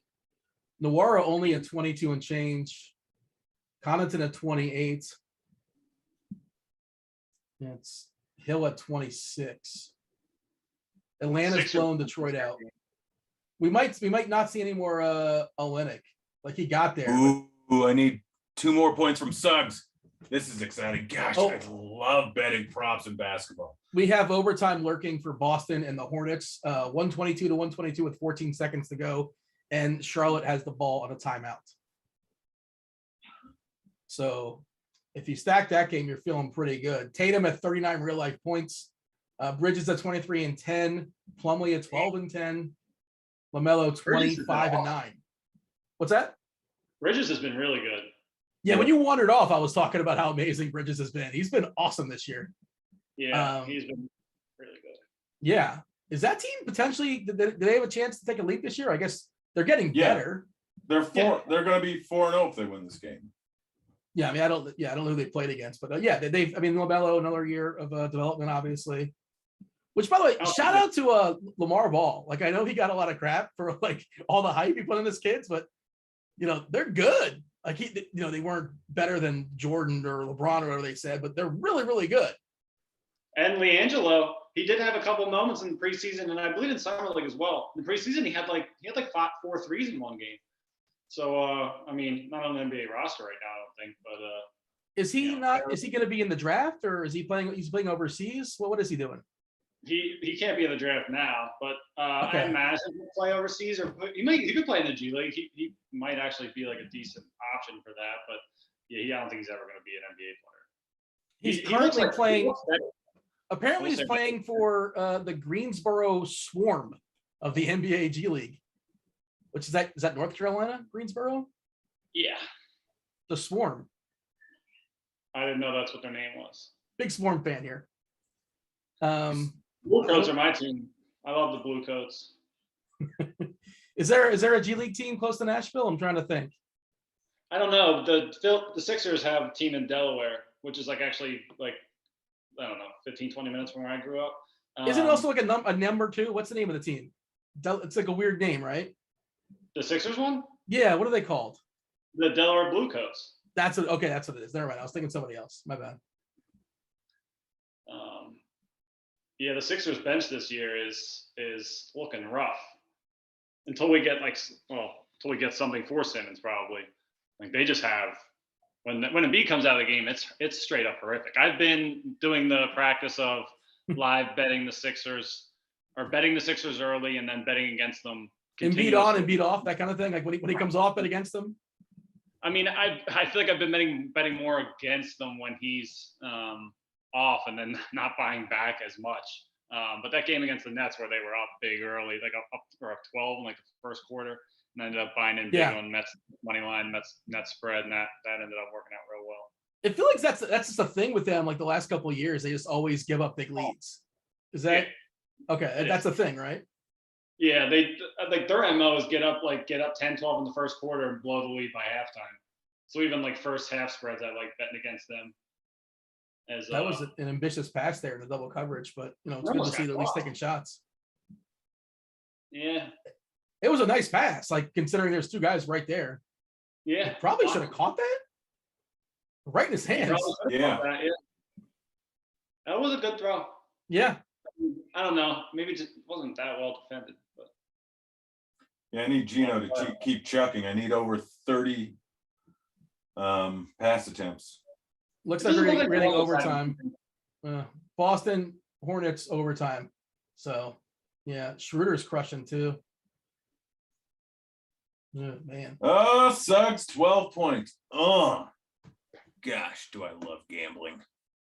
Nwara only at 22 and change. Connaughton at 28. It's Hill at 26. Atlanta's Sixers. blown Detroit out. We might not see any more Olenek. Like he got there. Ooh, I need 2 more points from Suggs. This is exciting. Gosh, I love betting props in basketball. We have overtime lurking for Boston and the Hornets. 122 to 122 with 14 seconds to go. And Charlotte has the ball on a timeout. So if you stack that game, you're feeling pretty good. Tatum at 39 real life points. Bridges at 23 and 10. Plumlee at 12 and 10. LaMelo 25 and 9. What's that? Bridges has been really good. Yeah, when you wandered off, I was talking about how amazing Bridges has been. He's been awesome this year. Yeah, he's been really good. Yeah. Is that team potentially, do they have a chance to take a leap this year? I guess they're getting better. They're going to be 4-0 if they win this game. Yeah, I mean, I don't know who they played against, but LaMelo, another year of development, obviously. Which, by the way, shout out to Lamar Ball. Like, I know he got a lot of crap for like all the hype he put on his kids, but they're good. Like they weren't better than Jordan or LeBron or whatever they said, but they're really, really good. And LiAngelo, he did have a couple moments in the preseason, and I believe in summer league as well. In the preseason, he had like 4 threes in one game. So I mean, not on the NBA roster right now, I don't think. But is he not? Is he going to be in the draft, or is he playing? He's playing overseas. What is he doing? He can't be in the draft now, but Okay. I imagine he'll play overseas, or he could play in the G League. He might actually be like a decent option for that. But yeah, I don't think he's ever going to be an NBA player. He's currently playing. better. Apparently, he's playing for the Greensboro Swarm of the NBA G League. Which is that North Carolina, Greensboro? Yeah. The Swarm. I didn't know that's what their name was. Big Swarm fan here. Blue Coats are my team. I love the Blue Coats. Is there a G League team close to Nashville? I'm trying to think. I don't know. The Sixers have a team in Delaware, which is like actually like, I don't know, 15, 20 minutes from where I grew up. Isn't it also like a number 2? What's the name of the team? It's like a weird name, right? The Sixers one? Yeah, what are they called? The Delaware Blue Coats. That's what it is. Never mind. I was thinking somebody else. My bad. Yeah, the Sixers bench this year is looking rough. Until we get something for Simmons, probably. Like they just have when Embiid comes out of the game, it's straight up horrific. I've been doing the practice of live betting the Sixers or betting the Sixers early and then betting against them. Embiid on and beat off, that kind of thing. Like when he comes off, bet against them. I mean, I feel like I've been betting more against them when he's off and then not buying back as much. But that game against the Nets where they were up big early, like up 12 in like the first quarter, and ended up buying in big on Mets money line, Nets spread, and that ended up working out real well. I feel like that's just a thing with them. Like the last couple of years, they just always give up big leads. Is that okay? That's a thing, right? Yeah, they like their MO is get up 10-12 in the first quarter and blow the lead by halftime. So even like first half spreads, I like betting against them. That was an ambitious pass there in the double coverage, but it's good to see they're at least taking shots. Yeah, it was a nice pass, like considering there's 2 guys right there. Yeah, he probably should have caught that right in his hands. That was a good throw. Yeah. I don't know. Maybe it just wasn't that well defended. But yeah, I need Gino to keep chucking. I need over 30 pass attempts. Looks like we're getting overtime. Boston Hornets overtime. So, yeah, Schroeder's crushing too. Oh, man. Oh, Suggs, 12 points. Oh, gosh, do I love gambling.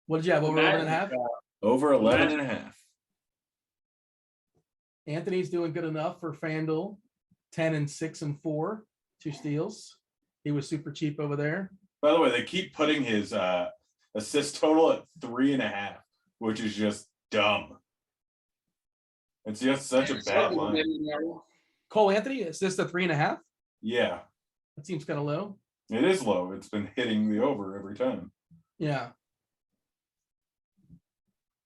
What did you have, over 11.5? Over 11.5. Anthony's doing good enough for FanDuel. 10 and 6 and 4, 2 steals. He was super cheap over there. By the way, they keep putting his assist total at 3.5, which is just dumb. It's just such a bad line. Cole Anthony, assist at 3.5? Yeah. That seems kind of low. It is low. It's been hitting the over every time. Yeah.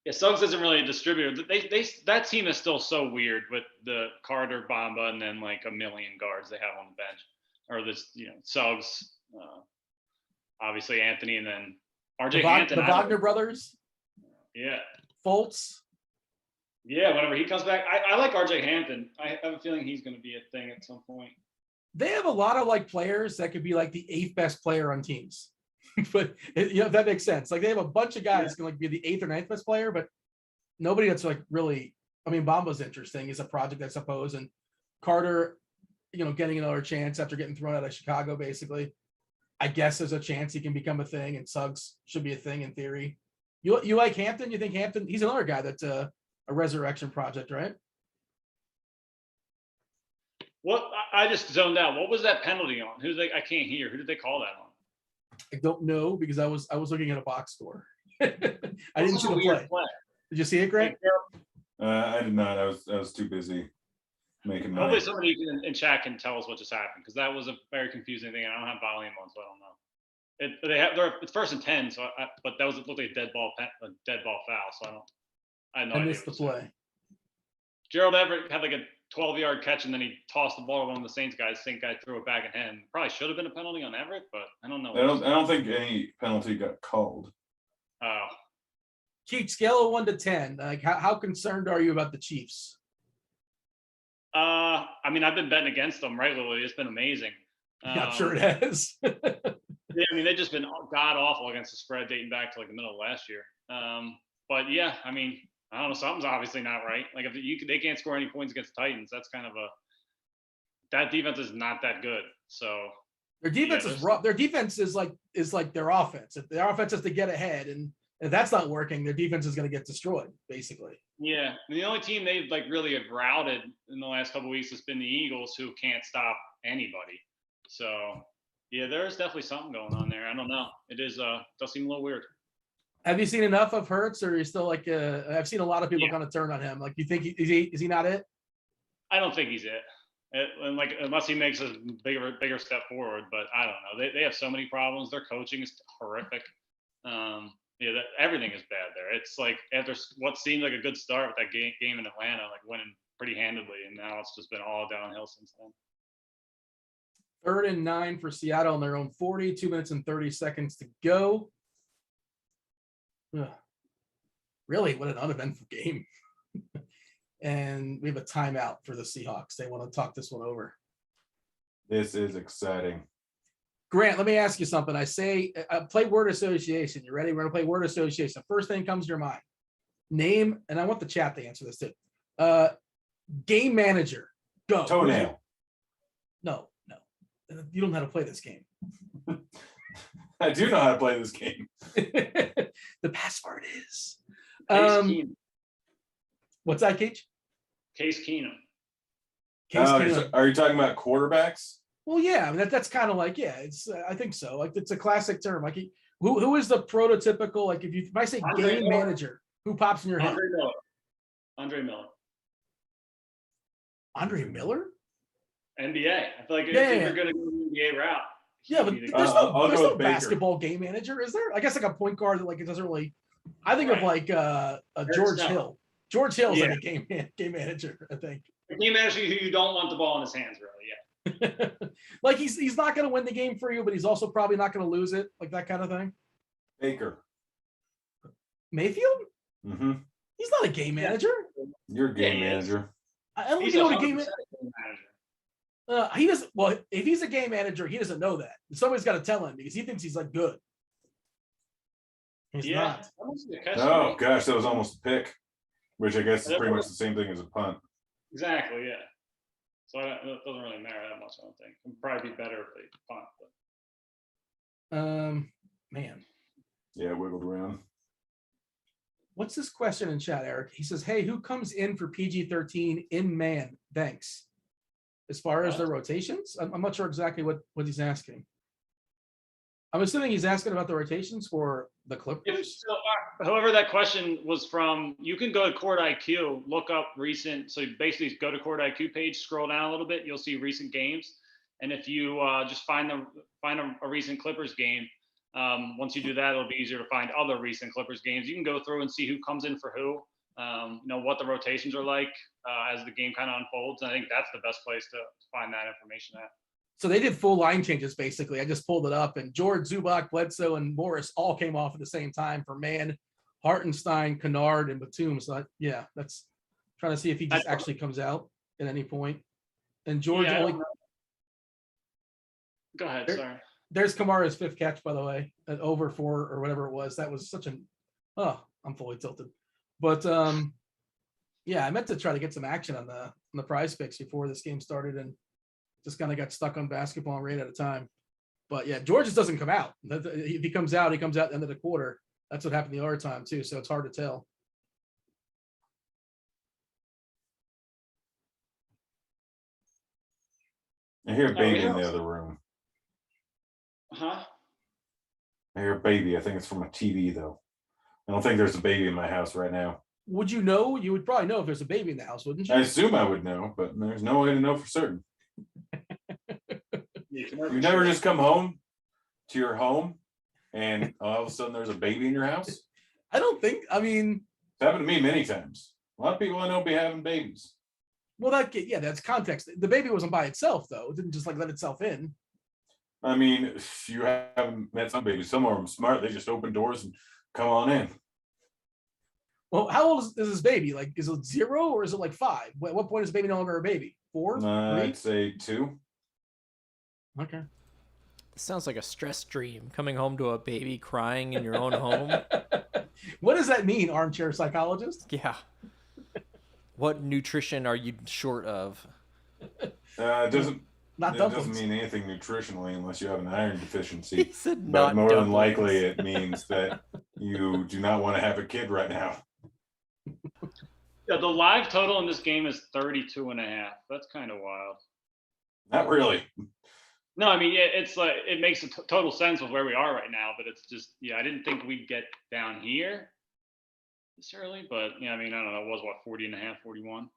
Yeah, Suggs isn't really a distributor. That team is still so weird with the Carter, Bamba, and then like a million guards they have on the bench, or this, Suggs, obviously Anthony, and then RJ Hampton. The Wagner brothers. Yeah. Fultz. Yeah, whenever he comes back, I like RJ Hampton. I have a feeling he's going to be a thing at some point. They have a lot of like players that could be like the 8th best player on teams. But if that makes sense. Like they have a bunch of guys can like be the 8th or 9th best player, but nobody that's like really. I mean, Bamba's interesting. He's a project, I suppose, and Carter, getting another chance after getting thrown out of Chicago, basically. I guess there's a chance he can become a thing, and Suggs should be a thing in theory. You like Hampton? You think Hampton? He's another guy that's a resurrection project, right? What I just zoned out. What was that penalty on? I can't hear. Who did they call that on? I don't know because I was looking at a box score. I didn't see the play. Did you see it, Grant? I did not. I was too busy making money. Hopefully somebody in chat can tell us what just happened, because that was a very confusing thing. And I don't have volume on, so I don't know. It's 1st and 10, so but that looked like a dead ball foul. So I missed the play. Gerald Everett had like a 12-yard catch, and then he tossed the ball to one of the Saints guys. Saint guy threw it back at him. Probably should have been a penalty on Everett, but I don't know. I don't think any penalty got called. Oh. Keith, scale of 1 to 10. Like how concerned are you about the Chiefs? I mean, I've been betting against them regularly. It's been amazing. I'm sure it has. Yeah, I mean, they've just been god awful against the spread dating back to like the middle of last year. But yeah, I mean, I don't know. Something's obviously not right. Like if they can't score any points against the Titans, that's kind of that defense is not that good. So their defense is rough. Their defense is like their offense. If their offense has to get ahead, and if that's not working, their defense is going to get destroyed, basically. Yeah, and the only team they've like really have routed in the last couple of weeks has been the Eagles, who can't stop anybody. So yeah, there's definitely something going on there. I don't know. It does seem a little weird. Have you seen enough of Hurts, or are you still like? I've seen a lot of people kind of turn on him. Like, you think is he not it? I don't think he's it. And like, unless he makes a bigger step forward, but I don't know. They have so many problems. Their coaching is horrific. Everything is bad there. It's like after what seemed like a good start with that game in Atlanta, like winning pretty handedly, and now it's just been all downhill since then. 3rd and 9 for Seattle on their own 40. 2 minutes and 30 seconds to go. Ugh. Really, what an uneventful game. And we have a timeout for the Seahawks. They want to talk this one over. This is exciting. Grant, let me ask you something. I play word association. You ready? We're going to play word association. First thing comes to your mind. Name, and I want the chat to answer this too. Game manager. Go. Toenail. No. You don't know how to play this game. I do know how to play this game. The password is. Case Keenum. What's that, Cage? Case Keenum. Are you talking about quarterbacks? Well, yeah. I mean, that's kind of like, it's. I think so. Like, it's a classic term. Like, who is the prototypical? Like, if I say game manager, who pops in your head? Andre Miller. Andre Miller? NBA. I feel like if you're going to go the NBA route. Yeah, but there's no basketball game manager, is there? I guess like a point guard that like it doesn't really. I think of like a George Hill. George Hill's like a game manager, I think. A game manager who you don't want the ball in his hands, really. Yeah. Like he's not going to win the game for you, but he's also probably not going to lose it, like that kind of thing. Baker. Mayfield? Mm-hmm. He's not a game manager. You're a game manager. I don't know what a game manager. He doesn't. Well, if he's a game manager, he doesn't know that. Somebody's got to tell him because he thinks he's like good. He's not. Oh gosh, that was almost a pick, which I guess is pretty much the same thing as a punt. Exactly. Yeah. So it doesn't really matter that much. I don't think. It'd probably be better if they punt. But. Man. Yeah, wiggled around. What's this question in chat, Eric? He says, "Hey, who comes in for PG-13 in man? Thanks." As far as their rotations, I'm not sure exactly what he's asking. I'm assuming he's asking about the rotations for the Clippers. However, that question was from, you can go to Court IQ, look up recent. So basically go to Court IQ page, scroll down a little bit, you'll see recent games. And if you just find a recent Clippers game, Once you do that, it'll be easier to find other recent Clippers games. You can go through and see who comes in for who, what the rotations are like as the game kind of unfolds. And I think that's the best place to find that information at. So they did full line changes, basically. I just pulled it up, and George, Zubac, Bledsoe, and Morris all came off at the same time for Mann, Hartenstein, Kennard, and Batum. So, that's trying to see if he just actually comes out at any point. And George only – Go ahead, sorry. There's Kamara's 5th catch, by the way, at over 4 or whatever it was. That was such an – I'm fully tilted. But, I meant to try to get some action on the prize picks before this game started, and just kind of got stuck on basketball right at a time. But, George just doesn't come out. If he comes out, at the end of the quarter. That's what happened the other time, too, so it's hard to tell. I hear a baby in the other room. Huh? I hear a baby. I think it's from a TV, though. I don't think there's a baby in my house right now. Would you know? You would probably know if there's a baby in the house, wouldn't you? I assume I would know, but there's no way to know for certain. You never just come home to your home and all of a sudden there's a baby in your house? I don't think. I mean, it's happened to me many times. A lot of people I know be having babies. Well, that's context. The baby wasn't by itself, though. It didn't just let itself in. I mean, if you haven't met some babies, some of them smart. They just open doors and come on in. Well, how old is this baby? Like, is it 0 or is it like 5? At what point is the baby no longer a baby? 4? 3? I'd say 2. Okay. This sounds like a stress dream, coming home to a baby crying in your own home. What does that mean, armchair psychologist? Yeah. What nutrition are you short of? It doesn't mean anything nutritionally unless you have an iron deficiency. He said but not more than dumplings. likely it means that you do not want to have a kid right now. Yeah, the live total in this game is 32.5. That's kind of wild. Not really. No, I mean, it's like it makes total sense with where we are right now, but it's just, I didn't think we'd get down here this early, but I mean, I don't know, it was what, 40.5, 41?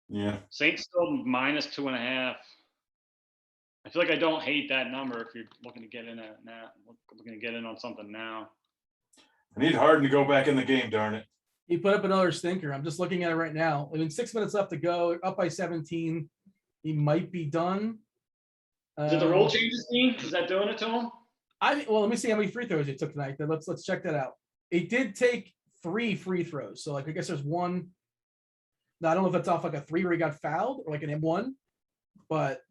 Yeah. Saints still minus 2.5. I feel like I don't hate that number if you're looking to get in at now, looking to get in on something now. I need Harden to go back in the game, darn it. He put up another stinker. I'm just looking at it right now. I mean, 6 minutes left to go, up by 17. He might be done. Is it the rule changes team? Is that doing it to him? Well, let me see how many free throws he took tonight. Then let's check that out. He did take 3 free throws. So, like, I guess there's one. Now, I don't know if that's off like a 3 where he got fouled or like an M1, but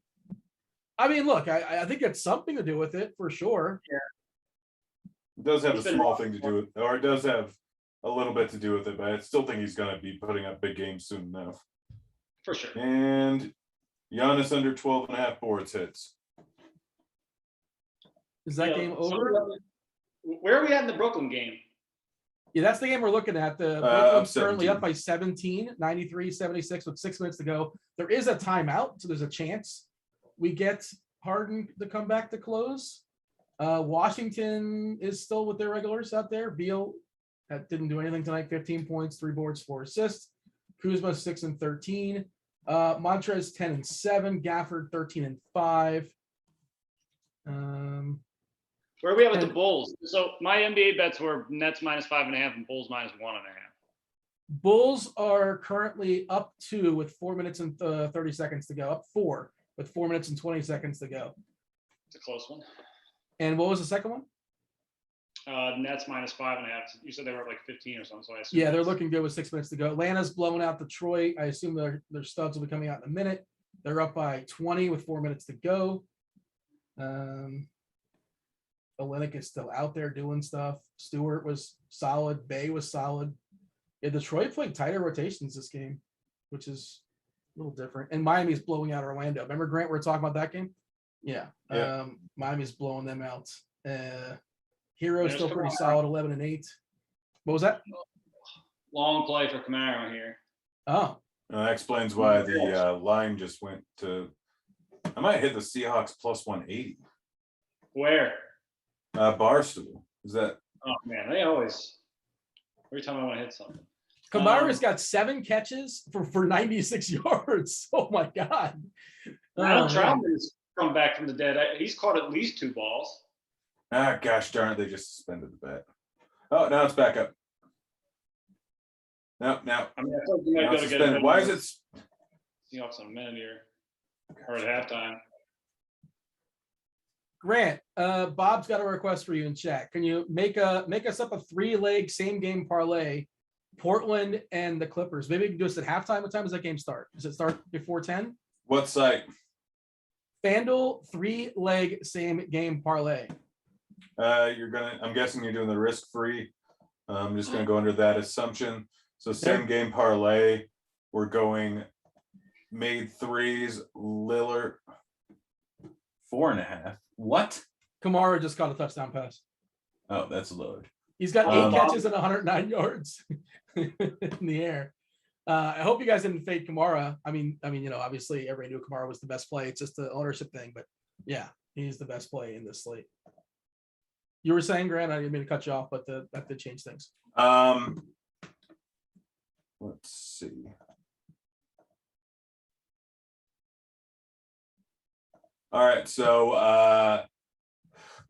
I mean, look, I think it's something to do with it for sure. Yeah. It does have a small thing to do with, or it does have a little bit to do with it, but I still think he's going to be putting up big games soon enough. For sure. And Giannis under 12.5 boards hits. Is that game over? Where are we at in the Brooklyn game? Yeah, that's the game we're looking at. The Brooklyn's currently up by 17, 93-76 with 6 minutes to go. There is a timeout, so there's a chance we get Harden to come back to close. Washington is still with their regulars out there. Beal didn't do anything tonight. 15 points, 3 boards, 4 assists. Kuzma 6 and 13. Montrez 10 and 7. Gafford 13 and 5. Where are we at with the Bulls? So my NBA bets were Nets minus 5.5 and Bulls minus 1.5. Bulls are currently up 2 with 4 minutes and 30 seconds to go. Up 4 with 4 minutes and 20 seconds to go. It's a close one. And what was the second one? Nets minus 5.5. You said they were up like 15 or something. So I assume they're looking good with 6 minutes to go. Atlanta's blowing out Detroit. I assume their studs will be coming out in a minute. They're up by 20 with 4 minutes to go. Olynyk is still out there doing stuff. Stewart was solid. Bay was solid. Yeah, Detroit played tighter rotations this game, which is a little different. And Miami's blowing out Orlando. Remember, Grant, we were talking about that game? Yeah. Miami's blowing them out. Hero's still pretty solid, 11 and 8. What was that? Long play for Kamara here. Oh. That explains why the line just went to – I might hit the Seahawks plus 180. Where? Barstool. Is that? Oh man, they always. Every time I want to hit something. Kamara's got 7 catches for 96 yards. Oh my God. Adam Troutman's come back from the dead. He's caught at least 2 balls. Ah, gosh darn it, they just suspended the bet. Oh, now it's back up. No, now. I mean, I thought you might Now be it's able to get suspended. Why is it? Seahawks in a minute here, or at halftime. Grant, Bob's got a request for you in chat. Can you make us up a 3-leg same game parlay, Portland and the Clippers? Maybe we can do this at halftime. What time does that game start? Does it start before 10? What site? FanDuel 3-leg same game parlay. I'm guessing you're doing the risk-free. I'm just gonna go under that assumption. So same game parlay. We're going made threes, Lillard 4.5. What? Kamara just caught a touchdown pass. Oh, that's Lillard. He's got 8 catches and 109 yards in the air. I hope you guys didn't fade Kamara. I mean, obviously everybody knew Kamara was the best play. It's just the ownership thing, but yeah, he's the best play in this slate. You were saying, Grant, I didn't mean to cut you off, but that did change things. Let's see. All right, so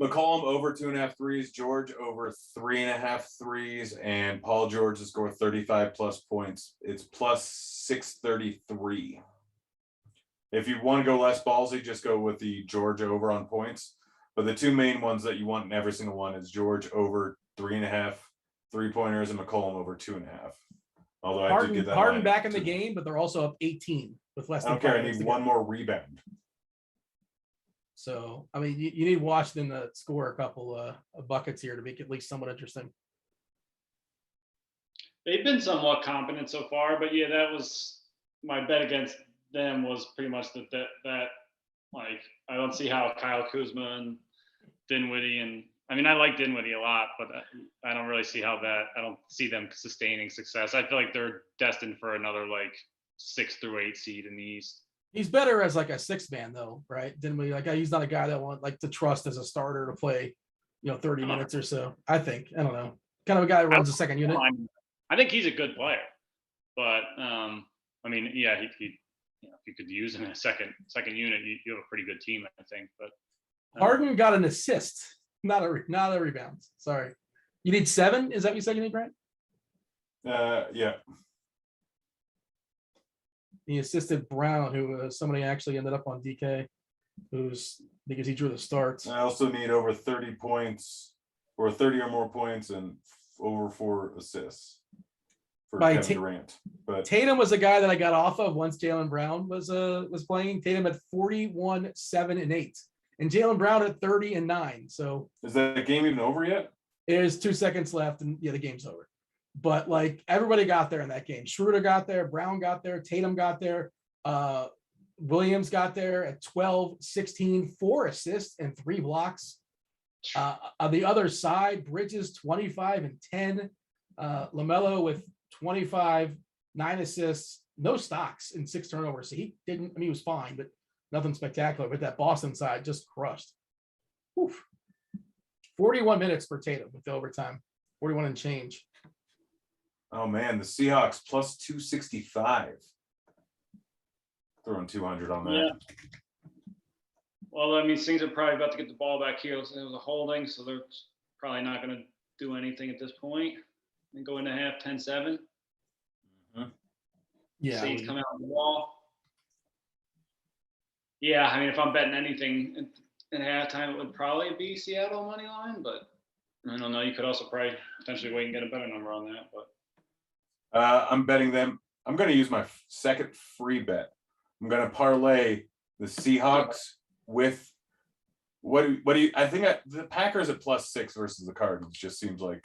McCollum over 2.5 threes, George over 3.5 threes, and Paul George to score 35 plus points. It's plus 633. If you want to go less ballsy, just go with the George over on points. But the two main ones that you want in every single one is George over 3.5 3-pointers and McCollum over 2.5. Although I did get that. Harden back in the game, but they're also up 18 with less than. I don't care. I need one more rebound. So, I mean, you need Washington to score a couple of buckets here to make it at least somewhat interesting. They've been somewhat competent so far, but yeah, that was my bet against them was pretty much that like I don't see how Kyle Kuzma and Dinwiddie and I mean I like Dinwiddie a lot, but I don't really see how that I don't see them sustaining success. I feel like they're destined for another like 6 through 8 seed in the East. He's better as like a 6th man though, right? Dinwiddie, like he's not a guy that want like to trust as a starter to play, 30 minutes or so. I think I don't know, kind of a guy that runs a second unit. I think he's a good player, but I mean, yeah, he if you could use him in a second unit, you have a pretty good team, I think. But Harden got an assist, not a rebound. Sorry, you need 7. Is that what you said you need, Grant? Yeah. He assisted Brown, who somebody actually ended up on DK, because he drew the starts. I also need over 30 points or 30 or more points and over 4 assists for Kevin Durant. But Tatum was a guy that I got off of once Jaylen Brown was playing. Tatum at 41, 7, and 8, and Jaylen Brown at 30 and 9. So is that game even over yet? There's 2 seconds left, and yeah, the game's over. But like everybody got there in that game. Schroeder got there, Brown got there, Tatum got there, Williams got there at 12, 16, 4 assists and 3 blocks. On the other side, Bridges 25 and 10, LaMelo with 25, 9 assists, no stocks and 6 turnovers. So he was fine, but nothing spectacular. But that Boston side just crushed. Oof. 41 minutes for Tatum with the overtime, 41 and change. Oh man, the Seahawks plus 265. Throwing 200 on that. Yeah. Well, that means things are probably about to get the ball back here. It was a holding, so they're probably not going to do anything at this point and go into half 10-7. Mm-hmm. Yeah. Saints come out on the wall. Yeah, I mean, if I'm betting anything in halftime, it would probably be Seattle money line, but I don't know. You could also probably potentially wait and get a better number on that, but. I'm betting them. I'm going to use my second free bet. I'm going to parlay the Seahawks with what do you? I think the Packers at +6 versus the Cardinals just seems like.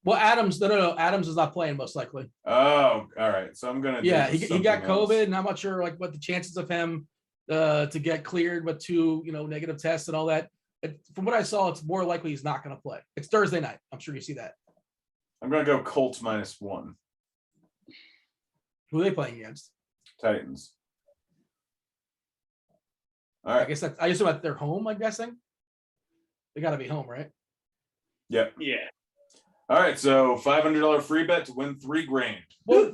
Well, Adams, no. Adams is not playing most likely. Oh, all right. So I'm going to. Yeah, he got COVID, and I'm not sure like what the chances of him to get cleared with 2 negative tests and all that. From what I saw, it's more likely he's not going to play. It's Thursday night. I'm sure you see that. I'm going to go Colts -1. Who are they playing against? Titans. All right. I assume that they're home, I'm guessing. They got to be home, right? Yep. Yeah. All right. So $500 free bet to win $3,000. Well,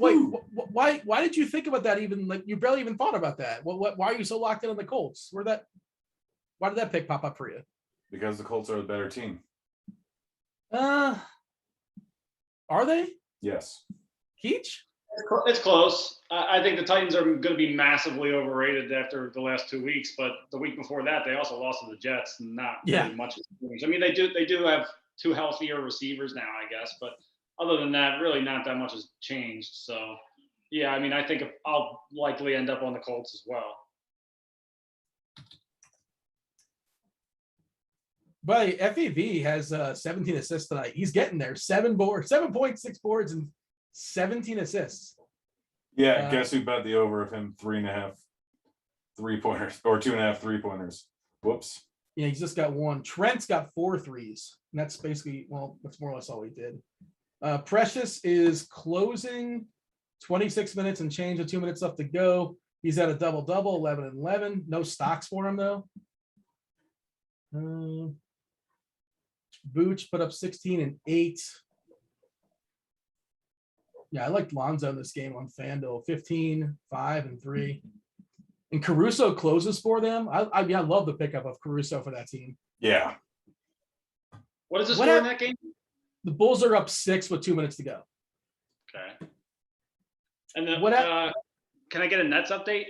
wait, why did you think about that? Even like you barely even thought about that. Why are you so locked in on the Colts? Why did that pick pop up for you? Because the Colts are a better team. Are they? Yes. Keach? It's close. I think the Titans are going to be massively overrated after the last 2 weeks, but the week before that, they also lost to the Jets. Not really much has changed. I mean, they do have 2 healthier receivers now, I guess, but other than that, really not that much has changed. So, yeah, I mean, I think I'll likely end up on the Colts as well. But FAV has 17 assists tonight. He's getting there. 7.6 boards and 17 assists. Yeah, guess who bet the over of him 3.5 3-pointers or 2.5 3-pointers? Whoops. Yeah, he's just got 1. Trent's got 4 threes. And that's basically, well, that's more or less all he did. Precious is closing 26 minutes and change with 2 minutes left to go. He's at a double-double, 11 and 11. No stocks for him, though. Vooch put up 16 and 8. Yeah, I liked Lonzo in this game on FanDuel. 15, 5, and 3. And Caruso closes for them. I love the pickup of Caruso for that team. Yeah. What is the score in that game? The Bulls are up 6 with 2 minutes to go. Okay. And then can I get a Nets update?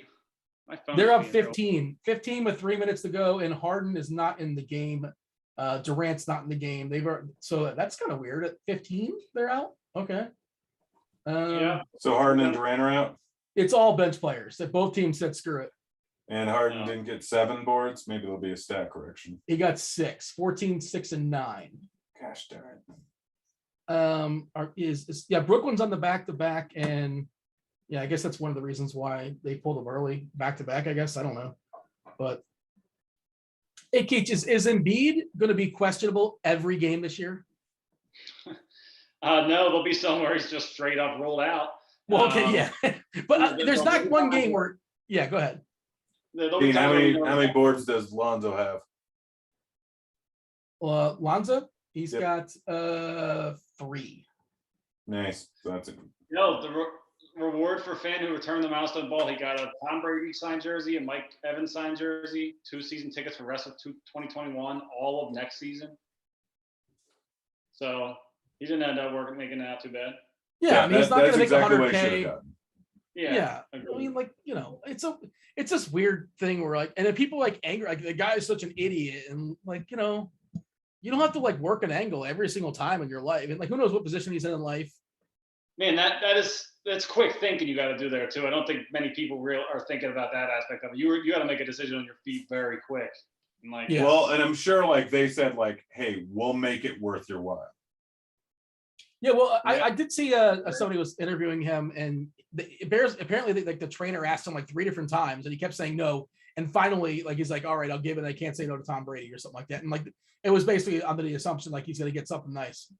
My phone. They're up 15. 15 with 3 minutes to go, and Harden is not in the game. Durant's not in the game. So that's kind of weird. At 15, they're out. Okay. Yeah. So Harden and Durant are out. It's all bench players. That both teams said screw it. And Harden didn't get 7 boards. Maybe there'll be a stat correction. He got 6, 14, 6, and 9. Gosh darn it. Brooklyn's on the back-to-back, and yeah, I guess that's one of the reasons why they pulled him early back-to-back. I guess I don't know, but hey, Keach, is Embiid going to be questionable every game this year? No, there'll be some where he's just straight up rolled out. Well, okay, yeah, but there's not one game where. Yeah, go ahead. Dean, how many boards does Lonzo have? Lonzo, he's got 3. Nice. So that's a the reward for fan who returned the milestone ball. He got a Tom Brady signed jersey, a Mike Evans signed jersey, 2 season tickets for the rest of 2021, all of next season. So he didn't end up making it out too bad. Yeah, I mean, he's not going to make exactly 100K. Yeah. I mean, like, it's this weird thing where like, and then people like angry, like the guy is such an idiot, and like, you don't have to like work an angle every single time in your life, and like, who knows what position he's in life. Man, that's quick thinking you got to do there too. I don't think many people are thinking about that aspect of it. You got to make a decision on your feet very quick. And like, yeah. Well, and I'm sure like they said like, hey, we'll make it worth your while. Yeah, well, I did see somebody was interviewing him, and apparently the trainer asked him like 3 different times, and he kept saying no. And finally, like he's like, all right, I'll give it. I can't say no to Tom Brady or something like that. And like it was basically under the assumption like he's going to get something nice.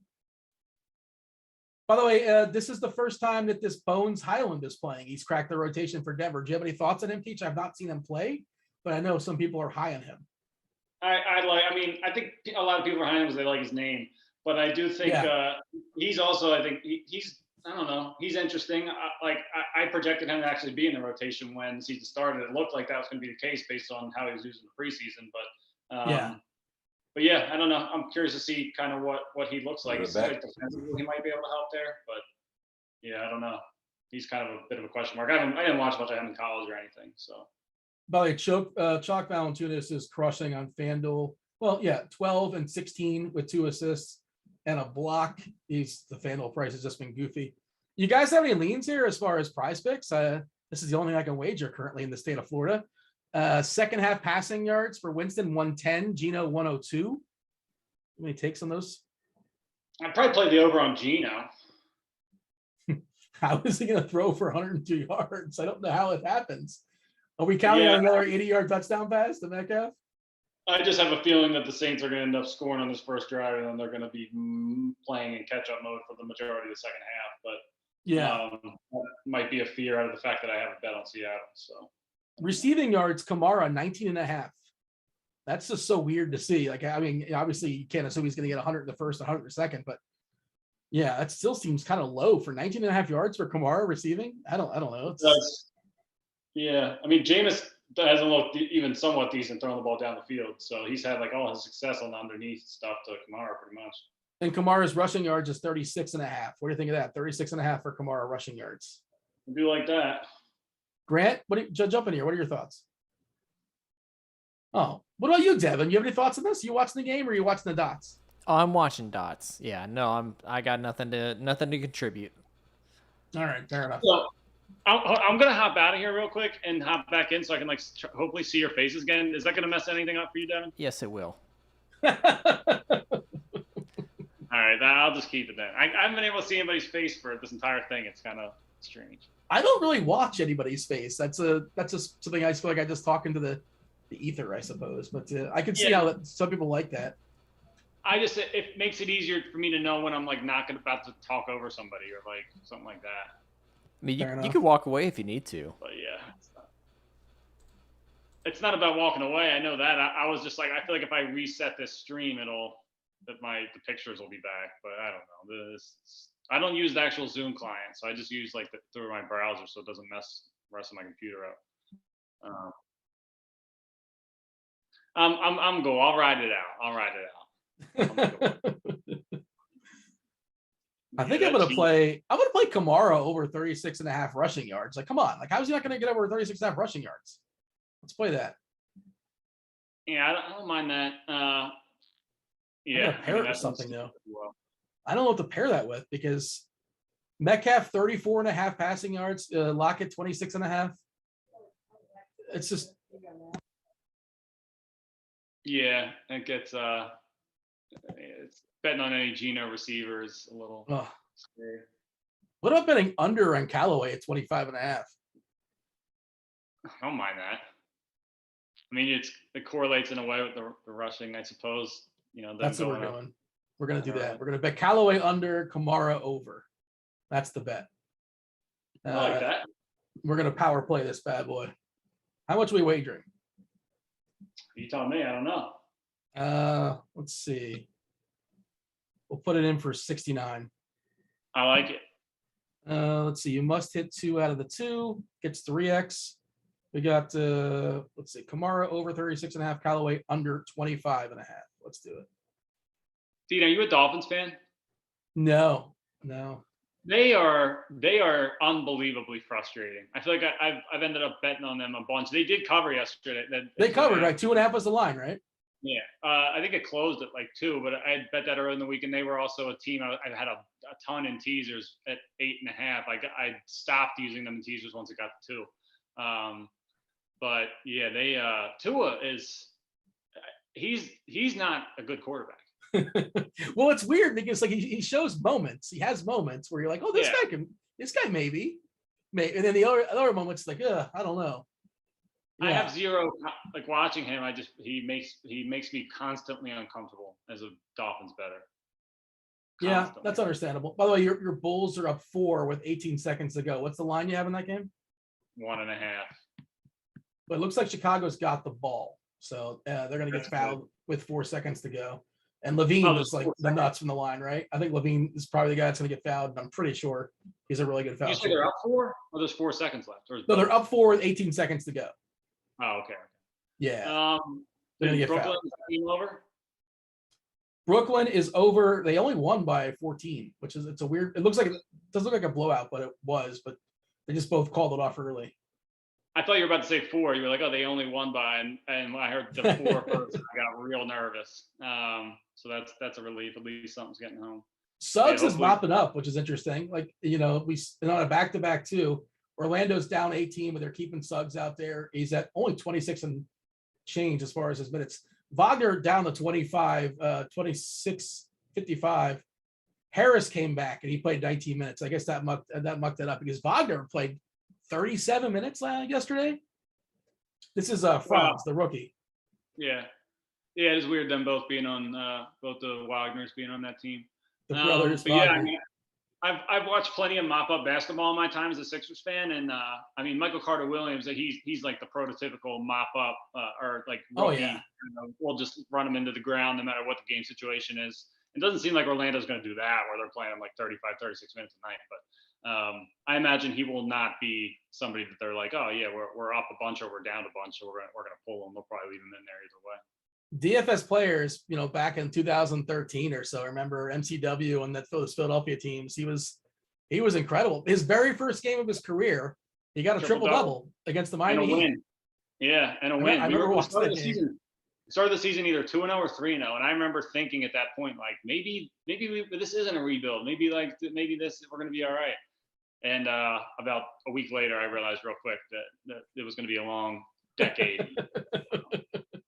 By the way, this is the first time that this Bones Highland is playing. He's cracked the rotation for Denver. Do you have any thoughts on him, Peach? I've not seen him play, but I know some people are high on him. I think a lot of people are high on him because they like his name. But I do think he's also, I think he's, I don't know, he's interesting. I projected him to actually be in the rotation when the season started. It looked like that was going to be the case based on how he was using the preseason. But yeah, I don't know. I'm curious to see kind of what he looks like. It's like defensively he might be able to help there. But yeah, I don't know. He's kind of a bit of a question mark. I didn't watch much of him in college or anything. So. By the way, Chalk Valanciunas is crushing on FanDuel. Well, yeah, 12 and 16 with 2 assists. And a block. The FanDuel price has just been goofy. You guys have any leans here as far as prize picks? This is the only thing I can wager currently in the state of Florida. Second half passing yards for Winston 110, Geno 102. How many takes on those? I'd probably play the over on Geno. How is he going to throw for 102 yards? I don't know how it happens. Are we counting on another 80-yard touchdown pass to Metcalf? I just have a feeling that the Saints are going to end up scoring on this first drive, and then they're going to be playing in catch-up mode for the majority of the second half. But that might be a fear out of the fact that I have a bet on Seattle. So receiving yards, Kamara 19.5. That's just so weird to see. Like, I mean, obviously you can't assume he's going to get 100 in the first, 100 in the second, but yeah, that still seems kind of low for 19.5 yards for Kamara receiving. I don't know. Yeah, I mean, Jameis hasn't looked even somewhat decent throwing the ball down the field. So he's had like all his success on the underneath stuff to Kamara pretty much. And Kamara's rushing yards is 36.5. What do you think of that? 36.5 for Kamara rushing yards. I do like that. Grant, jump in here. What are your thoughts? Oh, what about you, Devin? You have any thoughts on this? You watching the game or are you watching the dots? Oh, I'm watching dots. Yeah, no, I got nothing to contribute. All right, fair enough. So I'm gonna hop out of here real quick and hop back in so I can like hopefully see your faces again. Is that gonna mess anything up for you, Devin? Yes, it will. All right, I'll just keep it then. I haven't been able to see anybody's face for this entire thing. It's kind of strange. I don't really watch anybody's face. That's just something I feel like I just talk into the ether, I suppose. But I can see how some people like that. It makes it easier for me to know when I'm like not about to talk over somebody or like something like that. I mean, you could walk away if you need to. But yeah, it's not about walking away. I know that. I was just like, I feel like if I reset this stream, the pictures will be back. But I don't know. I don't use the actual Zoom client, so I just use like through my browser, so it doesn't mess the rest of my computer up. I'm go. I'll ride it out. I think I'm gonna play Kamara over 36.5 rushing yards. Like, come on, like, how is he not gonna get over 36.5 rushing yards? Let's play that. Yeah, I don't mind that. Pair it with something though. Well. I don't know what to pair that with because Metcalf 34.5 passing yards, Lockett 26.5. It's just. Yeah, it gets it's betting on any Geno receivers a little. Scary. What about betting under on Callaway at 25.5? I don't mind that. I mean, it correlates in a way with the rushing, I suppose. That's what we're doing. We're gonna do that. We're gonna bet Callaway under, Kamara over. That's the bet. I like that. We're gonna power play this bad boy. How much are we wagering? You tell me. I don't know. Let's see. We'll put it in for 69. I like it. Let's see. You must hit 2 out of the 2. Gets 3x. We got let's see. Kamara over 36.5. Callaway under 25.5. Let's do it. Dean, are you a Dolphins fan? No. They are unbelievably frustrating. I feel like I've ended up betting on them a bunch. They did cover yesterday. They covered, right? 2.5 was the line, right? Yeah. I think it closed at like 2, but I had bet that early in the week, and they were also a team. I had a ton in teasers at 8.5. I stopped using them in teasers once it got to 2. But yeah, they Tua is he's not a good quarterback. Well, it's weird because like he shows moments. He has moments where you're like, oh, this guy maybe, and then the other moments like, I don't know. Yeah. I have zero like watching him. He makes me constantly uncomfortable as a Dolphins bettor. Yeah, that's understandable. By the way, your Bulls are up 4 with 18 seconds to go. What's the line you have in that game? 1.5. But it looks like Chicago's got the ball, so they're going to get fouled with 4 seconds to go. And Levine was like the nuts from the line, right? I think Levine is probably the guy that's going to get fouled, and I'm pretty sure he's a really good foul. You say they're up 4, or there's 4 seconds left? No, they're up 4 with 18 seconds to go. Oh, okay. Yeah. They're going to get Brooklyn fouled. Over? Brooklyn is over. They only won by 14, which is a weird. It doesn't look like a blowout, but it was. But they just both called it off early. I thought you were about to say 4. You were like, oh, they only won by, and when I heard the 4 first, I got real nervous. So that's a relief. At least something's getting home. Suggs is mopping up, which is interesting. Like, we on a back-to-back too. Orlando's down 18, but they're keeping Suggs out there. He's at only 26 and change as far as his minutes. Wagner down to 25, 26-55. Harris came back and he played 19 minutes. I guess that mucked it up because Wagner played 37 minutes yesterday. This is Franz, the rookie. Yeah, it is weird them both being on both the Wagners being on that team. The brothers. But yeah, I mean, I've watched plenty of mop-up basketball in my time as a Sixers fan, and I mean Michael Carter-Williams, he's like the prototypical mop-up or like rookie. Oh yeah. We'll just run him into the ground no matter what the game situation is. It doesn't seem like Orlando's going to do that where they're playing him like 35, 36 minutes a night. But I imagine he will not be somebody that they're like, oh yeah, we're up a bunch or we're down a bunch, so we're gonna pull him. They'll probably leave him in there either way. DFS players, back in 2013 or so, remember MCW and those Philadelphia teams, he was incredible. His very first game of his career, he got a triple double against the Miami Heat. Win. Yeah, and a win. I remember watching that game. Started the season either 2-0 or 3-0, and I remember thinking at that point, like maybe this isn't a rebuild. Maybe we're going to be all right. And about a week later, I realized real quick that it was going to be a long decade.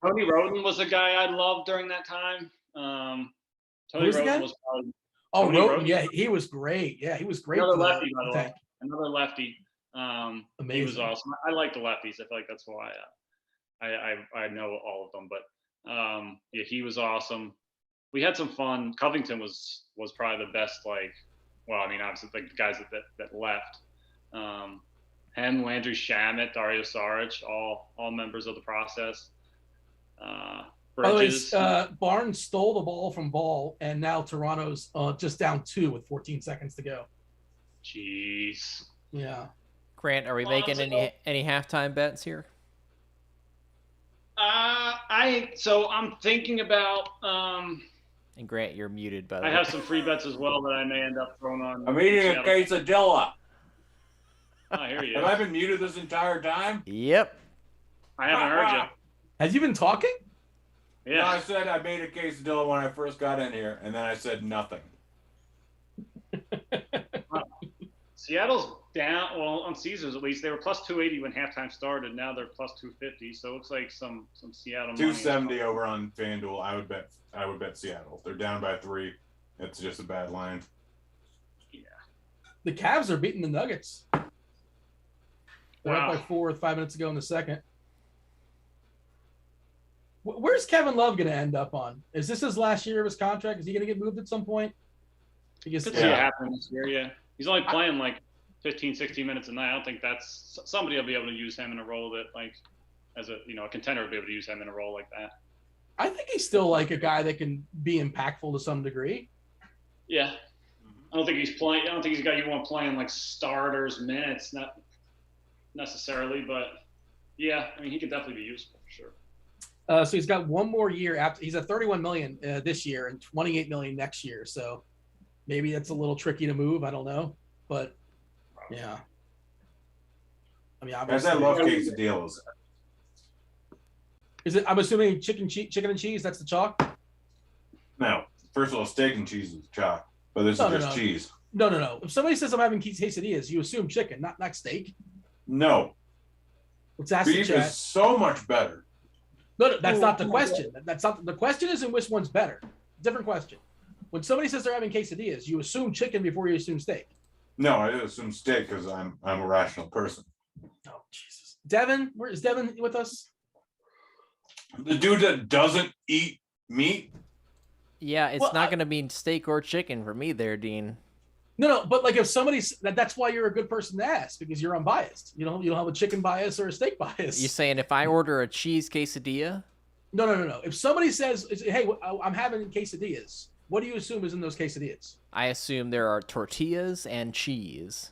Tony Roden was a guy I loved during that time. Tony Roden was probably. Oh, Roden, yeah, he was great. Yeah, he was great. Another lefty, by the way. Another lefty. Amazing. He was awesome. I like the lefties. I feel like that's why I know all of them. But yeah, he was awesome. We had some fun. Covington was probably the best. Obviously, like the guys that left. Him, Landry Shamet, Dario Saric, all members of the process. Bridges. By the way, Barnes stole the ball from Ball, and now Toronto's just down 2 with 14 seconds to go. Jeez. Yeah. Grant, are we making any halftime bets here? I'm thinking about. And Grant, you're muted, by the way. I have some free bets as well that I may end up throwing on. I'm eating a quesadilla. I hear you. Have I been muted this entire time? Yep. I haven't heard you. Has you been talking? Yeah. No, I said I made a quesadilla when I first got in here, and then I said nothing. Seattle's down. Well, on Caesars at least, they were plus 280 when halftime started. Now they're plus 250. So it looks like some Seattle. 270 over on FanDuel. I would bet Seattle. They're down by 3. It's just a bad line. Yeah. The Cavs are beating the Nuggets. They're up by 4 with 5 minutes to go in the second. Where's Kevin Love going to end up on? Is this his last year of his contract? Is he going to get moved at some point? Could see it happen this year, yeah. He's only playing like 15, 16 minutes a night. I don't think somebody will be able to use him in a role that as a contender will be able to use him in a role like that. I think he's still like a guy that can be impactful to some degree. Yeah. I don't think he's a guy you want playing like starters minutes, not necessarily, but yeah, he could definitely be useful for sure. So he's got one more year after. He's at 31 million this year and 28 million next year. So maybe that's a little tricky to move. I don't know, but yeah. Obviously, I love quesadillas. Is it? I'm assuming chicken and cheese. That's the chalk. No, first of all, steak and cheese is chalk, but this is just cheese. No. If somebody says I'm having quesadillas, you assume chicken, not steak. No. Let's ask beef is so much better. No, that's not the question. That's not the question. Isn't which one's better? Different question. When somebody says they're having quesadillas, you assume chicken before you assume steak. No, I assume steak because I'm a rational person. Oh Jesus, Devin, where is Devin with us? The dude that doesn't eat meat. Yeah, it's not going to be steak or chicken for me there, Dean. No, but like if somebody's that's why you're a good person to ask, because you're unbiased. You don't have a chicken bias or a steak bias. You saying if I order a cheese quesadilla? No. If somebody says, "Hey, I'm having quesadillas," what do you assume is in those quesadillas? I assume there are tortillas and cheese.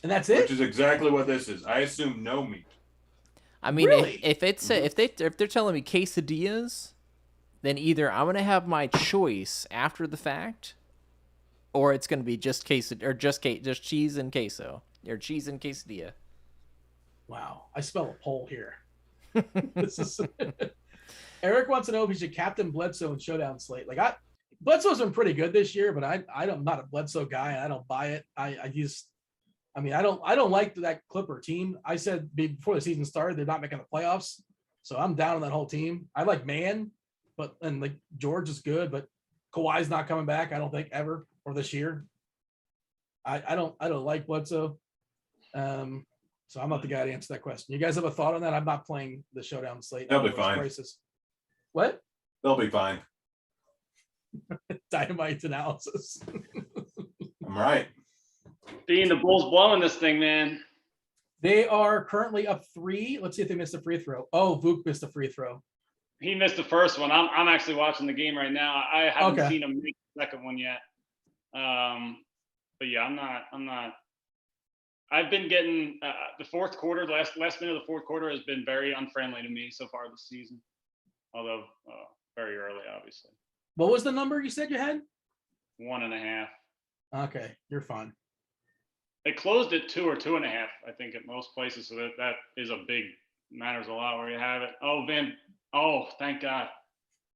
And that's it? Which is exactly what this is. I assume no meat. I mean, really? if they're telling me quesadillas, then either I'm gonna have my choice after the fact, or it's gonna be just cheese and queso, or cheese and quesadilla. Wow, I smell a poll here. This is Eric wants to know if he should captain Bledsoe in Showdown Slate. Bledsoe's been pretty good this year, but I'm not a Bledsoe guy, and I don't buy it. I don't like that Clipper team. I said before the season started they're not making the playoffs, so I'm down on that whole team. I like Man, and George is good, but Kawhi's not coming back. I don't think ever or this year. I don't like Bledsoe, so I'm not the guy to answer that question. You guys have a thought on that? I'm not playing the Showdown Slate. They'll be fine. Prices. What? They'll be fine. Dynamite analysis. I'm right. Being the Bulls blowing this thing, man. They are currently up 3. Let's see if they missed a free throw. Oh, Vuk missed a free throw. He missed the first one. I'm actually watching the game right now. I haven't seen him make the second one yet. But yeah, I'm not. I've been getting the fourth quarter. Last minute of the fourth quarter has been very unfriendly to me so far this season. Although very early, obviously. What was the number you said you had? 1.5. Okay, you're fine. It closed at 2 or 2.5, I think, at most places. So that is a big matters a lot where you have it. Oh, thank God.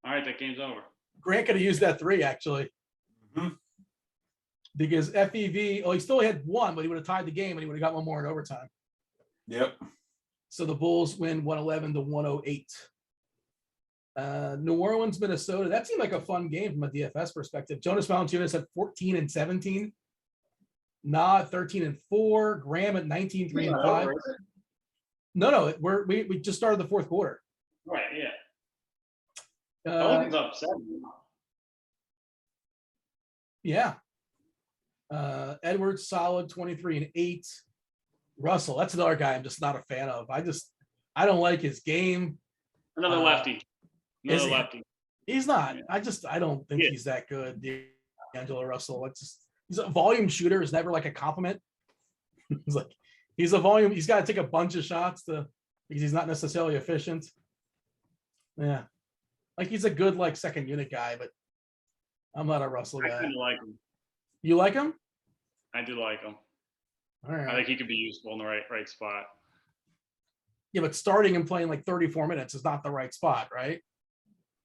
All right, that game's over. Grant could have used that 3 actually. Mm-hmm. Because FEV, he still had 1, but he would have tied the game and he would have got 1 more in overtime. Yep. So the Bulls win 111-108. New Orleans, Minnesota. That seemed like a fun game from a DFS perspective. Jonas Valanciunas at 14 and 17. Nah, 13 and 4. Graham at 19, 3 and 5. No, we just started the fourth quarter. Right, yeah. Pelicans up 7. Yeah. Edwards solid 23 and 8. Russell, that's another guy I'm just not a fan of. I don't like his game. Another lefty. Another lefty. He's not. I don't think he's that good. D'Angelo Russell. He's a volume shooter. Is never like a compliment. He's a volume. He's got to take a bunch of shots because he's not necessarily efficient. Yeah, he's a good second unit guy, but I'm not a Russell guy. I kind of like him. You like him? I do like him. All right. I think he could be useful in the right spot. Yeah, but starting and playing 34 minutes is not the right spot, right?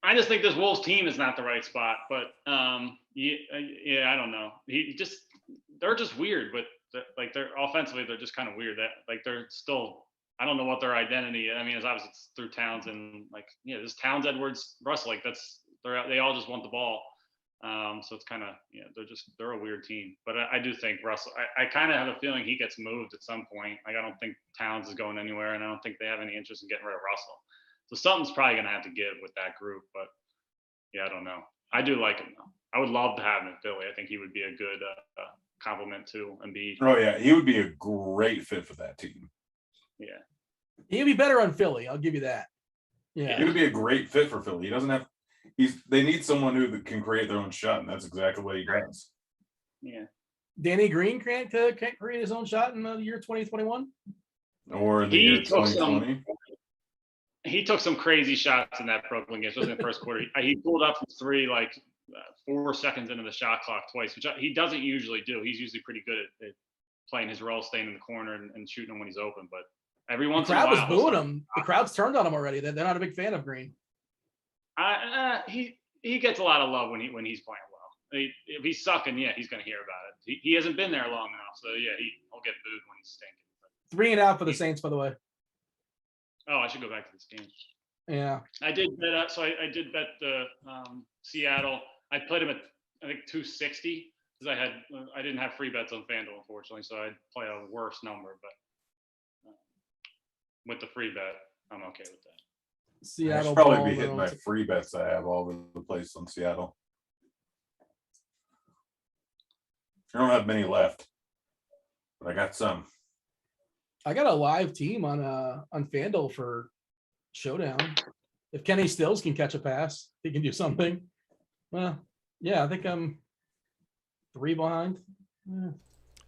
I just think this Wolves team is not the right spot, but I don't know. They're just weird, but they're offensively they're just kind of weird. That they're still, I don't know what their identity is. I mean, it's obviously through Towns and this Towns, Edwards, Russell, they all just want the ball. So it's kind of they're a weird team. But I do think Russell. I kind of have a feeling he gets moved at some point. I don't think Towns is going anywhere, and I don't think they have any interest in getting rid of Russell. So something's probably going to have to give with that group. But yeah, I don't know. I do like him though. I would love to have him in Philly. I think he would be a good compliment to Embiid. Oh yeah, he would be a great fit for that team. Yeah, he'd be better on Philly. I'll give you that. Yeah, he would be a great fit for Philly. He doesn't have. They need someone who can create their own shot, and that's exactly what he does. Yeah. Danny Green can't create his own shot in the year 2021, or in the year 2020. He took some crazy shots in that Brooklyn game, especially in the first quarter. He pulled up from 3 4 seconds into the shot clock twice, which he doesn't usually do. He's usually pretty good at playing his role, staying in the corner and shooting him when he's open. But every once in a while, the crowd was booing him. The crowd's turned on him already. They're not a big fan of Green. He gets a lot of love when he's playing well. If he's sucking, he's going to hear about it. He hasn't been there long enough, so he'll get booed when he's stinking. 3 and out for the Saints, by the way. Oh, I should go back to this game. Yeah, I did bet. So I did bet the Seattle. I played him at I think 260 because I didn't have free bets on FanDuel, unfortunately, so I'd play a worse number. But with the free bet, I'm okay with that. Seattle. I should probably be hitting my free bets I have all over the place on Seattle. I don't have many left, but I got some. I got a live team on FanDuel for Showdown. If Kenny Stills can catch a pass, he can do something. Well, yeah, I think I'm 3 behind. Yeah.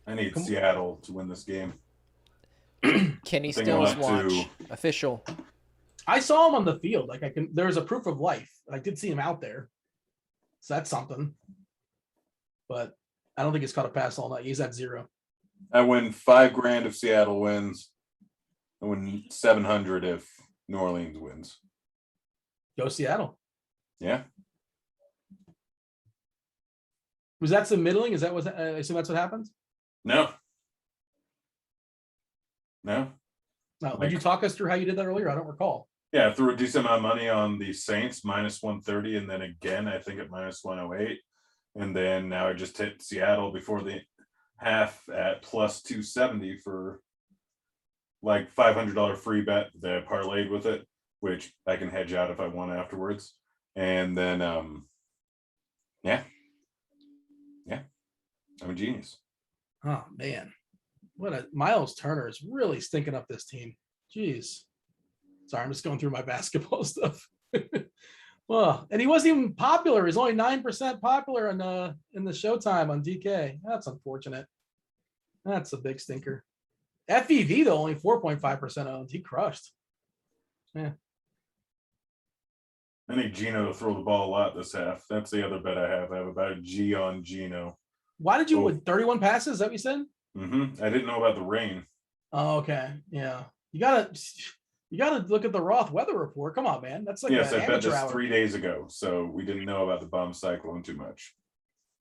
I need Seattle to win this game. Kenny Stills watch official. I saw him on the field. There was a proof of life. I did see him out there. So that's something. But I don't think he's caught a pass all night. He's at 0. I win $5,000 if Seattle wins. I win $700 if New Orleans wins. Go Seattle. Yeah. Was that some middling? Is that what? I assume that's what happened. No. Did you talk us through how you did that earlier? I don't recall. Yeah, I threw a decent amount of money on the Saints -130, and then again I think at -108, and then now I just hit Seattle before the half at +270 for $500 free bet that I parlayed with it, which I can hedge out if I want afterwards. And then I'm a genius. Oh man, Miles Turner is really stinking up this team. Jeez. Sorry, I'm just going through my basketball stuff. Well, and he wasn't even popular. He's only 9% popular in the Showtime on DK. That's unfortunate. That's a big stinker. FEV though, only 4.5% owned. He crushed. Yeah. I need Gino to throw the ball a lot this half. That's the other bet I have. I have about a G on Gino. Why did you with 31 passes? Is that what you said? I didn't know about the rain. Oh, okay. Yeah. You gotta look at the Roth weather report. Come on, man. That's like Yes, an I bet this hour. 3 days ago, so we didn't know about the bomb cyclone too much.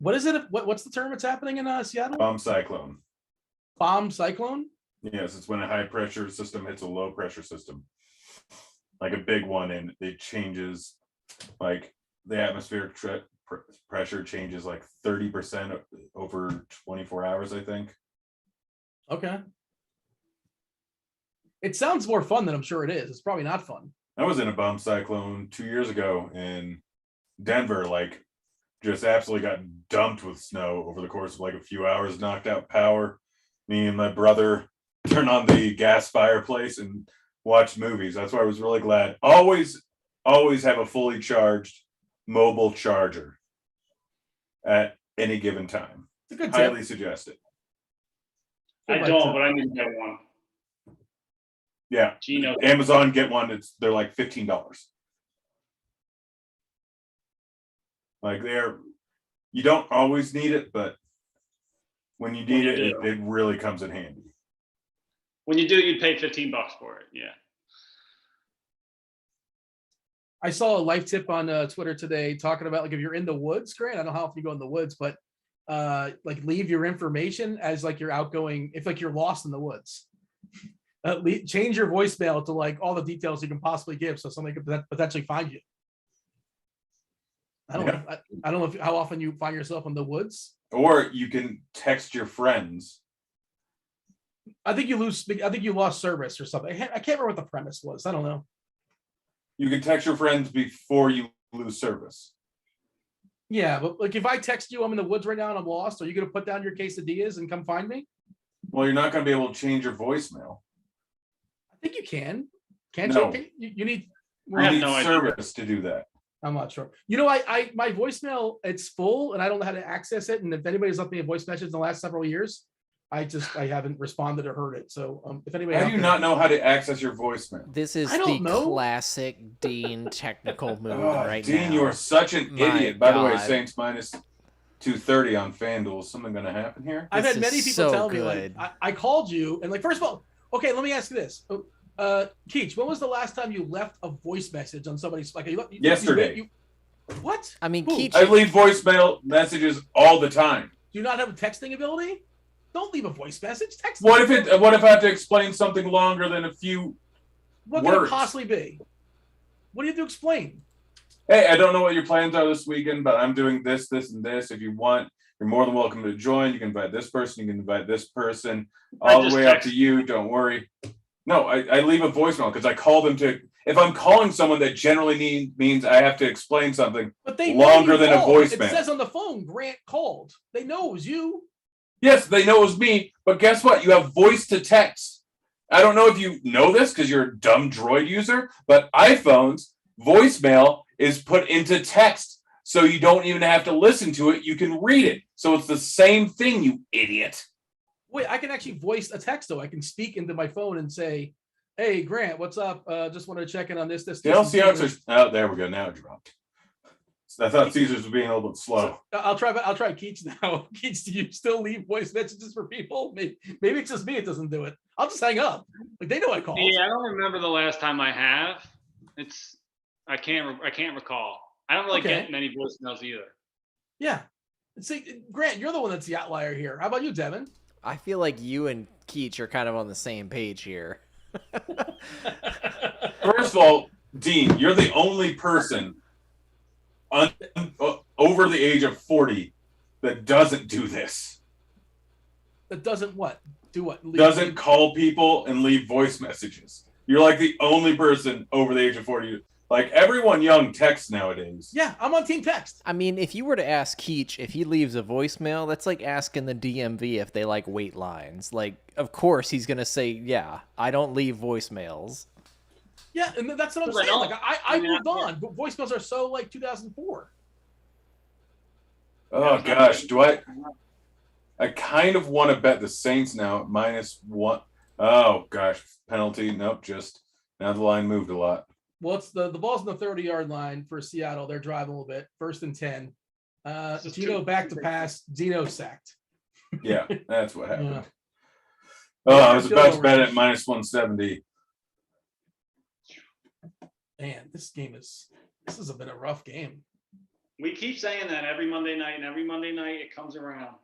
What is it? What's the term it's happening in Seattle? Bomb cyclone. Bomb cyclone? Yes, it's when a high pressure system hits a low pressure system, like a big one, and it changes, like the atmospheric pressure changes like 30% over 24 hours, I think. Okay. It sounds more fun than I'm sure it is. It's probably not fun. I was in a bomb cyclone 2 years ago in Denver, like just absolutely got dumped with snow over the course of like a few hours, knocked out power. Me and my brother turned on the gas fireplace and watched movies. That's why I was really glad. Always have a fully charged mobile charger at any given time. It's a good Highly tip. suggest it. I don't, but I need to get one. Yeah. Gino. Amazon, get one. They're like $15. Like you don't always need it, but when you need it really comes in handy. When you do, you'd pay $15 for it. Yeah. I saw a life tip on Twitter today talking about like if you're in the woods, Grant, I don't know how often you go in the woods, but like leave your information as like you're outgoing, if like you're lost in the woods. Change your voicemail to like all the details you can possibly give so somebody could potentially find you. I don't know how often you find yourself in the woods. Or you can text your friends. I think you lost service or something. I can't remember what the premise was. I don't know. You can text your friends before you lose service. Yeah, but like if I text you, I'm in the woods right now and I'm lost, are you going to put down your quesadillas and come find me? Well, you're not going to be able to change your voicemail. I think you can. Can't No. you need You need service to do that. I'm not sure. You know, I my voicemail, it's full and I don't know how to access it. And if anybody's left me a voice message in the last several years, I haven't responded or heard it. So if anybody, how do you not know how to access your voicemail? This is I the don't know. classic Dean technical move right now. Dean, you are such an My idiot. By the way, God. Saints minus 230 on FanDuel. Is something going to happen here? I've This had many is people so tell me good. like I called you and like, first of all, okay, let me ask you this. Keach, when was the last time you left a voice message on somebody's like Yesterday. What? I mean, Who? Keach, I leave voicemail messages all the time. Do you not have a texting ability? Don't leave a voice message. Text. What if I have to explain something longer than a few What could it words? possibly be? What do you have to explain? Hey, I don't know what your plans are this weekend, but I'm doing this, this, and this. If you want, you're more than welcome to join. You can invite this person. You can invite this person. All the way up to you. Don't worry. No, I leave a voicemail because I call them to. If I'm calling someone, that generally means I have to explain something But they longer know you than a called. voicemail. It says on the phone, Grant called. They know it was you. Yes, they know it was me, but guess what? You have voice to text. I don't know if you know this because you're a dumb Droid user, but iPhones, voicemail is put into text. So you don't even have to listen to it. You can read it. So it's the same thing, you idiot. Wait, I can actually voice a text though. I can speak into my phone and say, "Hey, Grant, what's up? Just wanted to check in on this." Seattle Seahawks are. Oh, there we go. Now it dropped. I thought Caesars was being a little bit slow. I'll try Keach now. Keach, do you still leave voice messages for people? Maybe it's just me. It doesn't do it. I'll just hang up. Like they know I called. Yeah, I don't remember the last time I have. I can't recall. I don't really get many voicemails either. Yeah. See, Grant, you're the one that's the outlier here. How about you, Devin? I feel like you and Keach are kind of on the same page here. First of all, Dean, you're the only person over the age of 40 that doesn't do this. That doesn't what? Do what? Doesn't call people and leave voice messages. You're like the only person over the age of 40. Like everyone young texts nowadays. Yeah, I'm on team text. I mean, if you were to ask Keach if he leaves a voicemail, that's like asking the DMV if they like wait lines. Like, of course he's going to say, yeah, I don't leave voicemails. Yeah, and that's what I'm Because I saying. know- Like I Yeah. moved on. But voicemails are so like 2004. Oh gosh, I kind of want to bet the Saints now at -1. Oh gosh, penalty. Nope, just now the line moved a lot. Well, it's the ball's on the 30-yard line for Seattle. They're driving a little bit. 1st and 10. Just Gino two- back to pass. Gino sacked. Yeah, that's what happened. Yeah. Oh, I was Field about goal to bet range. at -170. Man, this has been a rough game. We keep saying that every Monday night, and every Monday night it comes around.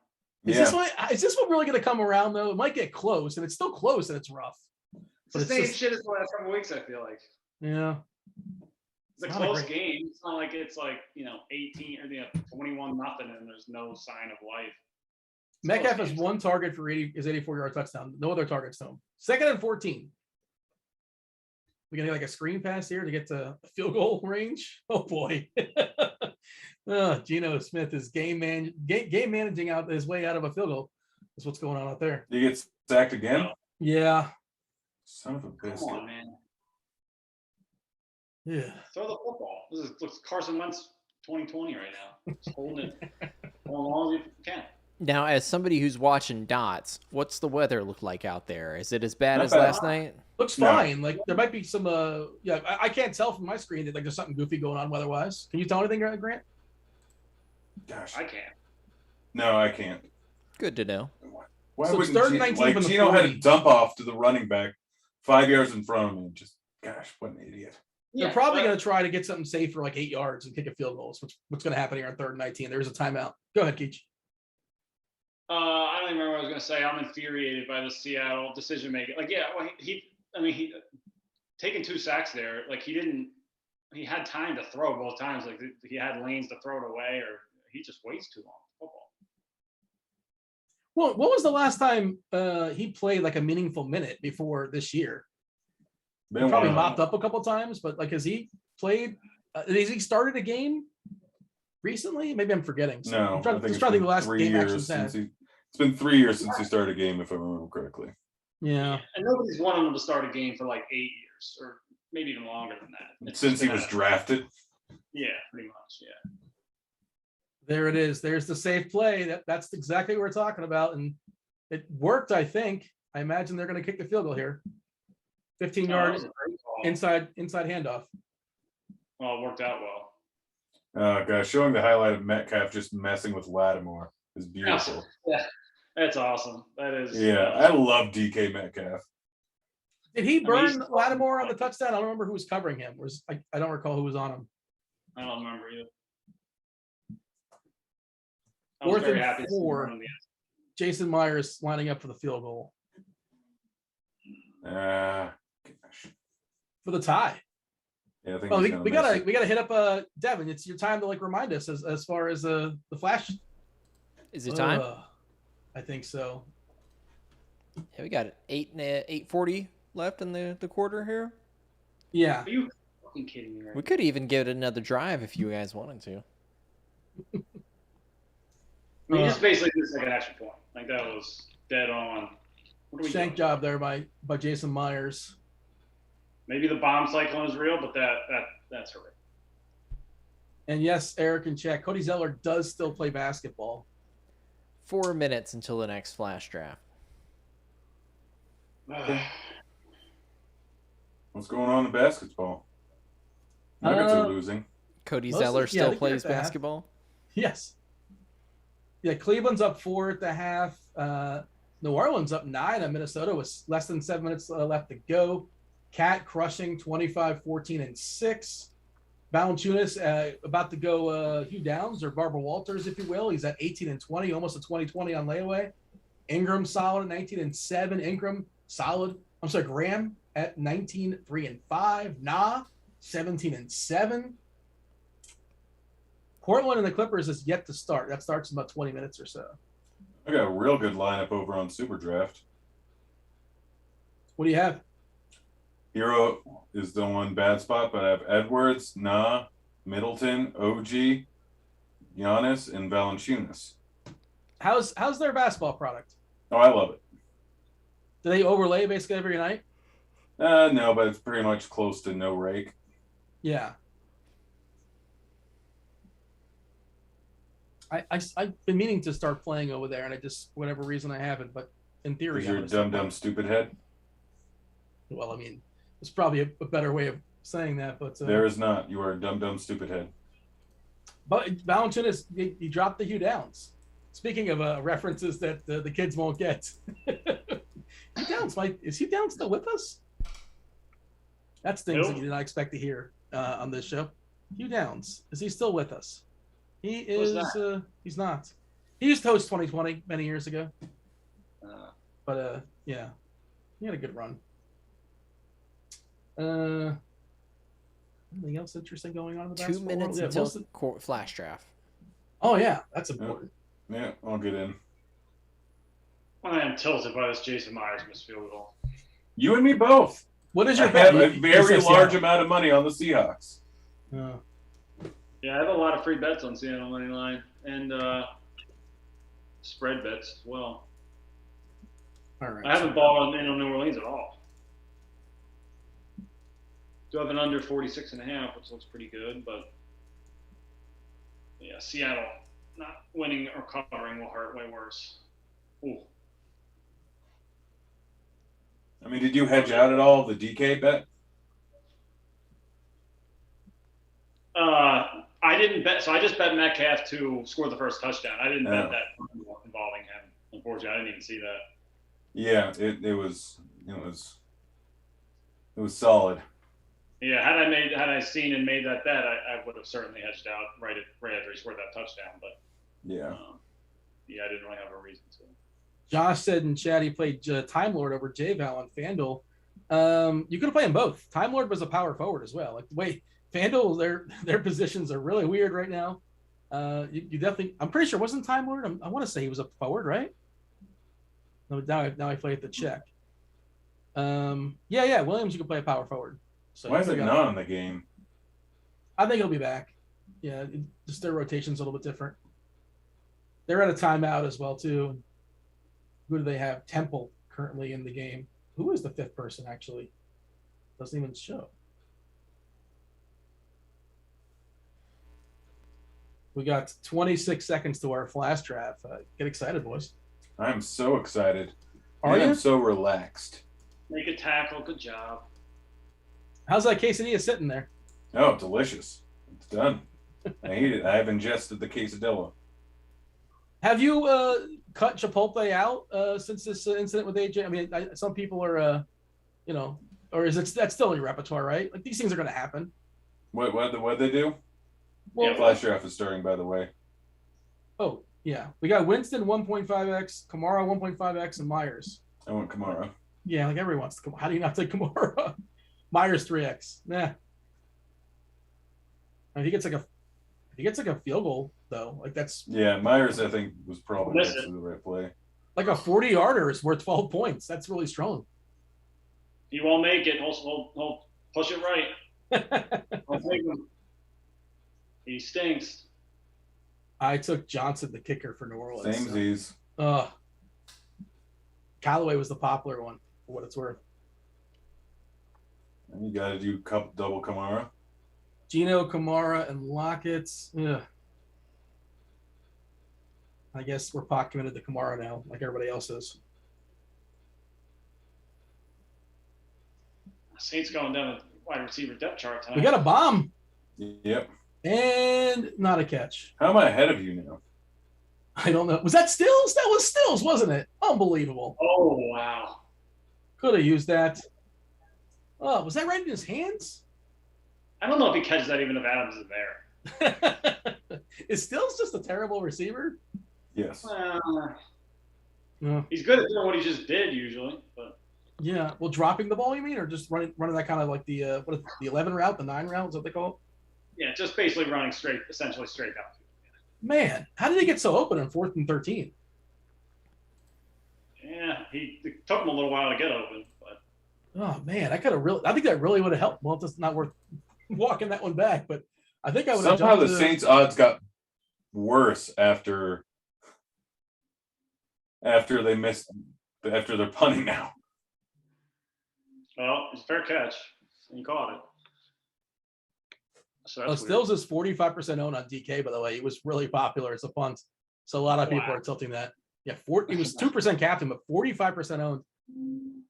Is Yeah, this one really going to come around though? It might get close, and it's still close, and it's rough. It's the But same it's just- shit as the last couple weeks, I feel like. Yeah. It's a Not a close great- game. It's not like it's like, 18 or 21-0 and there's no sign of life. It's a Metcalf close has game. one target for his 84-yard touchdown. No other targets to him. 2nd and 14. We gonna get like a screen pass here to get to field goal range. Oh boy. Geno Smith is game managing out his way out of a field goal. That's what's going on out there. you get sacked again. Yeah. Son of a Come biscuit. on, man. Yeah. Throw the football. This looks Carson Wentz 2020 right now. Just holding it as long as you can. Now, as somebody who's watching dots, what's the weather look like out there? Is it as bad Not as bad. last night? Looks No. fine. Like there might be some I can't tell from my screen that like there's something goofy going on weather-wise. Can you tell anything, Grant? Gosh, I can't. no, I can't. Good to know. Why So it's wouldn't 3rd and Gino, 19 like from the Gino had 40. a dump off to the running back 5 yards in front of me? Just gosh, what an idiot. They're probably going to try to get something safe for like 8 yards and kick a field goal. So what's going to happen here on 3rd and 19? There's a timeout. Go ahead, Keach. I don't even remember what I was going to say. I'm infuriated by the Seattle decision making. Like, yeah, well, he taking 2 sacks there. Like he had time to throw both times. Like he had lanes to throw it away, or he just waits too long. Football. Well, what was the last time he played like a meaningful minute before this year? Been Probably a while. mopped up a couple times, but like has he played? Has he started a game recently? Maybe I'm forgetting. So No, I'm trying, I think just it's trying to think been of the last 3 game action years had. since it's been 3 years since he started a game, if I remember correctly. Yeah. And nobody's wanted him to start a game for like 8 years, or maybe even longer than that. It's Since just he been was a- drafted. Yeah, pretty much. Yeah. There it is. There's the safe play. That's exactly what we're talking about. And it worked, I think. I imagine they're going to kick the field goal here. 15 Oh, that yard was a great call. inside handoff. Well, it worked out well. Oh gosh, showing the highlight of Metcalf just messing with Lattimore is beautiful. Yeah, that's awesome. That is. Yeah, I love DK Metcalf. Did he burn he's- Lattimore on the touchdown? I don't remember who was covering him. I don't recall who was on him. I don't remember either. I was 4th very and happy to see him 4. run on the Jason Myers lining up for the field goal Gosh. for the tie. Yeah, I think Oh, he's we gonna miss gotta it. hit up Devin. It's your time to like remind us as far as the flash. Is it time? I think so. Yeah, we got 8:40 left in the quarter here. Yeah. Are you fucking kidding me right We could even give it another drive if you guys wanted to. I mean, just basically just like an extra point. Like that was dead on. What are we Shank doing? job there by Jason Myers. Maybe the bomb cyclone is real, but that's horrific. And yes, Eric and check. Cody Zeller does still play basketball. 4 minutes until the next flash draft. What's going on in basketball? Nuggets are losing. Cody Mostly- Zeller yeah, still they plays get that. basketball. Yes. Yeah, Cleveland's up 4 at the half. New Orleans up 9 at Minnesota with less than 7 minutes left to go. Cat crushing 25, 14, and 6. Valanciunas about to go Hugh Downs or Barbara Walters, if you will. He's at 18 and 20, almost a 20-20 on layaway. Ingram solid at 19 and 7. Ingram solid. I'm sorry, Graham at 19, 3 and 5. Nah, 17 and 7. Portland and the Clippers is yet to start. That starts in about 20 minutes or so. I got a real good lineup over on Super Draft. What do you have? Hero is the one bad spot, but I have Edwards, Nah, Middleton, OG, Giannis, and Valanciunas. How's their basketball product? Oh, I love it. Do they overlay basically every night? No, but it's pretty much close to no rake. Yeah. I've been meaning to start playing over there, and I just, for whatever reason, I haven't. But in theory, Because you're a dumb stupid head. Well, I mean, it's probably a better way of saying that, but There is not. You are a dumb stupid head. But Valanciunas, he dropped the Hugh Downs. Speaking of references that the kids won't get, Hugh Downs, is Hugh Downs still with us? That's things that you did not expect to hear on this show. Hugh Downs, is he still with us? He is. He's not. He used to host 2020 many years ago. But yeah, he had a good run. Anything else interesting going on in the 2 minutes until flash draft. Oh yeah, that's important. Yeah, I'll get in. I am tilted by this Jason Myers missed field goal. You and me both. What is your I bet? have a very large amount of money on the Seahawks. Yeah, I have a lot of free bets on Seattle money line and spread bets as well. All right. I haven't bought in on New Orleans at all. Do have an under 46.5, which looks pretty good, but yeah, Seattle not winning or covering will hurt way worse. Ooh. I mean, did you hedge out at all the DK bet? I didn't bet, so I just bet Metcalf to score the first touchdown. I didn't bet that involving him. Unfortunately, I didn't even see that. Yeah, it was solid. Yeah, had I seen and made that bet, I would have certainly hedged out right after he scored that touchdown. But yeah, I didn't really have a reason to. Josh said in chat he played Time Lord over J-Val on FanDuel. You could have played them both. Time Lord was a power forward as well. Like the way FanDuel, their positions are really weird right now. You definitely, I'm pretty sure, wasn't Time Lord? I want to say he was a forward, right? No, now I play at the check. Yeah, Williams, you can play a power forward. So why is it not in the game? I think he'll be back. Yeah, just their rotation's a little bit different. They're at a timeout as well too. Who do they have? Temple currently in the game. Who is the fifth person actually? Doesn't even show. We got 26 seconds to our flash draft. Get excited, boys. I'm so excited. Are you? I'm so relaxed. Make a tackle. Good job. How's that quesadilla sitting there? Oh, delicious. It's done. I ate it. I have ingested the quesadilla. Have you cut Chipotle out since this incident with AJ? I mean, some people are, or is that's still in your repertoire, right? Like these things are going to happen. What they do? Well, yeah, flash draft is starting, by the way. Oh yeah, we got Winston 1.5x, Kamara 1.5x, and Myers. I want Kamara. Yeah, like everyone wants to. How do you not take Kamara? Myers 3x. Nah. If he gets like a field goal though, like that's. Yeah, Myers I think was probably actually the right play. Like a 40-yarder is worth 12 points. That's really strong. He won't make it. He'll push it right. I'll take him. He stinks. I took Johnson, the kicker for New Orleans. Samesies. Callaway was the popular one, for what it's worth. And you got to do double Kamara. Gino, Kamara, and Lockett. Ugh. I guess we're pot committed to Kamara now, like everybody else is. Saints going down the wide receiver depth chart tonight. We got a bomb. Yep. And not a catch. How am I ahead of you now? I don't know. Was that Stills? That was Stills, wasn't it? Unbelievable. Oh, wow. Could have used that. Oh, was that right in his hands? I don't know if he catches that even if Adams is there. Is Stills just a terrible receiver? Yes. He's good at doing what he just did usually, but yeah. Well, dropping the ball, you mean, or just running that kind of like the 11 route, the 9 route, is what they call it? Yeah, just basically running essentially straight down. Man, how did he get so open on 4th and 13? Yeah, it took him a little while to get open, but oh man, I think that really would have helped. Well, it's not worth walking that one back, but I think I would have. Somehow the Saints' odds got worse after they're punting now. Well, it's a fair catch. You caught it. So that's Stills is 45% owned on DK, by the way. He was really popular as a punt. So a lot of people are tilting that. Yeah, he was 2% captain, but 45% owned.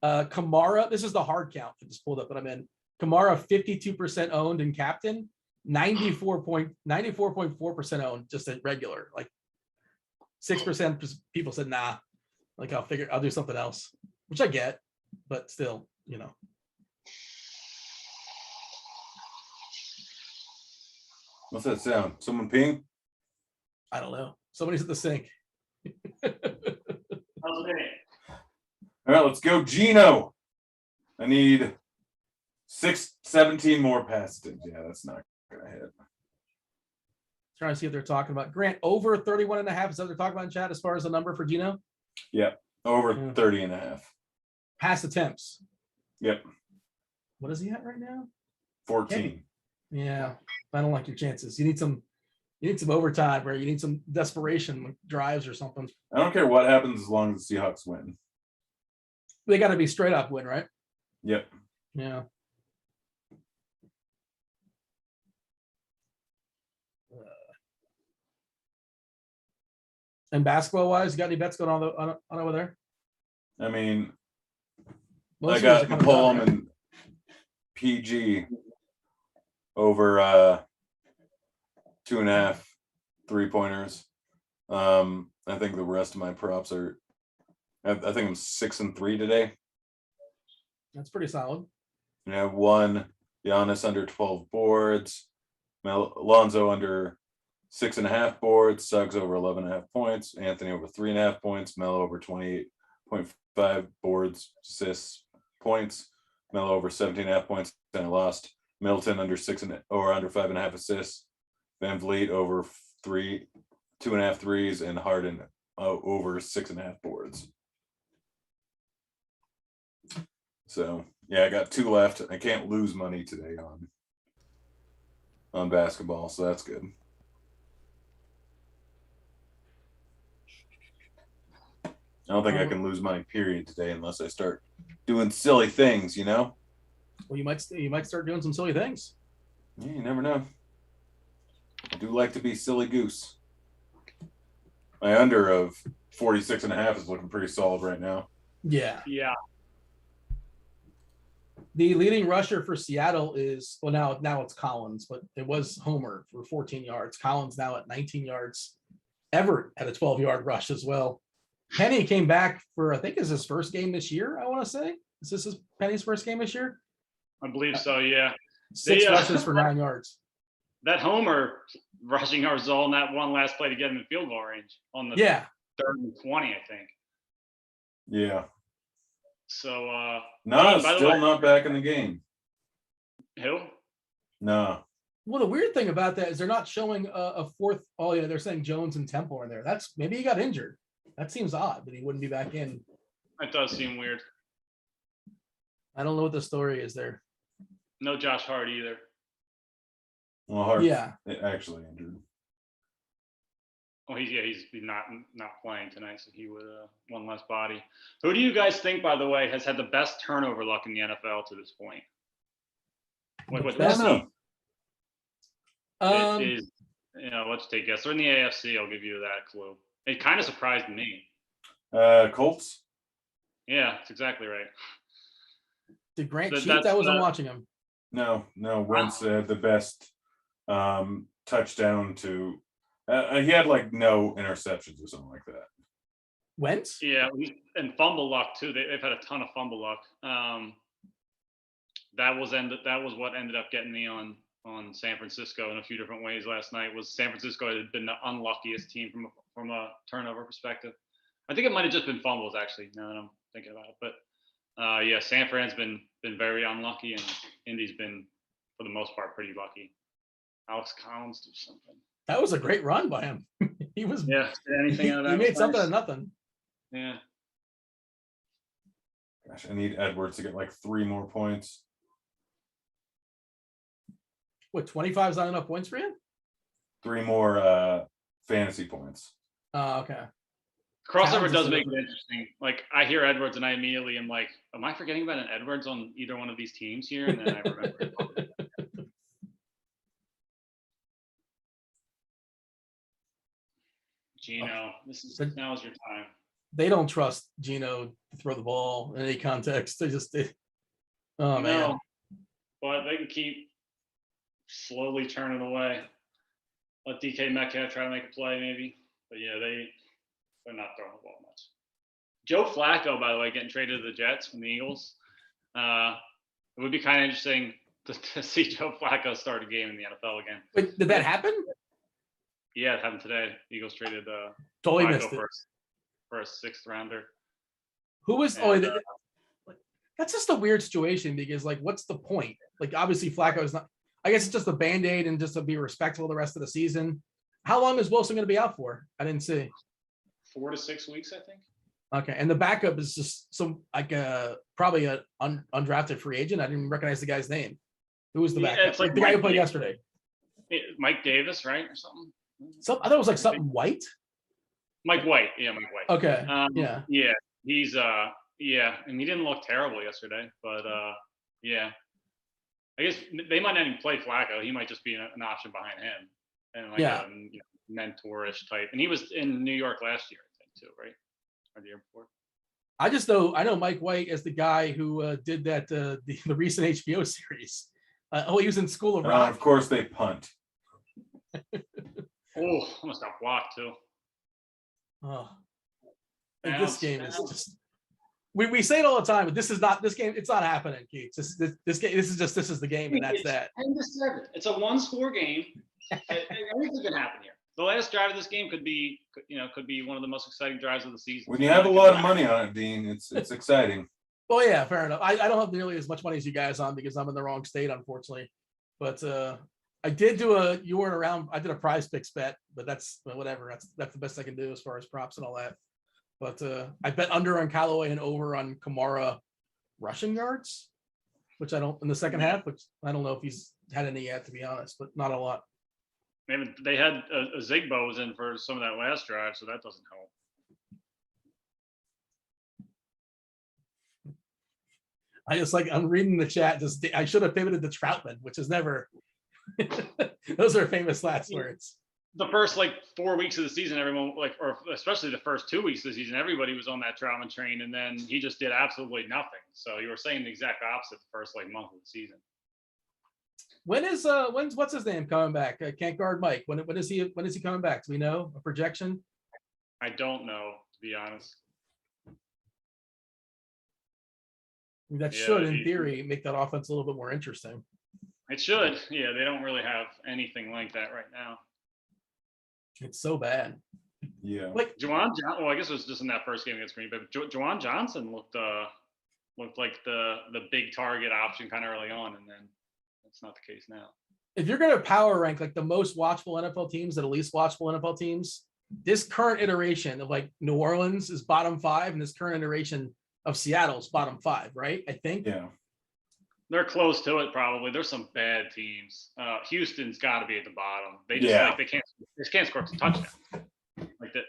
Kamara, this is the hard count. I just pulled up, but I'm in. Kamara, 52% owned and captain, 94.4% owned, just at regular. Like 6% people said, nah, like I'll do something else, which I get, but still, you know. What's that sound? Someone peeing? I don't know. Somebody's at the sink. All right, let's go, Gino. I need 17 more pass attempts. Yeah, that's not gonna hit. Trying to see what they're talking about. Grant, over 31 and a half. Is that what they're talking about in chat as far as the number for Gino? Yep, over 30 and a half. Pass attempts. Yep. What is he at right now? 14. Yeah, I don't like your chances. You need some overtime, where you need some desperation, like drives or something. I don't care what happens as long as the Seahawks win. They got to be straight up win, right? Yep. Yeah. And basketball wise, you got any bets going on over there? I mean, Most I of got yours are coming Pullum down, right? and PG over 2.5 3-pointers. I think the rest of my props are. I think I'm 6-3 today. That's pretty solid. And I have one Giannis under 12 boards, Alonzo under 6.5 boards, Suggs over 11.5 points, Anthony over 3.5 points, Melo over 28.5 boards, assists, points, Melo over 17.5 points, and I lost Middleton under 5.5 assists, Van Vliet over 2.5 threes, and Harden over 6.5 boards. So yeah, I got 2 left. I can't lose money today on basketball, so that's good. I don't think I can lose money, period, today unless I start doing silly things, you know? Well, you might start doing some silly things. Yeah, you never know. I do like to be silly goose. My under of 46.5 is looking pretty solid right now. Yeah. Yeah. The leading rusher for Seattle is, well, now it's Collins, but it was Homer for 14 yards. Collins now at 19 yards. Everett had a 12-yard rush as well. Penny came back for, I think, is his first game this year, I want to say. Is this Penny's first game this year? I believe so, yeah. 6 rushes for 9 yards. That Homer rushing yards was all in that one last play to get him in field goal range on the 3rd and 20, I think. Yeah. So still not back in the game. Who? No. Well, the weird thing about that is they're not showing a fourth. Oh, yeah, they're saying Jones and Temple are there. That's maybe he got injured. That seems odd that he wouldn't be back in. That does seem weird. I don't know what the story is there. No Josh Hart either. Well, Hart's Yeah. actually injured. Well, he's not playing tonight, so he would one less body. Who do you guys think, by the way, has had the best turnover luck in the NFL to this point? What Best? team? Um, It is, let's take a guess. They're in the AFC. I'll give you that clue. It kind of surprised me. Colts. Yeah, that's exactly right. did Grant cheat? I wasn't watching him. No. Wentz had the best touchdown to. He had like no interceptions or something like that. Wentz? Yeah, and fumble luck too. They've had a ton of fumble luck. That was what ended up getting me on San Francisco in a few different ways last night. Was San Francisco had been the unluckiest team from a turnover perspective. I think it might have just been fumbles actually. Now that I'm thinking about it, but yeah, San Fran's been very unlucky, and Indy's been for the most part pretty lucky. Alex Collins do something. That was a great run by him. He was. Yeah. Anything out of that? He made was something nice. of nothing. Yeah. Gosh, I need Edwards to get like 3 more points. What, 25 is not enough points for you? 3 more fantasy points. Oh, okay. Crossover does make it interesting. Like I hear Edwards and I immediately am like, am I forgetting about an Edwards on either one of these teams here? And then I remember. Gino, now is your time. They don't trust Gino to throw the ball in any context. Oh man. But they can keep slowly turning away. Let DK Metcalf try to make a play maybe. But yeah, they're not throwing the ball much. Joe Flacco, by the way, getting traded to the Jets from the Eagles. It would be kind of interesting to see Joe Flacco start a game in the NFL again. Wait, did that happen? Yeah, it happened today. Eagles traded totally Flacco missed it. For a 6th rounder. Who was? That's just a weird situation because, like, what's the point? Like, obviously, Flacco is not. I guess it's just a Band-Aid and just to be respectful the rest of the season. How long is Wilson going to be out for? I didn't see. 4 to 6 weeks, I think. Okay, and the backup is just some probably an undrafted free agent. I didn't recognize the guy's name. Who was the backup? It's like the guy who played yesterday. Mike Davis, right, or something? I thought it was like something White. Mike White, yeah, Mike White. Okay, yeah, he's and he didn't look terrible yesterday, but yeah, I guess they might not even play Flacco. He might just be an option behind him, and like a mentor-ish type. And he was in New York last year, I think, too, right? Or the year before. I know Mike White as the guy who did that the recent HBO series. He was in School of Rock. Of course, they punt. Oh, almost got blocked too. Oh, and this game is just. We say it all the time, but this game. It's not happening, Keith. This is the game, and that's that. 10-7. It's a 1-score game. Everything can happen here. The last drive of this game could be one of the most exciting drives of the season. When you have a lot of money on it, Dean, it's exciting. Well, yeah, fair enough. I don't have nearly as much money as you guys on because I'm in the wrong state, unfortunately. But I did do you weren't around. I did a prize picks bet, but that's whatever. That's the best I can do as far as props and all that. But I bet under on Callaway and over on Kamara rushing yards, which I don't in the second half, which I don't know if he's had any yet, to be honest, but not a lot. They had a Zigbo was in for some of that last drive, so that doesn't help. I'm reading the chat. I should have pivoted to Troutman, which is never. Those are famous last words. The first 4 weeks of the season, everyone or especially the first 2 weeks of the season, everybody was on that Troutman train, and then he just did absolutely nothing. So you were saying the exact opposite the first month of the season. When's what's his name coming back? I can't guard Mike. When is he coming back? Do we know a projection? I don't know, to be honest. That should, in theory, make that offense a little bit more interesting. It should. Yeah, they don't really have anything like that right now. It's so bad. Yeah. Like Juwan Johnson. Well, I guess it was just in that first game against Green Bay. But Juwan Johnson looked like the big target option kind of early on, and then that's not the case now. If you're going to power rank the most watchable NFL teams, the least watchable NFL teams, this current iteration of New Orleans is bottom 5, and this current iteration of Seattle's bottom 5, right? I think. Yeah. They're close to it, probably. There's some bad teams. Houston's got to be at the bottom. They just they can't score a touchdown.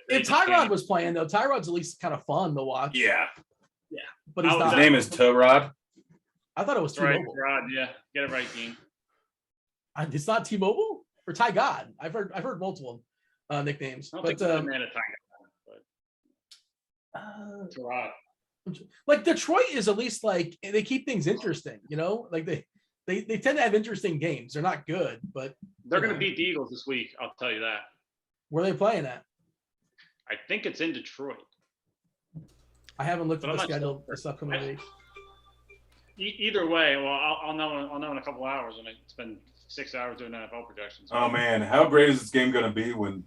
If Tyrod was playing though, Tyrod's at least kind of fun to watch. Yeah. Yeah. But he's not. His name is Tyrod. I thought it was T-Mobile. Right, yeah. Get it right, Dean. It's not T-Mobile or Ty God. I've heard multiple nicknames. I don't think a man at Ty God, but Tyrod. Detroit is at least they keep things interesting, they tend to have interesting games. They're not good, but they're going to beat the Eagles this week. I'll tell you that. Where are they playing at? I think it's in Detroit. I haven't looked at the schedule this upcoming week. Either way, well, I'll know in a couple hours when it's been 6 hours doing NFL projections. Oh man, how great is this game going to be when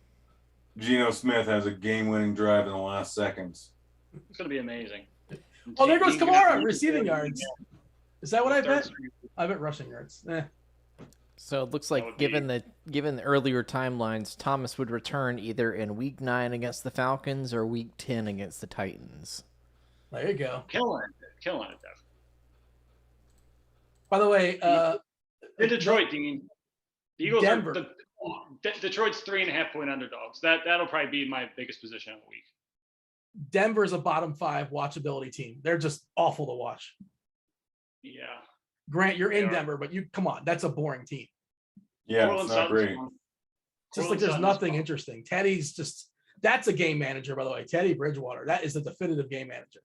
Geno Smith has a game-winning drive in the last seconds? It's going to be amazing. Oh, there goes Kamara, receiving yards. Is that what I bet? I bet rushing yards. So it looks like given the earlier timelines, Thomas would return either in Week 9 against the Falcons or Week 10 against the Titans. There you go. Killing it, definitely. By the way, in Detroit, Dean, the Eagles Denver. Detroit's 3.5-point underdogs. That'll probably be my biggest position of the week. Denver's a bottom 5 watchability team. They're just awful to watch. Yeah. Grant, you're in They are. Denver, but come on, that's a boring team. Yeah, Cortland it's not Sutton's great. fun. Just Cortland like there's Sutton is nothing fun. interesting. That's a game manager, by the way. Teddy Bridgewater. That is the definitive game manager.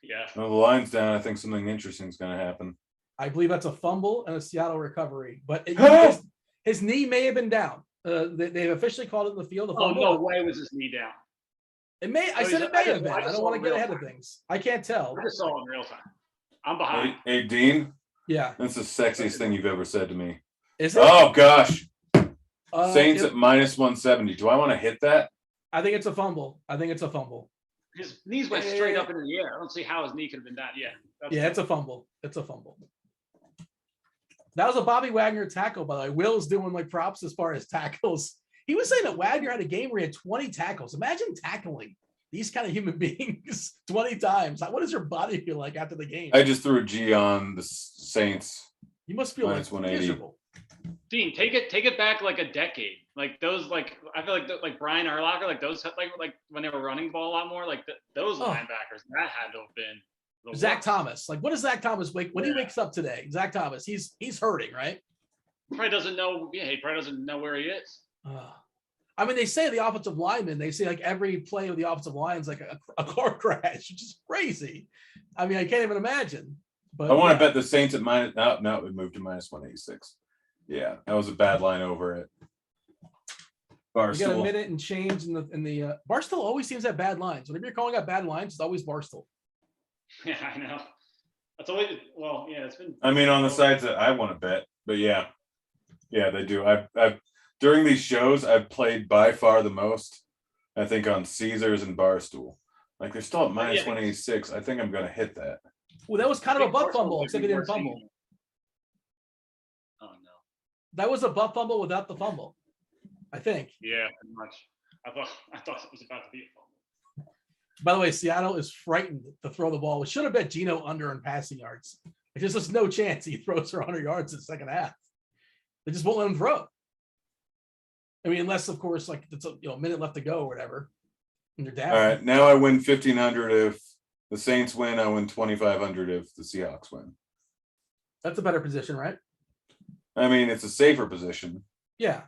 Yeah. Well, the line's down. I think something interesting is going to happen. I believe that's a fumble and a Seattle recovery, but his knee may have been down. They've officially called it in the field. A Oh, fumble. no way was his knee down. I said it may have been. I don't want to get ahead of time. things. I can't tell. I just saw it in real time. I'm behind. Hey, Dean, Yeah. that's the sexiest thing you've ever said to me. Is it? Oh, gosh. Saints it- at -170. Do I want to hit that? I think it's a fumble. His knees went straight up into the air. I don't see how his knee could have been that. Yeah. Yeah, it's a fumble. That was a Bobby Wagner tackle, by the way. Will's doing like props as far as tackles. He was saying that Wagner had a game where he had 20 tackles. Imagine tackling these kind of human beings 20 times. What does your body feel like after the game? I just threw a G on the Saints. You must feel like -180. miserable. Dean, take it back like a decade. Like those, like I feel like Brian Urlacher, like those, like when they were running the ball a lot more, like those linebackers, that had to have been the Zach worst. Thomas. Like, what does Zach Thomas when he wakes up today? Zach Thomas, he's hurting, right? Probably doesn't know. Yeah, he probably doesn't know where he is. I mean, they say the offensive linemen, they say like every play of the offensive line is like a car crash, which is crazy. I mean, I can't even imagine. But I want to bet the Saints at no, we moved to -186. Yeah, that was a bad line over it. You got a Barstool. minute and change in the Barstool always seems to have bad lines. Whenever you're calling out bad lines, it's always Barstool. Yeah, I know. That's always it's been. I mean, on the sides that I want to bet, but yeah, they do. I've during these shows, I've played by far the most. I think on Caesars and Barstool. Like they're still at -186. I think I'm going to hit that. Well, that was kind of a butt Barstool's fumble, like except he didn't worse fumble. team. Oh no. That was a butt fumble without the fumble, I think. Yeah, pretty much. I thought it was about to be a fumble. By the way, Seattle is frightened to throw the ball. We should have bet Geno under in passing yards. There's just no chance he throws for 100 yards in the second half. They just won't let him throw. I mean, unless, of course, like it's a minute left to go or whatever, and they're down. All right, now I win 1,500 if the Saints win. I win 2,500 if the Seahawks win. That's a better position, right? I mean, it's a safer position. Yeah.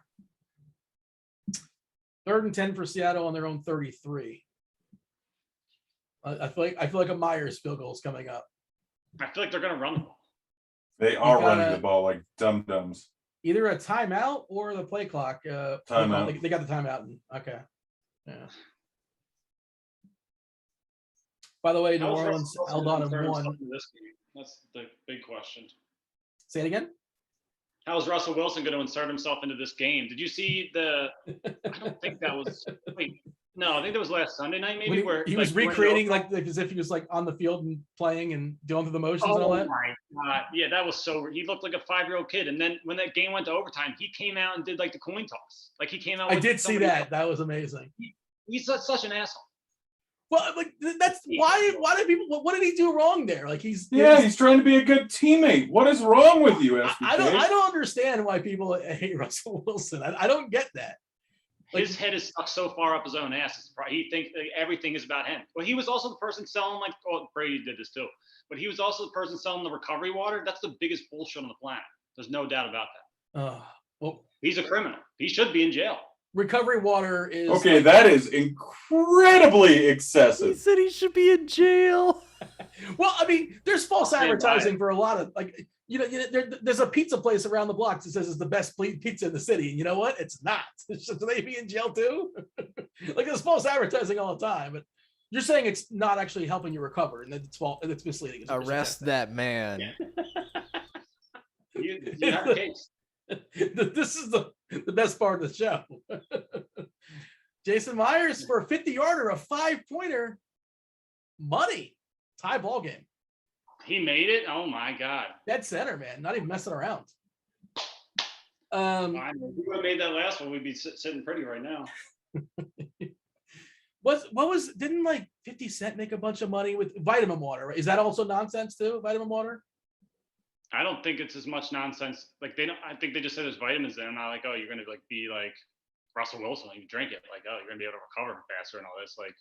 3rd and 10 for Seattle on their own 33. I feel like a Myers field goal is coming up. I feel like they're gonna run the ball. They are gotta- running the ball like dum-dums. Either a timeout or the play clock. Timeout. They got the timeout. Okay. Yeah. By the way, New How's Orleans Russell held on Wilson and gonna won. turn something this game? That's the big question. Say it again. How is Russell Wilson going to insert himself into this game? Did you see I don't think that was. Wait, no, I think that was last Sunday night, maybe. When where he was when recreating like as if he was like on the field and playing and going through the motions and all Oh that. my god! Yeah, that was so. He looked like a 5-year-old kid. And then when that game went to overtime, he came out and did like the coin toss. Like he came out. I with did see somebody- that. That was amazing. He's such an asshole. Well, like that's why did people? What did he do wrong there? Like he's Trying to be a good teammate. What is wrong with you, SBK? I don't understand why people hate Russell Wilson. I don't get that. His head is stuck so far up his own ass. He thinks like, everything is about him. Well, he was also the person selling Brady did this too, but he was also the person selling the recovery water. That's the biggest bullshit on the planet. There's no doubt about that. Well, He's a criminal. He should be in jail. recovery water is Okay, that is incredibly He excessive. said he should be in jail. Well, I mean, there's false I'll stand by advertising for a lot of there's a pizza place around the block that says it's the best pizza in the city. And you know what? It's not. Should they be in jail too? Like there's false advertising all the time, but you're saying it's not actually helping you recover, and it's false and it's misleading. is what you're Arrest suggesting. that man. You have a case. This is the best part of the show. Jason Myers for a 50-yarder, a 5-pointer, money, tie ball game. He made it. Oh my god. Dead center, man. Not even messing around. Fine. If we would have made that last one, we'd be sitting pretty right now. Didn't like 50 Cent make a bunch of money with vitamin water? Right? Is that also nonsense too? Vitamin water? I don't think it's as much nonsense. Like they don't. I think they just said there's vitamins in. I'm not like, oh, you're gonna like be like Russell Wilson. Like you drink it. Like, oh, you're gonna be able to recover faster and all this. Like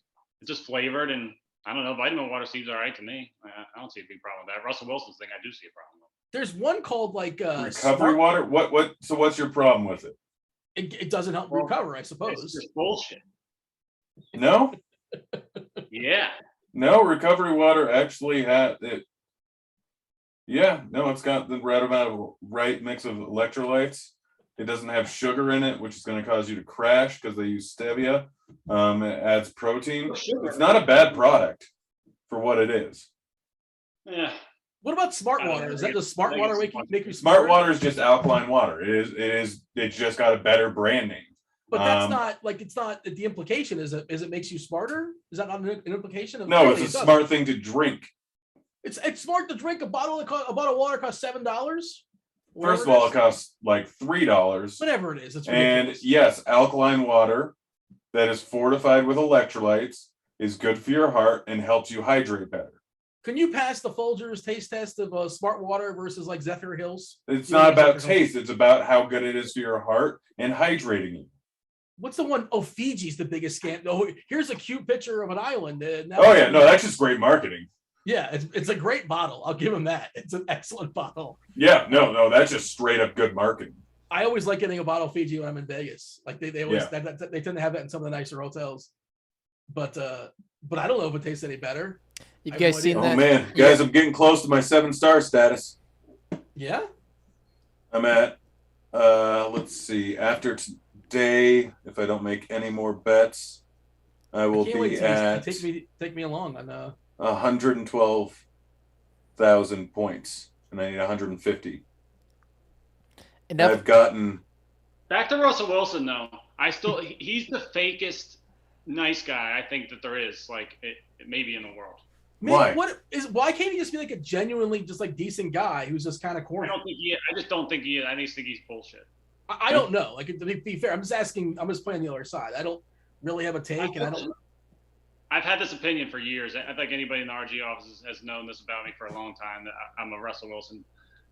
It's just flavored, and I don't know. Vitamin water seems all right to me. I don't see a big problem with that. Russell Wilson's thing, I do see a problem with. There's one called like recovery water. What? So what's your problem with it? It doesn't help recover, I suppose. It's just bullshit. No. Yeah. No, recovery water actually had it. Yeah, no, it's got the right mix of electrolytes. It doesn't have sugar in it, which is going to cause you to crash because they use stevia. It adds protein. It's not a bad product for what it is. Yeah. What about smart water? Is that the smart water make you smart water? Is just alkaline water. It's just got a better brand name. But that's not like, it's not the implication is it makes you smarter? Is that not an implication? No, it's a smart thing to drink. It's smart to drink a bottle of water costs $7. First of all, it costs like $3. Whatever it is, it's and yes, alkaline water that is fortified with electrolytes is good for your heart and helps you hydrate better. Can you pass the Folgers taste test of smart water versus like Zephyr Hills? It's not about taste. It's about how good it is for your heart and hydrating you. What's the one? Oh, Fiji's the biggest scam. Oh, here's a cute picture of an island. That's just great marketing. Yeah, it's a great bottle. I'll give them that. It's an excellent bottle. Yeah, no, that's just straight up good marketing. I always like getting a bottle of Fiji when I'm in Vegas. Like they always they tend to have that in some of the nicer hotels. But I don't know if it tastes any better. You guys seen that? Oh man, guys, I'm getting close to my 7-star status. Yeah. I'm at let's see, after today, if I don't make any more bets, I will be at take me along on 112,000 points, and I need 150. And I've gotten back to Russell Wilson though. He's the fakest nice guy I think that there is, like it maybe in the world. Why? Why can't he just be like a genuinely just like decent guy who's just kind of corny? I just don't think he is. I just think he's bullshit. I don't know. Like, to be fair, I'm just playing the other side. I don't really have a take, I've had this opinion for years. I think anybody in the RG office has known this about me for a long time, that I'm a Russell Wilson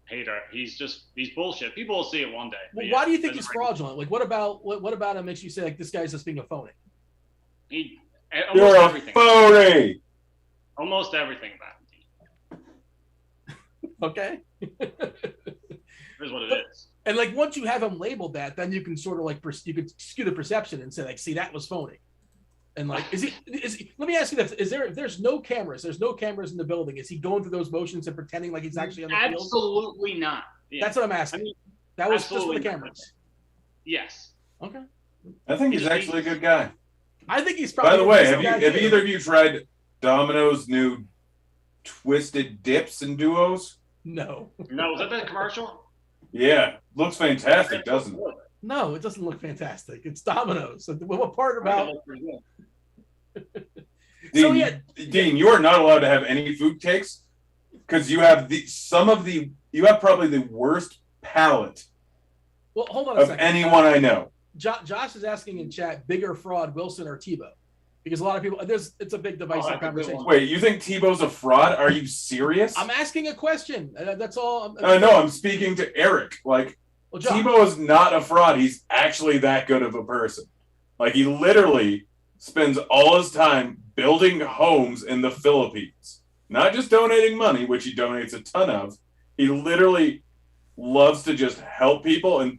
hater. He's bullshit. People will see it one day. Well, why do you think he's fraudulent? Like, what about him makes you say like this guy's just being a phony? You're a phony. Almost everything about him. Okay. Here's what it is. And like once you have him labeled that, then you can sort of like you could skew the perception and say like, see, that was phony. And like, is he? Let me ask you this: if there's no cameras in the building, is he going through those motions and pretending like he's actually on the field? Absolutely not. Yeah. That's what I'm asking. I mean, that was just for the cameras. Yes. Okay. I think he's actually a good guy. I think he's probably. By the way, have either of you tried Domino's new twisted dips and duos? No. No, was that the commercial? Yeah, looks fantastic, doesn't it? No, it doesn't look fantastic. It's Domino's. What part about? Dean, Dean, you are not allowed to have any food takes because you have probably the worst palate. Well, hold on a second. Anyone I know. Josh is asking in chat, bigger fraud, Wilson or Tebow? Because a lot of people, it's a big divisive conversation. Wait, you think Tebow's a fraud? Are you serious? I'm asking a question. That's all. No, I'm speaking to Eric. Like, Tebow is not a fraud. He's actually that good of a person. Like, he literally spends all his time building homes in the Philippines. Not just donating money, which he donates a ton of. He literally loves to just help people and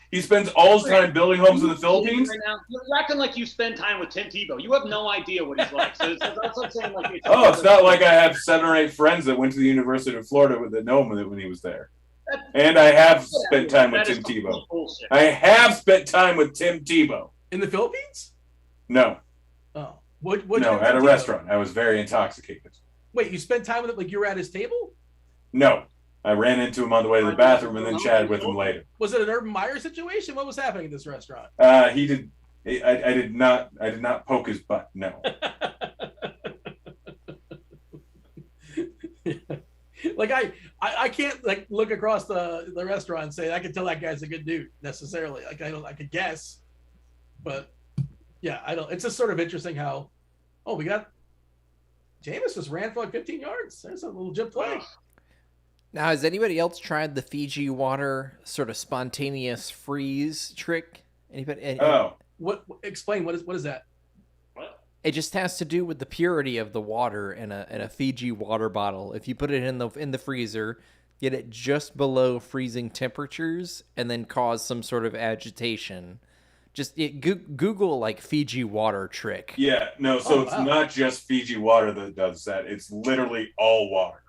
he spends all his time building homes in the Philippines. Right now, you're acting like you spend time with Tim Tebow. You have no idea what he's like. So that's what I'm saying. Like, it's not like I have 7 or 8 friends that went to the University of Florida that know him when he was there. And I have spent time with Tim Tebow. I have spent time with Tim Tebow. In the Philippines? No. Oh. No, at a restaurant. I was very intoxicated. Wait, you spent time with him like you were at his table? No. I ran into him on the way to the bathroom and then chatted with him later. Was it an Urban Meyer situation? What was happening at this restaurant? He did. I did not poke his butt. No. Like I can't like look across the restaurant and say I can tell that guy's a good dude necessarily. Like I could guess, but yeah, I don't. It's just sort of interesting how. Oh, we got. Jameis just ran for like 15 yards. There's a little jump play. Now, has anybody else tried the Fiji water sort of spontaneous freeze trick? Anybody? Oh, what? Explain. What is that? What? It just has to do with the purity of the water in a Fiji water bottle. If you put it in the freezer, get it just below freezing temperatures, and then cause some sort of agitation. Just Google like Fiji water trick. Yeah, no, so it's not just Fiji water that does that. It's literally all water.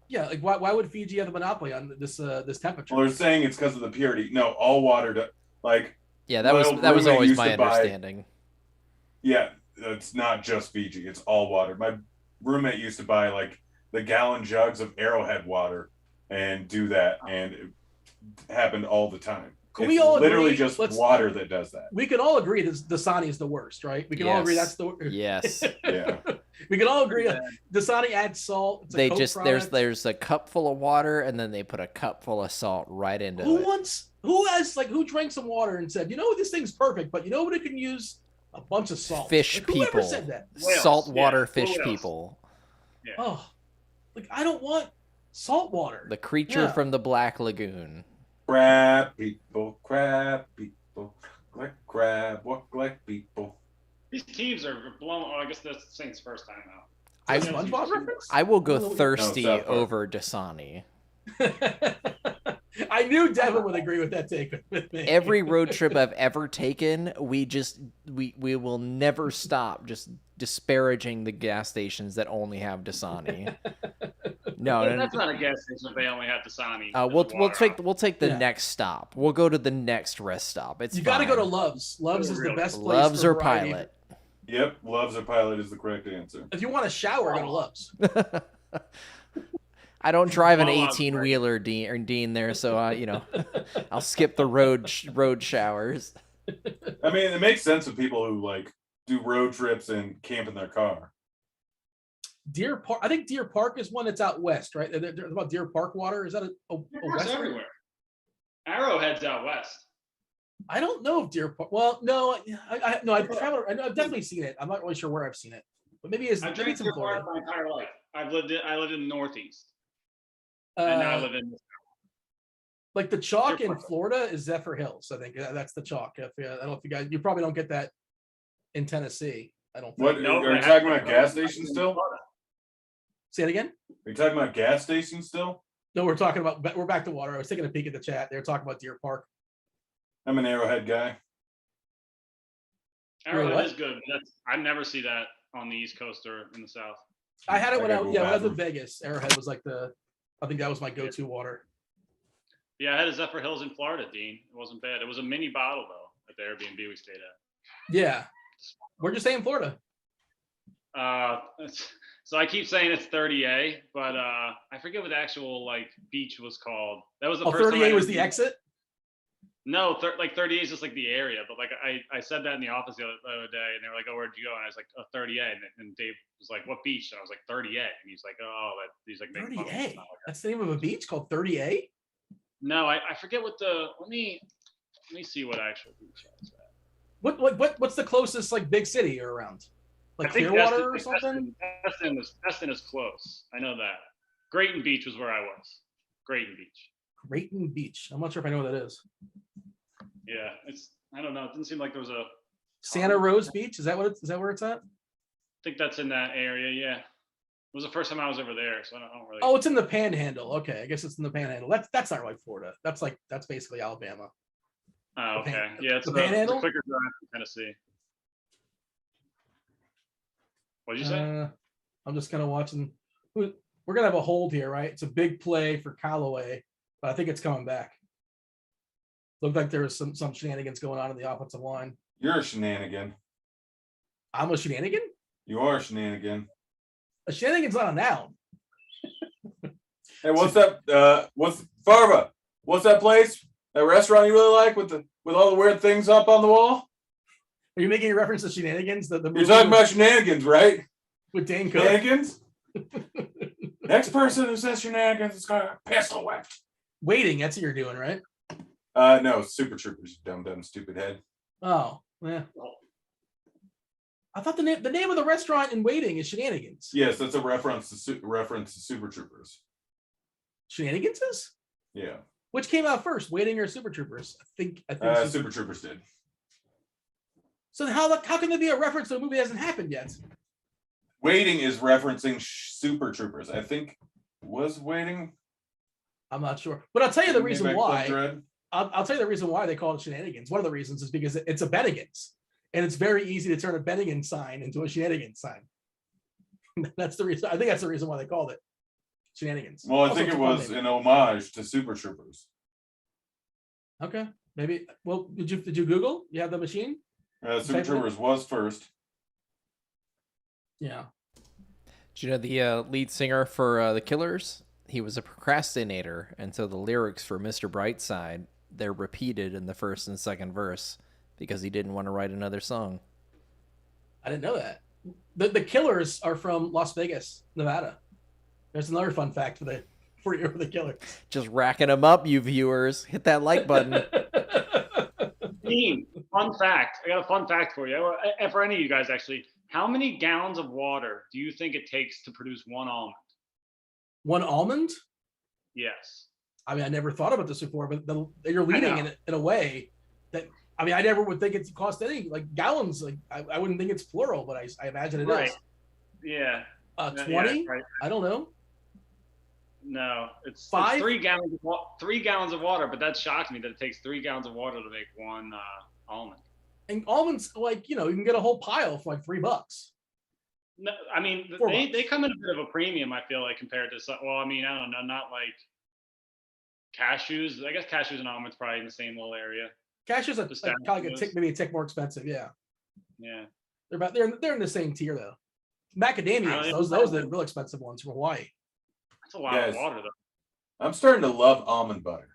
Yeah, like why would Fiji have a monopoly on this temperature? Well, they're saying it's because of the purity. No, all water Yeah, that was always my understanding. Yeah, it's not just Fiji. It's all water. My roommate used to buy like the gallon jugs of Arrowhead water and do that, and it happened all the time. Can it's we all literally agree, just water that does that. We can all agree that Dasani is the worst, right? We can all agree that's the worst. Yes. Yeah. We can all agree Dasani adds salt. They just there's a cup full of water, and then they put a cup full of salt right into it. Who drank some water and said, you know, this thing's perfect, but you know what, it can use a bunch of salt. Fish like, people. Whoever said that? Saltwater fish people. Yeah. Oh, like I don't want salt water. The creature from the Black Lagoon. Crab people, like crab, walk like people. These teams are blown. Oh, I guess that's the Saints' first time out. SpongeBob reference? I will go thirsty over Dasani. I knew Devin would agree with that take with me. Every road trip I've ever taken, we will never stop just disparaging the gas stations that only have Dasani. No, that's not a gas station if they only have Dasani. We'll take the next stop. We'll go to the next rest stop. You got to go to Love's. Love's is the best place. Love's or Pilot. Yep, Love's or Pilot is the correct answer. If you want a shower, go to Love's. I don't drive an 18-wheeler, Dean. There, so I'll skip the road showers. I mean, it makes sense with people who like do road trips and camp in their car. Deer Park. I think Deer Park is one that's out west, right? They're about Deer Park water. Is that a west? Everywhere. Arrowhead's out west. I don't know if Deer Park. Well, no, I've definitely seen it. I'm not really sure where I've seen it, but maybe it's in Florida. My entire life. I lived in the Northeast, and now I live in. Like the chalk in Florida is Zephyr Hills. I think that's the chalk. I don't know if you guys. You probably don't get that in Tennessee. I don't think. What are you talking about? Gas stations still? Say it again. Are you talking about gas stations still? No, we're back to water. I was taking a peek at the chat. They were talking about Deer Park. I'm an Arrowhead guy. Arrowhead is good. I never see that on the East Coast or in the South. I had it when I was in Vegas. Arrowhead was like I think that was my go-to water. Yeah, I had a Zephyr Hills in Florida, Dean. It wasn't bad. It was a mini bottle though at the Airbnb we stayed at. Yeah. Where'd you stay in Florida? So I keep saying it's 30A, but I forget what the actual like beach was called. That was the first 30A was the exit? No, 30A is just like the area. But like I said that in the office the other day, and they were like, "Oh, where'd you go?" And I was like, "Oh, 30A." And Dave was like, "What beach?" And I was like, "30A." And he's like, "Oh, he's like 30A. That's the name of a beach called 30A. No, I forget what the. Let me see what actual beach is. What's the closest like big city you're around? Like Clearwater or something? Destin is close. I know that. Grayton Beach was where I was. Grayton Beach. I'm not sure if I know what that is. Yeah, I don't know. It didn't seem like there was a Santa Rose Beach. Is that where it's at? I think that's in that area. Yeah, it was the first time I was ever there, so I don't really. Oh, it's in the Panhandle. Okay, I guess it's in the Panhandle. That's not like Florida. That's basically Alabama. Oh, okay. Yeah, it's a quicker drive from Tennessee. What did you say? I'm just kind of watching. We're gonna have a hold here, right? It's a big play for Callaway, but I think it's coming back. Looked like there was some shenanigans going on in the offensive line. You're a shenanigan. I'm a shenanigan? You are a shenanigan. A shenanigan's not a noun. Hey, what's that? What's Farva? What's that place? That restaurant you really like with all the weird things up on the wall? Are you making a reference to Shenanigans? You're talking about Shenanigans, right? With Dane Cook? Shenanigans? Next person who says Shenanigans is going to pistol whip. Waiting, that's what you're doing, right? No, Super Troopers, you dumb, stupid head. Oh, yeah. I thought the name of the restaurant in Waiting is Shenanigans. Yes, that's a reference to Super Troopers. Shenanigans is? Yeah. Which came out first, Waiting or Super Troopers? I think Super Troopers did. So how can there be a reference to a movie that hasn't happened yet? Waiting is referencing Super Troopers. I think was Waiting. I'm not sure, but I'll tell you the Maybe reason Club why. Dread? I'll tell you the reason why they call it shenanigans. One of the reasons is because it's a Bennigan's, and it's very easy to turn a Bennigan sign into a shenanigans sign. That's the reason. I think that's the reason why they called it shenanigans. Well, I Also, think it's it a fun was name. an homage to Super Troopers. Okay, maybe. Well, did you Google? You have the machine? Super Type it in? Troopers was first. Yeah. Do you know the lead singer for the Killers? He was a procrastinator, and so the lyrics for Mr. Brightside, they're repeated in the first and second verse because he didn't want to write another song. I didn't know that. The Killers are from Las Vegas, Nevada. There's another fun fact for the Killers. Just racking them up, you viewers. Hit that like button. Dean, fun fact. I got a fun fact for you. And for any of you guys, actually. How many gallons of water do you think it takes to produce one almond? One almond? Yes. I mean, I never thought about this before, but you're leading in a way that, I mean, I never would think it's cost any like gallons. Like I wouldn't think it's plural, but I imagine it is. Yeah. 20? Yeah, right. I don't know. No, it's 5? 3 gallons. 3 gallons of water, but that shocked me that it takes 3 gallons of water to make one almond. And almonds, like, you can get a whole pile for like $3. No, I mean, $4. they come in a bit of a premium, I feel like, compared to some. Well, I mean, I don't know, not like cashews. I guess cashews and almonds probably in the same little area. Cashews are Just like, that kind of was- maybe a tick more expensive. Yeah, Yeah. they're in the same tier though. Macadamias, those are the real expensive ones from Hawaii. That's a lot of water, though. I'm starting to love almond butter.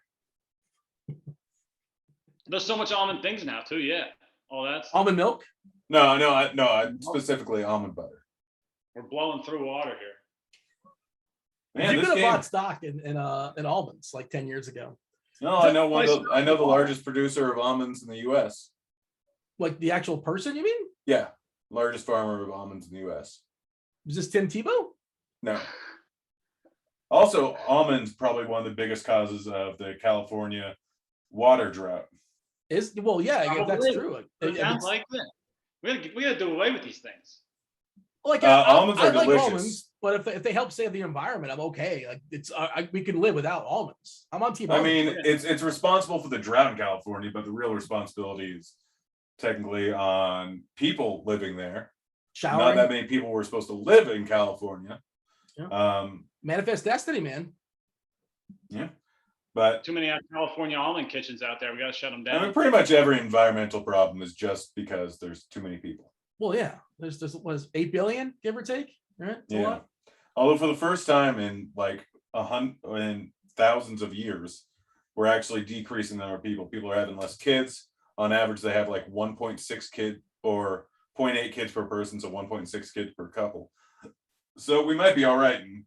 There's so much almond things now, too. Yeah. Oh, that's. Almond milk? No, specifically almond butter. We're blowing through water here. Man, You this could have game. bought stock in almonds like 10 years ago. No, I know the largest producer of almonds in the U.S. Like the actual person, you mean? Yeah, largest farmer of almonds in the U.S. Was this Tim Tebow? No. Also, almonds probably one of the biggest causes of the California water drought. Yeah, I guess that's true. It sounds like that. We gotta do away with these things. Like almonds are I like delicious. almonds, but if they help save the environment, I'm okay. Like we can live without almonds. I'm on team. I almonds. mean, it's responsible for the drought in California, but the real responsibility is technically on people living there. Showering. Not that many people were supposed to live in California. Yeah. Manifest destiny, man. Yeah, but Too many California almond kitchens out there. We gotta shut them down. I mean, pretty much every environmental problem is just because there's too many people. Well, yeah. There's 8 billion, give or take. Right? It's a lot. Although for the first time in like in thousands of years, we're actually decreasing the number of people. People are having less kids. On average, they have like 1.6 kid or 0.8 kids per person, so 1.6 kids per couple. So we might be all right in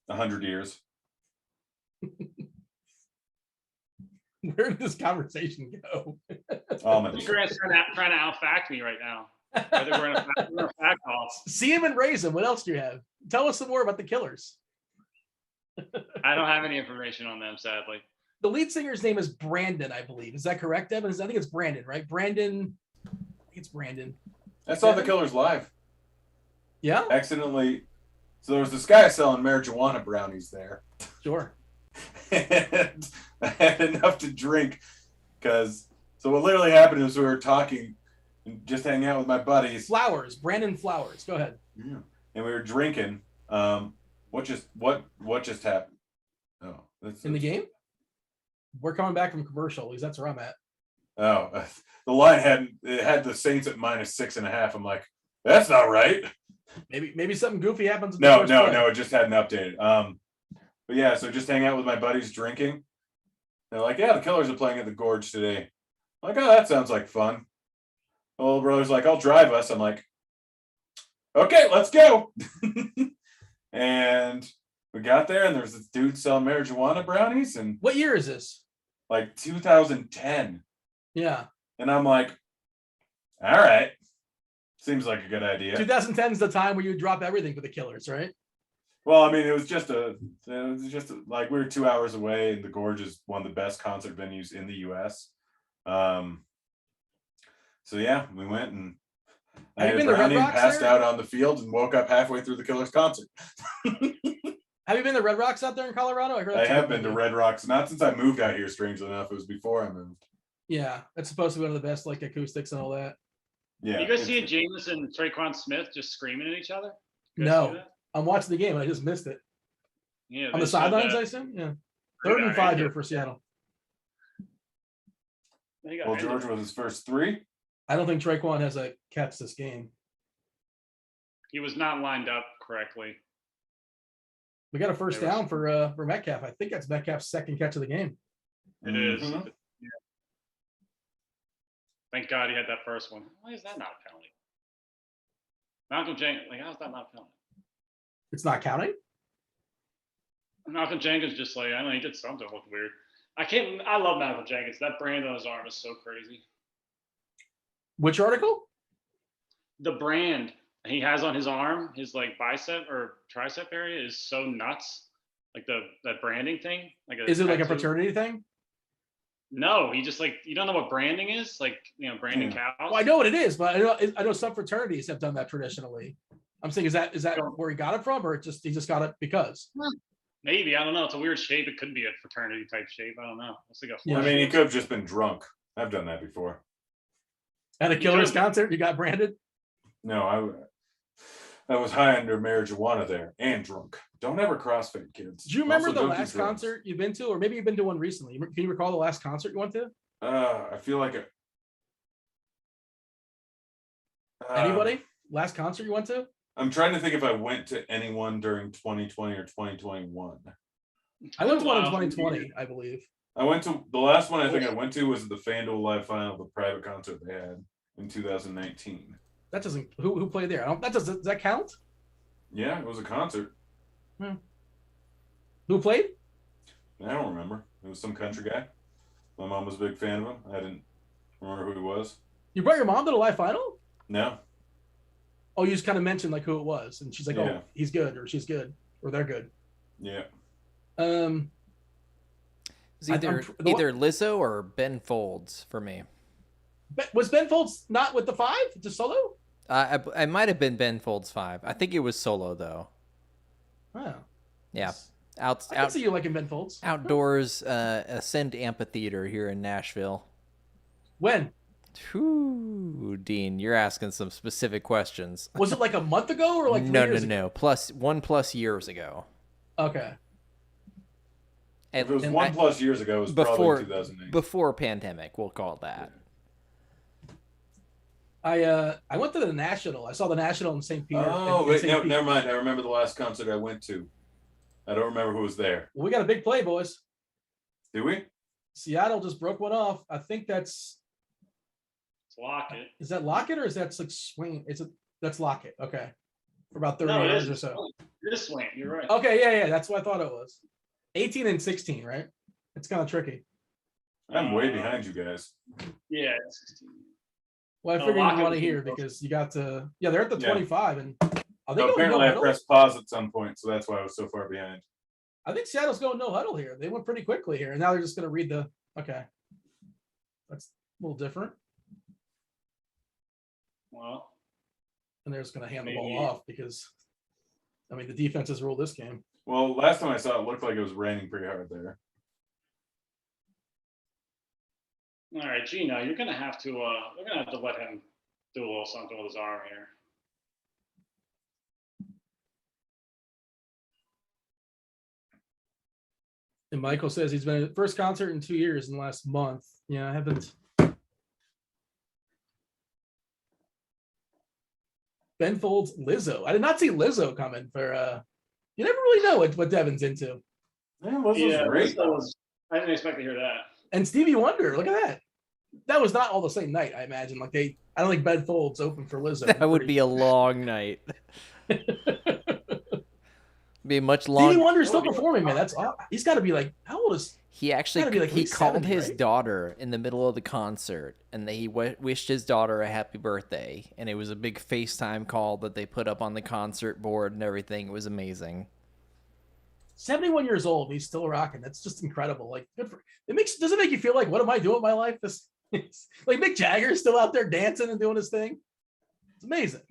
100 years. Where did this conversation go? Almonds. Grant's trying to outfact me right now. I think we're in a fact off. See him and raise him. What else do you have? Tell us some more about the Killers. I don't have any information on them, sadly. The lead singer's name is Brandon, I believe. Is that correct, Evan? I think it's Brandon, right? Brandon. I think it's Brandon. I saw the Killers live. Yeah? Accidentally. So there was this guy selling marijuana brownies there. Sure. And I had enough to drink so what literally happened is we were talking and just hanging out with my buddies. Brandon Flowers. Go ahead. Yeah. And we were drinking. What just happened? Oh, In the game? We're coming back from commercial. At least that's where I'm at. Oh, the line had the Saints at -6.5. I'm like, that's not right. Maybe something goofy happens. No, it just hadn't updated. But yeah, so just hang out with my buddies drinking. They're like, yeah, the Killers are playing at the Gorge today. I'm like, oh, that sounds like fun. My little brother's like, I'll drive us. I'm like, okay, let's go. And we got there, and there's this dude selling marijuana brownies, and What year is this? like 2010. Yeah. And I'm like, all right, seems like a good idea. 2010 is the time where you drop everything for the Killers, right? Well, I mean, it was just like we were 2 hours away, and the Gorge is one of the best concert venues in the U.S. So yeah, we went and I Have you had been to Red brownie and Rocks passed there? out on the field and woke up halfway through the Killers concert. Have you been to Red Rocks out there in Colorado? heard I that's a have good been to venue. Red Rocks, not since I moved out here, strangely enough. It was before I moved. Yeah, it's supposed to be one of the best like acoustics and all that. Yeah. You guys it's- see Jameis and Traquan Smith just screaming at each other? You guys see No, that? I'm watching the game and I just missed it. Yeah, On they the showed sidelines, that. I assume. Yeah, They 3rd got and 5 ended. here for Seattle. They got Well, ended. George with his first 3. I don't think Traquan has a catch this game. He was not lined up correctly. We got a first They were- down for Metcalf. I think that's Metcalf's second catch of the game. It is. Mhm. Yeah. Thank God he had that first one. Why is that not a penalty? Malcolm Jenkins, like, how's that not a penalty? It's not counting. Malcolm Jenkins just like, I don't know, he did something look weird. I love Malcolm Jenkins. That brand on his arm is so crazy. Which article? The brand he has on his arm, his like bicep or tricep area is so nuts. Like that branding thing. Is it like a tattoo. fraternity thing? No, he just like, you don't know what branding is? Like, branding cows. Well, I know what it is, but I know some fraternities have done that traditionally. I'm saying, is that where he got it from, or he just got it because? Maybe, I don't know. It's a weird shape. It could be a fraternity type shape. I don't know. It's like a Yeah. I mean, he could have just been drunk. I've done that before. At a You Killers could've- concert, you got branded. No, I was high under marijuana there and drunk. Don't ever crossfade, kids. Do you remember Also, the don't do last drugs. concert you've been to, or maybe you've been to one recently? Can you recall the last concert you went to? I feel like Anybody? Last concert you went to? I'm trying to think if I went to anyone during 2020 or 2021. I went to one in Wow. 2020, I believe. I went to the last one I think I went to was the FanDuel Live Final, the private concert they had in 2019. That doesn't. Who played there? Does that count? Yeah, it was a concert. Who played? I don't remember. It was some country guy. My mom was a big fan of him. I didn't remember who he was. You brought your mom to the live final? No. Oh, you just kind of mentioned like who it was, and she's like, Yeah. "Oh, he's good," or "She's good," or "They're good." Yeah. It's either Lizzo or Ben Folds for me. Was Ben Folds not with the 5? Just solo? I might have been Ben Folds 5. I think it was solo though. Oh, Yeah, I can see you liking Ben Folds. outdoors Ascend Amphitheater here in Nashville. When Whew, Dean, you're asking some specific questions. was it? Like a month ago, or like 3 No, years ago? +1+ years ago. Okay. If it was And 1+ years ago, it was before probably 2008. before pandemic, we'll call it that. I went to the National. I saw the National in St. Peter. Oh, in wait, St. no, Pete. never mind. I remember the last concert I went to. I don't remember who was there. Well, we got a big play, boys. Did we? Seattle just broke one off. I think that's It's Lockett. is that Lockett, or is that like Swain? That's Lockett. Okay, for about 30 No, it yards is. or so. It is Swain. You're right. Okay, yeah, that's what I thought it was. 18 and 16, right? It's kind of tricky. I'm way behind you guys. Yeah. It's 16. Well, I Oh, figured you Lockett want to was hear pretty close. because you got to. Yeah, they're at the Yeah. 25, and are they No, going no apparently, I huddle? pressed pause at some point, so that's why I was so far behind. I think Seattle's going no huddle here. They went pretty quickly here, and now they're just going to read the. Okay, that's a little different, Well, and they're just going to hand the Maybe. ball off because, I mean, the defense has ruled this game. Well, last time I saw it looked like it was raining pretty hard there. all right, Gino, you're gonna have to. We're gonna have to let him do a little something with his arm here. And Michael says he's been at first concert in 2 years in the last month. Yeah, I haven't. Ben Folds, Lizzo. I did not see Lizzo coming for. You never really know what Devin's into. Yeah, was great. I didn't expect to hear that. And Stevie Wonder, look at that. That was not all the same night, I imagine. Like I don't think Ben Folds open for Lizzo. That would be a long night. Be much Stevie longer. Wonder's still performing, man. That's he's got to be like, how old is? He actually gotta be like he at least called 70, his right? daughter in the middle of the concert, and he wished his daughter a happy birthday. And it was a big FaceTime call that they put up on the concert board and everything. It was amazing. 71 years old. He's still rocking. That's just incredible. Like, good for. Does it make you feel like, what am I doing with my life? Like Mick Jagger's still out there dancing and doing his thing. It's amazing.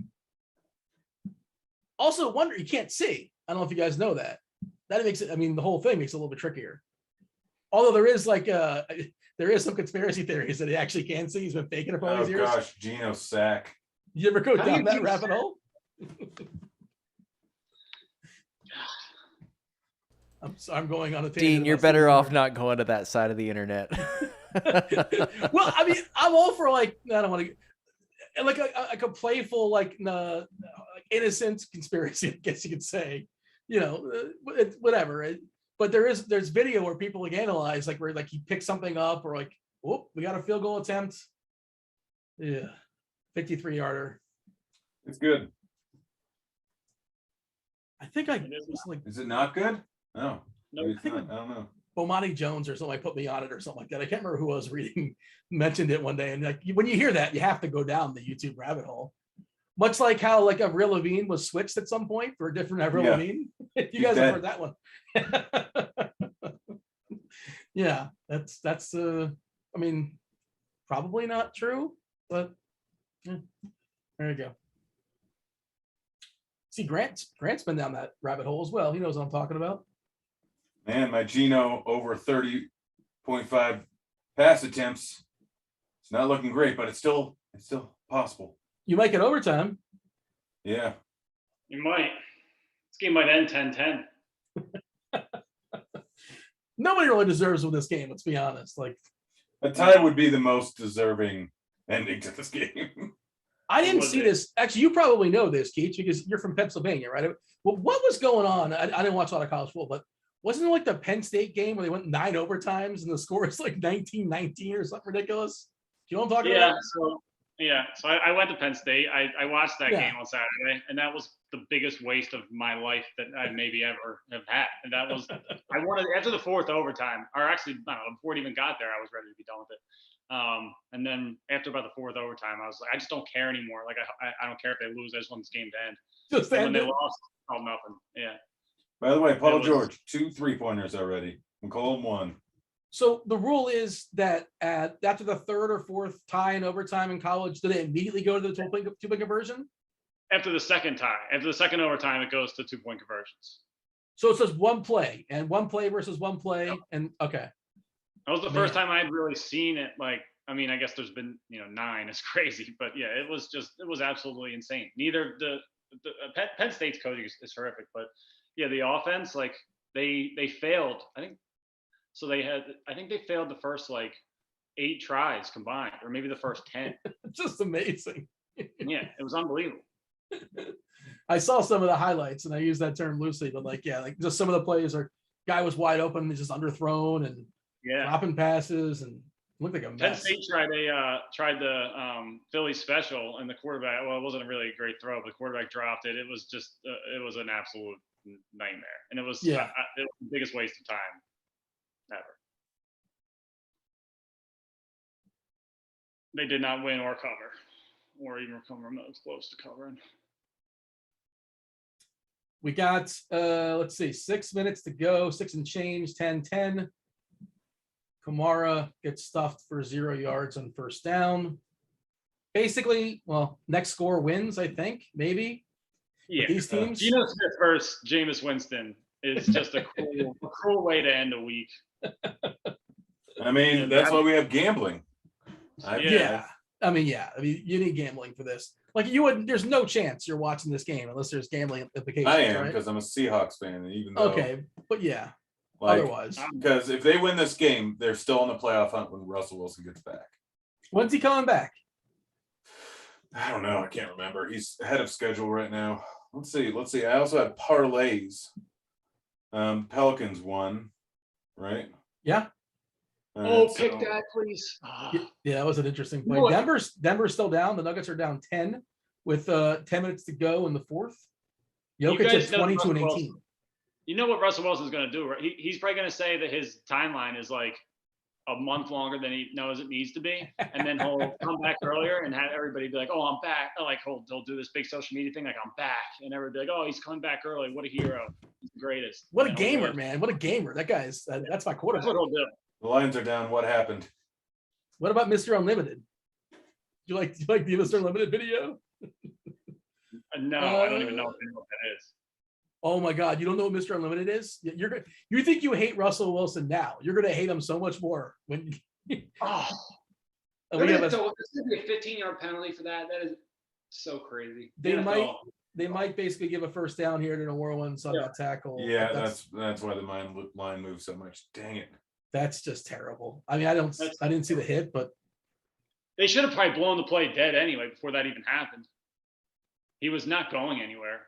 Also, wonder you can't see. I don't know if you guys know that. That makes it. I mean, the whole thing makes it a little bit trickier. Although there is some conspiracy theories that he actually can see. He's been faking it for all these years. Oh gosh, Geno Sack. You ever go How down do that you rabbit hole? I'm going on a tangent. Dean, you're better off not going to that side of the internet. Well, I mean, I'm all for like I don't want to like a playful like innocent conspiracy, I guess you could say. You know, whatever. But there's video where people like analyze like where like he picks something up or like, oh, we got a field goal attempt. Yeah, 53-yarder. It's good. I think I like. Is it not good? No. Nope. Maybe it's not. I don't know. Bomani Jones or something like put me on it or something like that. I can't remember who I was reading mentioned it one day. And like when you hear that, you have to go down the YouTube rabbit hole. Much like how like Avril Lavigne was switched at some point for a different Avril Lavigne. You guys have heard that one. Yeah, that's I mean, probably not true, but yeah, there you go. See, Grant's been down that rabbit hole as well. He knows what I'm talking about. Man, my Geno over 30.5 pass attempts. It's not looking great, but it's still possible. You might get overtime. Yeah. You might. This game might end 10-10. Nobody really deserves with this game, let's be honest. Like A tie would be the most deserving ending to this game. I didn't see this. Actually, you probably know this, Keith, because you're from Pennsylvania, right? Well, what was going on? I didn't watch a lot of college football, but wasn't it like the Penn State game where they went 9 overtimes and the score is like 19-19 or something ridiculous? Do you know what I'm talking about? So I went to Penn State. I watched that Yeah. game on Saturday, and that was the biggest waste of my life that I maybe ever have had. And that was I wanted after the 4th overtime, or actually I don't know, before it even got there, I was ready to be done with it. And then after about the 4th overtime, I was like, I just don't care anymore. Like I don't care if they lose. I just want this game to end. Just And when they ended. lost, oh nothing. Yeah. By the way, Paul was- George, 2 3-pointers already. McCollum 1. So the rule is that after the 3rd or 4th tie in overtime in college, do they immediately go to the two-point conversion? After the second tie, after the second overtime, it goes to 2-point conversions. So it says one play and one play versus one play. Yep. And okay. That was the first time I'd really seen it. Like, I mean, I guess there's been 9. It's crazy, but yeah, it was absolutely insane. Neither the Penn State's coaching is horrific, but yeah, the offense, like they failed. I think they failed the first like 8 tries combined, or maybe the first 10. It's just amazing. Yeah, it was unbelievable. I saw some of the highlights and I use that term loosely, but like, yeah, like just some of the plays are guy was wide open, he's just underthrown and dropping passes and looked like a mess. Penn State tried the Philly special, and the quarterback. Well, it wasn't a really great throw, but the quarterback dropped it. It was just it was an absolute nightmare, and it was it was the biggest waste of time ever. They did not win or cover, or even come remote close to covering. We got let's see, 6 minutes to go, 6 and change, 10-10. Kamara gets stuffed for 0 yards on first down. Basically, well, next score wins, I think, maybe. Yeah, these teams. Geno Smith versus Jameis Winston is just a cruel way to end a week. I mean, that's why we have gambling. Yeah. I mean, you need gambling for this. Like there's no chance you're watching this game unless there's gambling implications. I am, right? because I'm a Seahawks fan, and even though but yeah. like, Otherwise, because if they win this game, they're still in the playoff hunt when Russell Wilson gets back. when's he coming back? I don't know. I can't remember. He's ahead of schedule right now. Let's see. I also have parlays. Pelicans won, right? Yeah. Pick that, please. Yeah, that was an interesting play. What? Denver's still down. The Nuggets are down 10 with 10 minutes to go in the 4th. Jokic guys at know 22 and Russell 18. You know what Russell Wilson's going to do, right? He's probably going to say that his timeline is like a month longer than he knows it needs to be, and then he'll come back earlier and have everybody be like, "Oh, I'm back!" Like he'll do this big social media thing, like "I'm back," and everybody be like, "Oh, he's coming back early. What a hero! He's the greatest." What a And gamer, man! What a gamer! That guy's that's my That's quarterback. what he'll do. The Lions are down. What happened? What about Mr. Unlimited? Do you like the Mr. Unlimited video? No, I don't even know what that is. Oh my God, you don't know what Mr. Unlimited is? You think you hate Russell Wilson now? You're gonna hate him so much more when. Oh, We have there's gonna be a 15-yard penalty for that. That is so crazy. They might basically give a first down here to New Orleans on that tackle. Yeah, that's why the line moves so much. Dang it. That's just terrible. I mean, I didn't see the hit, but they should have probably blown the play dead anyway before that even happened. He was not going anywhere.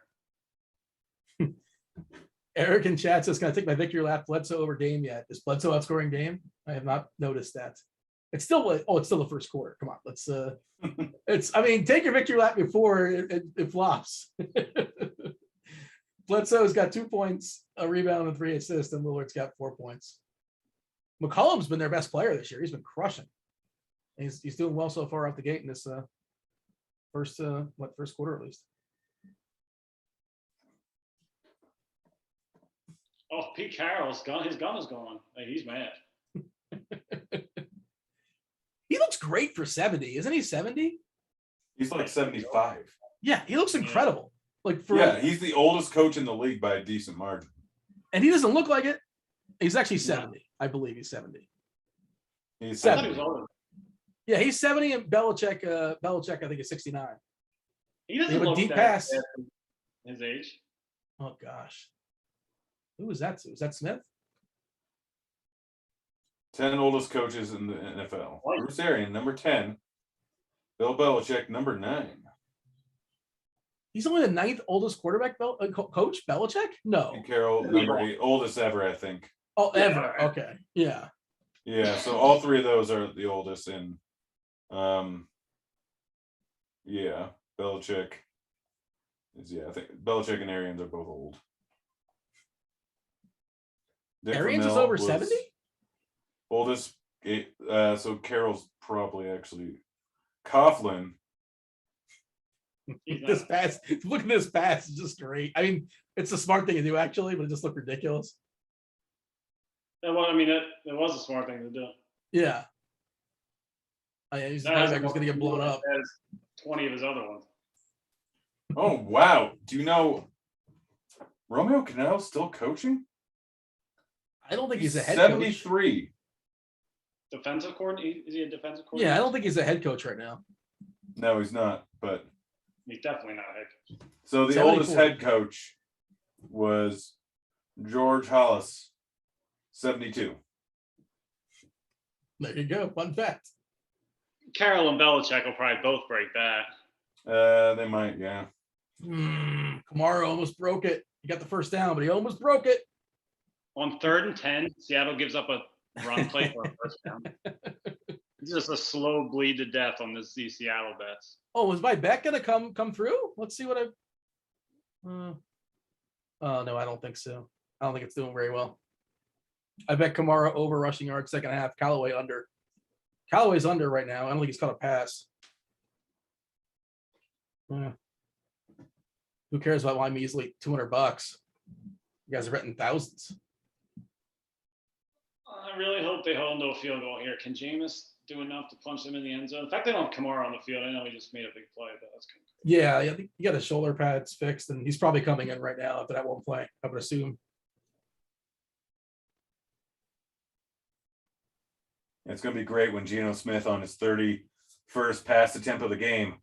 Eric in chat says, "Can I take my victory lap Bledsoe over Dame yet? Is Bledsoe outscoring Dame? I have not noticed that. It's still the first quarter. Come on, let's take your victory lap before it flops." Bledsoe's got 2 points, a rebound, and 3 assists, and Lillard's got 4 points. McCollum's been their best player this year. He's been crushing. He's doing well so far out the gate in this first quarter at least. Oh, Pete Carroll's gun. His gun is gone. Like, he's mad. He looks great for 70. Isn't he 70? He's like 75. Yeah, he looks incredible. He's the oldest coach in the league by a decent margin. And he doesn't look like it. He's actually 70. I believe he's 70. He's 70. Yeah, he's 70, and Belichick, I think, is 69. He doesn't look deep that pass. bad for his age. Oh gosh. Who was that to? Is that Smith? 10 oldest coaches in the NFL. Bruce Arians, number 10. Bill Belichick, number 9. He's only the 9th oldest quarterback coach, Belichick? No. And Carroll, number 8, oldest ever, I think. Oh, ever. Okay. Yeah. Yeah, so all 3 of those are the oldest in Belichick is I think Belichick and Arians are both old. Dick Arians is Vermeil over was 70? Oldest, so Carroll's probably actually Coughlin. This pass, look at this pass, it's just great. I mean, it's a smart thing to do actually, but it just looked ridiculous. It was a smart thing to do. Yeah. He's the guy who's going to get blown up. 20 of his other ones. Oh wow! Do you know Romeo Cannell's still coaching? I don't think he's a head coach. 73. Defensive coordinator? Is he a defensive coordinator? Yeah, I don't think he's a head coach right now. No, he's not. But he's definitely not a head coach. So the oldest head coach was George Hollis, 72. There you go. Fun fact. Carroll and Belichick will probably both break that. They might, yeah. Kamara almost broke it. He got the first down, but he almost broke it. On 3rd and 10, Seattle gives up a run play for a first down. It's just a slow bleed to death on these Seattle bets. Oh, was my bet gonna come through? Let's see what oh no, I don't think so. I don't think it's doing very well. I bet Kamara over rushing yards second half. Callaway under. Callaway's under right now. I don't think he's caught a pass. Who cares about my measly $200? You guys are betting thousands. I really hope they hold no field goal here. Can Jameis do enough to punch them in the end zone? In fact, they don't have Kamara on the field. I know he just made a big play, but that's kind of crazy. Yeah, I think he got his shoulder pads fixed, and he's probably coming in right now after that one play, I would assume. It's going to be great when Geno Smith on his 31st pass attempt of the game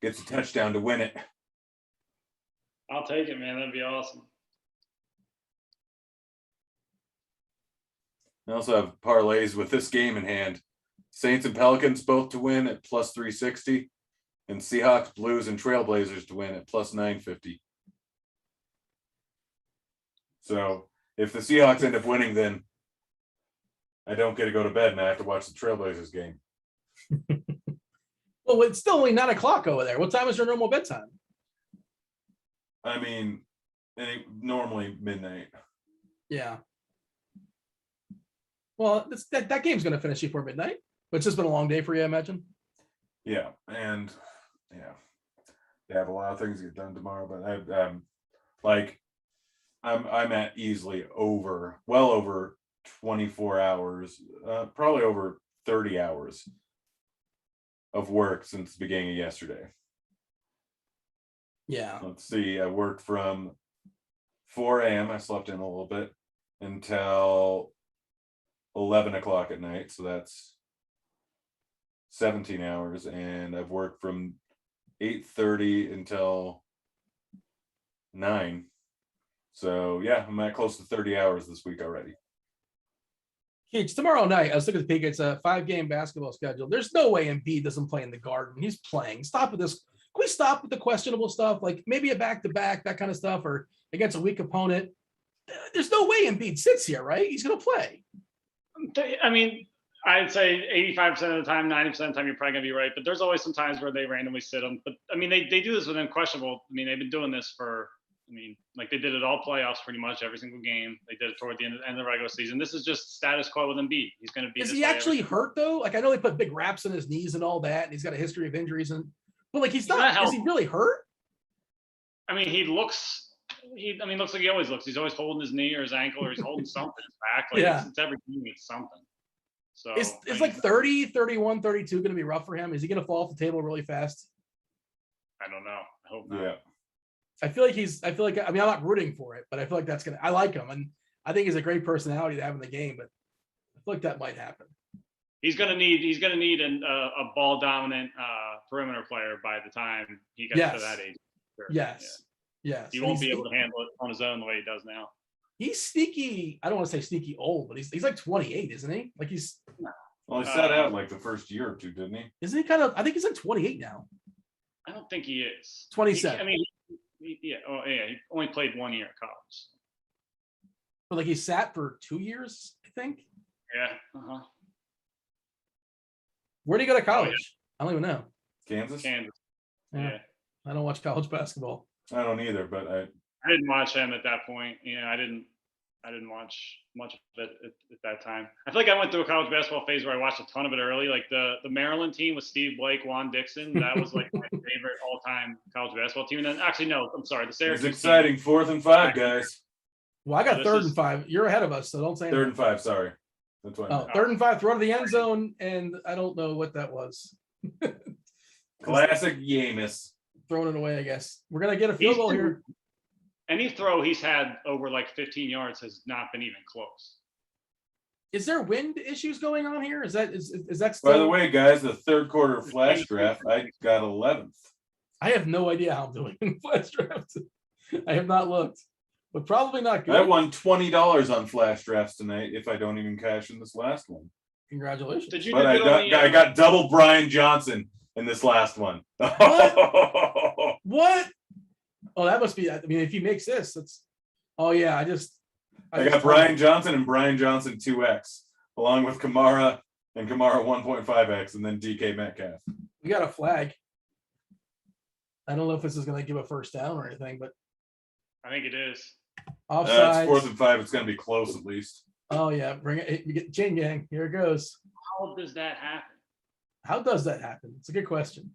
gets a touchdown to win it. I'll take it, man. That'd be awesome. I also have parlays with this game in hand. Saints and Pelicans both to win at plus 360, and Seahawks, Blues, and Trailblazers to win at plus 950. So if the Seahawks end up winning, then I don't get to go to bed and I have to watch the Trailblazers game. Well, it's still only 9 o'clock over there. What time is your normal bedtime? I mean, normally midnight. Yeah. Well, that game's going to finish before midnight, but it's just been a long day for you, I imagine. Yeah, and they have a lot of things to get done tomorrow, but I'm at easily well over 24 hours, probably over 30 hours of work since the beginning of yesterday. Yeah. Let's see. I worked from 4 a.m. I slept in a little bit until 11 o'clock at night. So that's 17 hours. And I've worked from 8:30 until 9. So yeah, I'm at close to 30 hours this week already. It's tomorrow night. I was looking at the peak. It's a 5-game basketball schedule. There's no way Embiid doesn't play in the Garden. He's playing. Stop with this. Can we stop with the questionable stuff? Like maybe a back-to-back, that kind of stuff, or against a weak opponent. There's no way Embiid sits here, right? He's going to play. I mean, I'd say 85% of the time, 90% of the time, you're probably going to be right. But there's always some times where they randomly sit him. But I mean, they do this with unquestionable. I mean, they've been doing this for, like they did it all playoffs pretty much every single game. They did it toward the end of the regular season. This is just status quo with Embiid. He's going to be. Is he actually hurt though? Like I know they put big wraps on his knees and all that, and he's got a history of injuries, but like he's not. Is he really hurt? I mean, he looks like he always looks. He's always holding his knee or his ankle, or he's holding something back. Like it's every game, it's something. So it's like 30, 31, 32 going to be rough for him. Is he going to fall off the table really fast? I don't know. I hope not. Yeah. I feel like I'm not rooting for it, but I feel like I like him, and I think he's a great personality to have in the game, but I feel like that might happen. He's gonna need a ball dominant perimeter player by the time he gets to that age. Sure. Yes. He won't be able to handle it on his own the way he does now. He's sneaky. I don't want to say sneaky old, but he's like 28, isn't he? Like he's. Well, he sat out like the first year or two, didn't he? Isn't he kind of? I think he's like 28 now. I don't think he is. 27. He only played 1 year at college. But like he sat for 2 years, I think. Yeah. Where did he go to college? Oh, yeah. I don't even know. Kansas. Yeah. I don't watch college basketball. I don't either, but I didn't watch him at that point. I didn't watch much of it at that time. I feel like I went through a college basketball phase where I watched a ton of it early. Like the Maryland team with Steve Blake, Juan Dixon. That was like my favorite all-time college basketball team. And then actually, no, I'm sorry. The Syracuse. It's exciting. 4th and 5, guys. Well, I got 3rd and 5. You're ahead of us, so don't say anything. 3rd and 5. Sorry. That's what. 3rd and 5. Throw to the end zone, and I don't know what that was. Classic Yamis. Throwing it away, I guess. We're gonna get a field goal here. Any throw he's had over like 15 yards has not been even close. Is there wind issues going on here? Is that still? By the way, guys, the 3rd quarter flash draft, I got 11th. I have no idea how I'm doing in flash draft. I have not looked, but probably not good. I won $20 on flash drafts tonight if I don't even cash in this last one. Congratulations. Did you But I got double Brian Johnson in this last one. What? Oh, that must be. I mean, if he makes this, that's. Oh yeah, I got Brian Johnson and Brian Johnson 2x, along with Kamara and Kamara 1.5x, and then DK Metcalf. We got a flag. I don't know if this is going to give a first down or anything, but I think it is. Offside. It's 4th and 5. It's going to be close at least. Oh yeah, bring it. You get chain gang. Here it goes. How does that happen? How does that happen? It's a good question.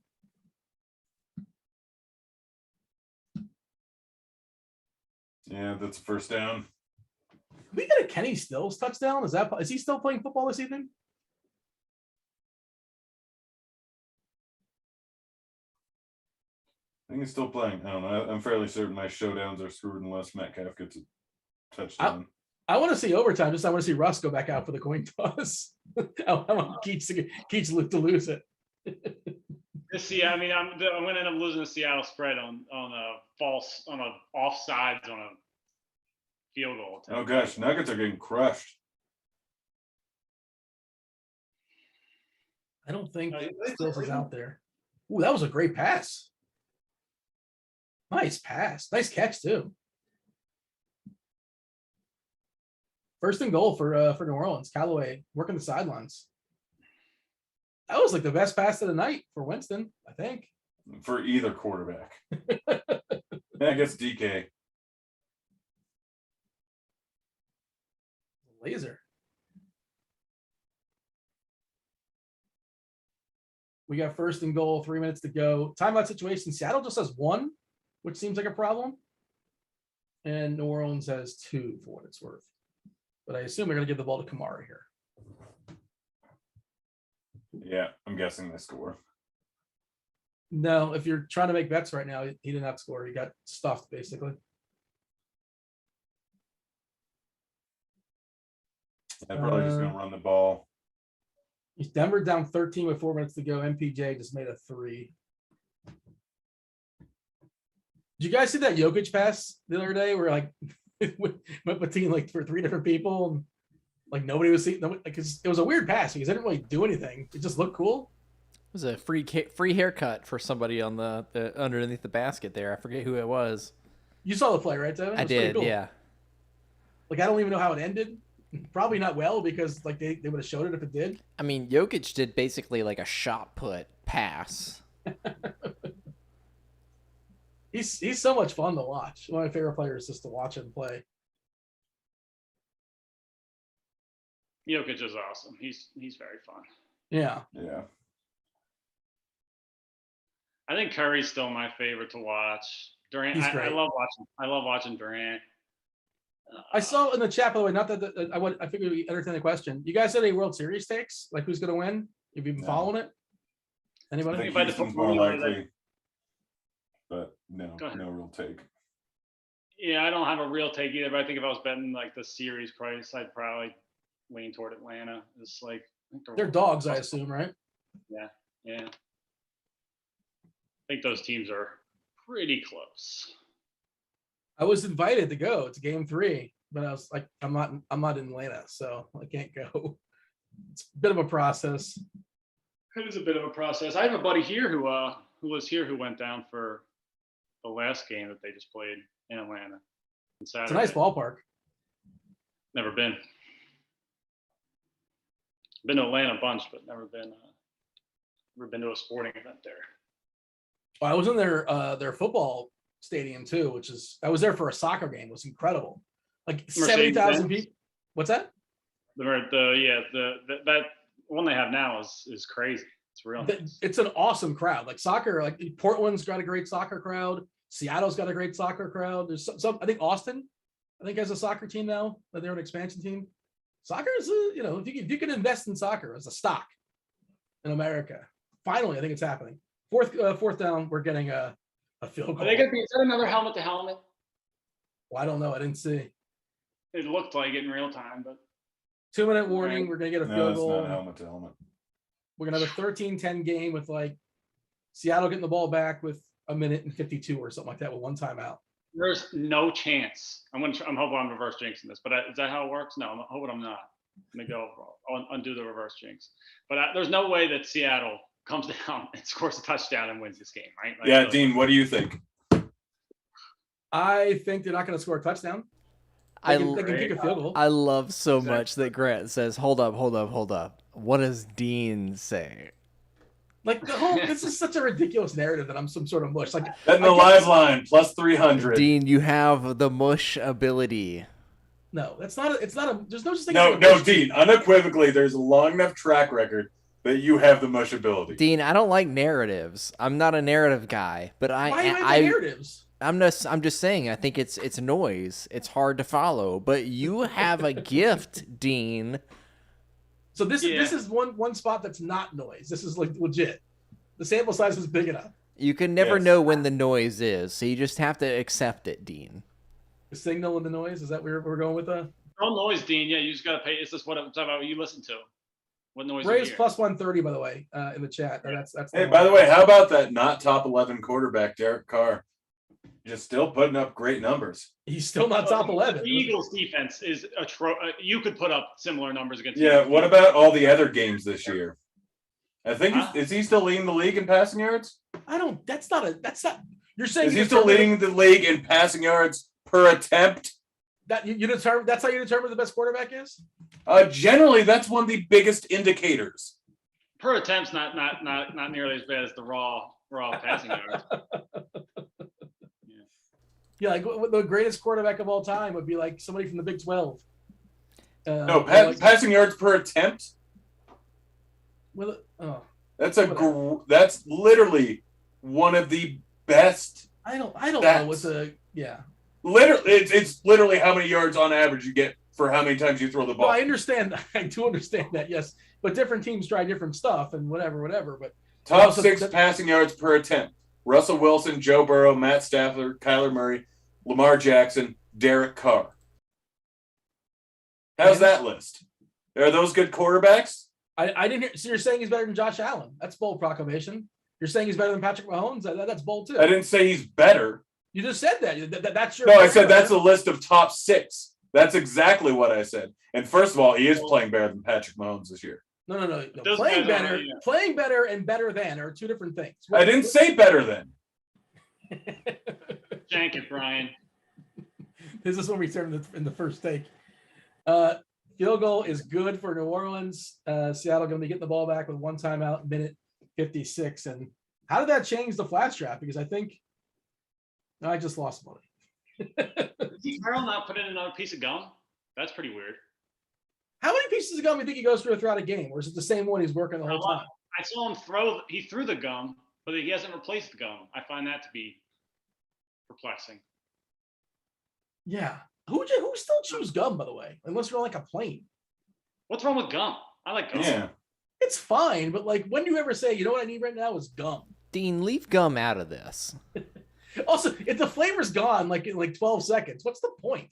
Yeah, that's a first down. Did we get a Kenny Stills touchdown? Is he still playing football this evening? I think he's still playing. I don't know. I'm fairly certain my showdowns are screwed unless Metcalf gets a touchdown. I want to see overtime. I want to see Russ go back out for the coin toss. I want Keats to lose it. I mean, I'm going to end up losing the Seattle spread on offsides on a field goal. Oh gosh, Nuggets are getting crushed. I don't think Stills is out there. Ooh, that was a great pass. Nice pass. Nice catch too. First and goal for New Orleans. Callaway working the sidelines. That was like the best pass of the night for Winston, I think. For either quarterback. I guess DK. Laser. We got first and goal, 3 minutes to go. Timeout situation. Seattle just has 1, which seems like a problem. And New Orleans has 2 for what it's worth. but I assume they're going to give the ball to Kamara here. Yeah, I'm guessing they score. No, if you're trying to make bets right now, he didn't have to score. He got stuffed, basically. They're probably just going to run the ball. Denver down 13 with 4 minutes to go. MPJ just made a 3. Did you guys see that Jokic pass the other day where like went between like for 3 different people and like nobody was seeing? Like, it was a weird pass because they didn't really do anything. It just looked cool. It was a free haircut for somebody on the underneath the basket there. I forget who it was. You saw the play, right, Devin? I did, cool. yeah. Like I don't even know how it ended. Probably not well because like they would have showed it if it did. I mean, Jokic did basically like a shot put pass. He's so much fun to watch. One of my favorite players just to watch him play. Jokic is awesome. He's very fun. Yeah. Yeah. I think Curry's still my favorite to watch. Durant, He's I great. love watching Durant. I saw in the chat, by the way, not that I figured we entertain the question. You guys had any World Series takes? Like who's going to win? Have you been following it? I Anybody? think If I had to Houston's put more money on likely. But no Go ahead. real take. Yeah, I don't have a real take either, but I think if I was betting like the series price, I'd probably lean toward Atlanta. It's like I think They're dogs, I assume, right? Yeah. I think those teams are pretty close. I was invited to go to Game 3, but I was like, I'm not in Atlanta, so I can't go. It's a bit of a process. It is a bit of a process. I have a buddy here who was here who went down for the last game that they just played in Atlanta. It's a nice ballpark. Never been. Been to Atlanta a bunch, but never been to a sporting event there. Well, I was in their football stadium too, which is I was there for a soccer game. It was incredible. Like 70,000 people. What's that? That one they have now is crazy. It's real. It's an awesome crowd. Like soccer, like Portland's got a great soccer crowd. Seattle's got a great soccer crowd. There's some I think Austin, has a soccer team now. They're an expansion team. Soccer is, if you can invest in soccer as a stock in America, finally, I think it's happening. Fourth down, we're getting a field goal. Are they going to be? Is that another helmet to helmet? Well, I don't know. I didn't see. It looked like it in real time, but 2-minute warning. We're gonna get a No, field it's goal. not helmet to helmet. We're gonna have a 13-10 game with like Seattle getting the ball back with 1:52 or something like that with one timeout. there's no chance. I'm hoping I'm reverse jinxing this, but is that how it works? No, I'm hoping I'm not. Let me go undo the reverse jinx. But there's no way that Seattle comes down and scores a touchdown and wins this game, right? Like, Yeah, Dean, what do you think? I think they're not going to score a touchdown. They can kick a field goal. I love so much that Grant says, hold up. What does Dean say? Like this is such a ridiculous narrative that I'm some sort of mush. Like Then the live line plus 300. Dean, you have the mush ability. no, it's not a. There's no such thing. No, as a mush. Dean. Unequivocally, there's a long enough track record that you have the mush ability. Dean, I don't like narratives. I'm not a narrative guy, but Why do you have narratives? I'm just saying I think it's noise. It's hard to follow, but you have a gift, Dean. So this is one spot that's not noise. This is like legit. The sample size is big enough. You can never know when the noise is, so you just have to accept it, Dean. The signal and the noise, is that where we're going with that? no noise, Dean. Yeah, you just got to pay. Is this what I'm talking about? What you listen to? What noise? Ray's you hear? plus 130, by the way, in the chat. That's Hey, by the way, how about that not top 11 quarterback, Derek Carr? Just still putting up great numbers. he's still not top 11. The Eagles defense is you could put up similar numbers against. Yeah, Eagles. what about all the other games this year? I think is he still leading the league in passing yards? That's not. You're saying Is he still leading the league in passing yards per attempt? that you determine? That's how you determine the best quarterback is. Generally, that's one of the biggest indicators. Per attempt's not nearly as bad as the raw passing yards. Yeah, like the greatest quarterback of all time would be like somebody from the Big 12. No, passing yards per attempt. Whatever. That's literally one of the best. I don't know what the Literally, it's literally how many yards on average you get for how many times you throw the No, ball. I understand. I do understand that. Yes, but different teams try different stuff and whatever. But Top also, 6 passing yards per attempt. Russell Wilson, Joe Burrow, Matt Stafford, Kyler Murray, Lamar Jackson, Derek Carr. How's that list? Are those good quarterbacks? I didn't hear. So you're saying he's better than Josh Allen? That's bold proclamation. You're saying he's better than Patrick Mahomes? That's bold too. I didn't say he's better. You just said that. That's your. No, I said that's a list of top 6. That's exactly what I said. And first of all, he is playing better than Patrick Mahomes this year. No. Those Playing guys better, are, yeah. playing better, and better than are two different things. I didn't say better than. Jank it, Brian. This is when we turn in the first take. Field goal is good for New Orleans. Seattle going to be getting the ball back with 1 timeout, minute 56. And how did that change the flash draft? Because I think I just lost money. Did Carroll not put in another piece of gum? That's pretty weird. How many pieces of gum do you think he goes through throughout a game? Or is it the same one he's working the whole time? I saw him he threw the gum, but he hasn't replaced the gum. I find that to be perplexing. Yeah. Who still chews gum, by the way? Unless you're on like a plane. What's wrong with gum? I like gum. Yeah. It's fine, but like, when do you ever say, you know what I need right now is gum? Dean, leave gum out of this. Also, if the flavor's gone like in like 12 seconds, what's the point?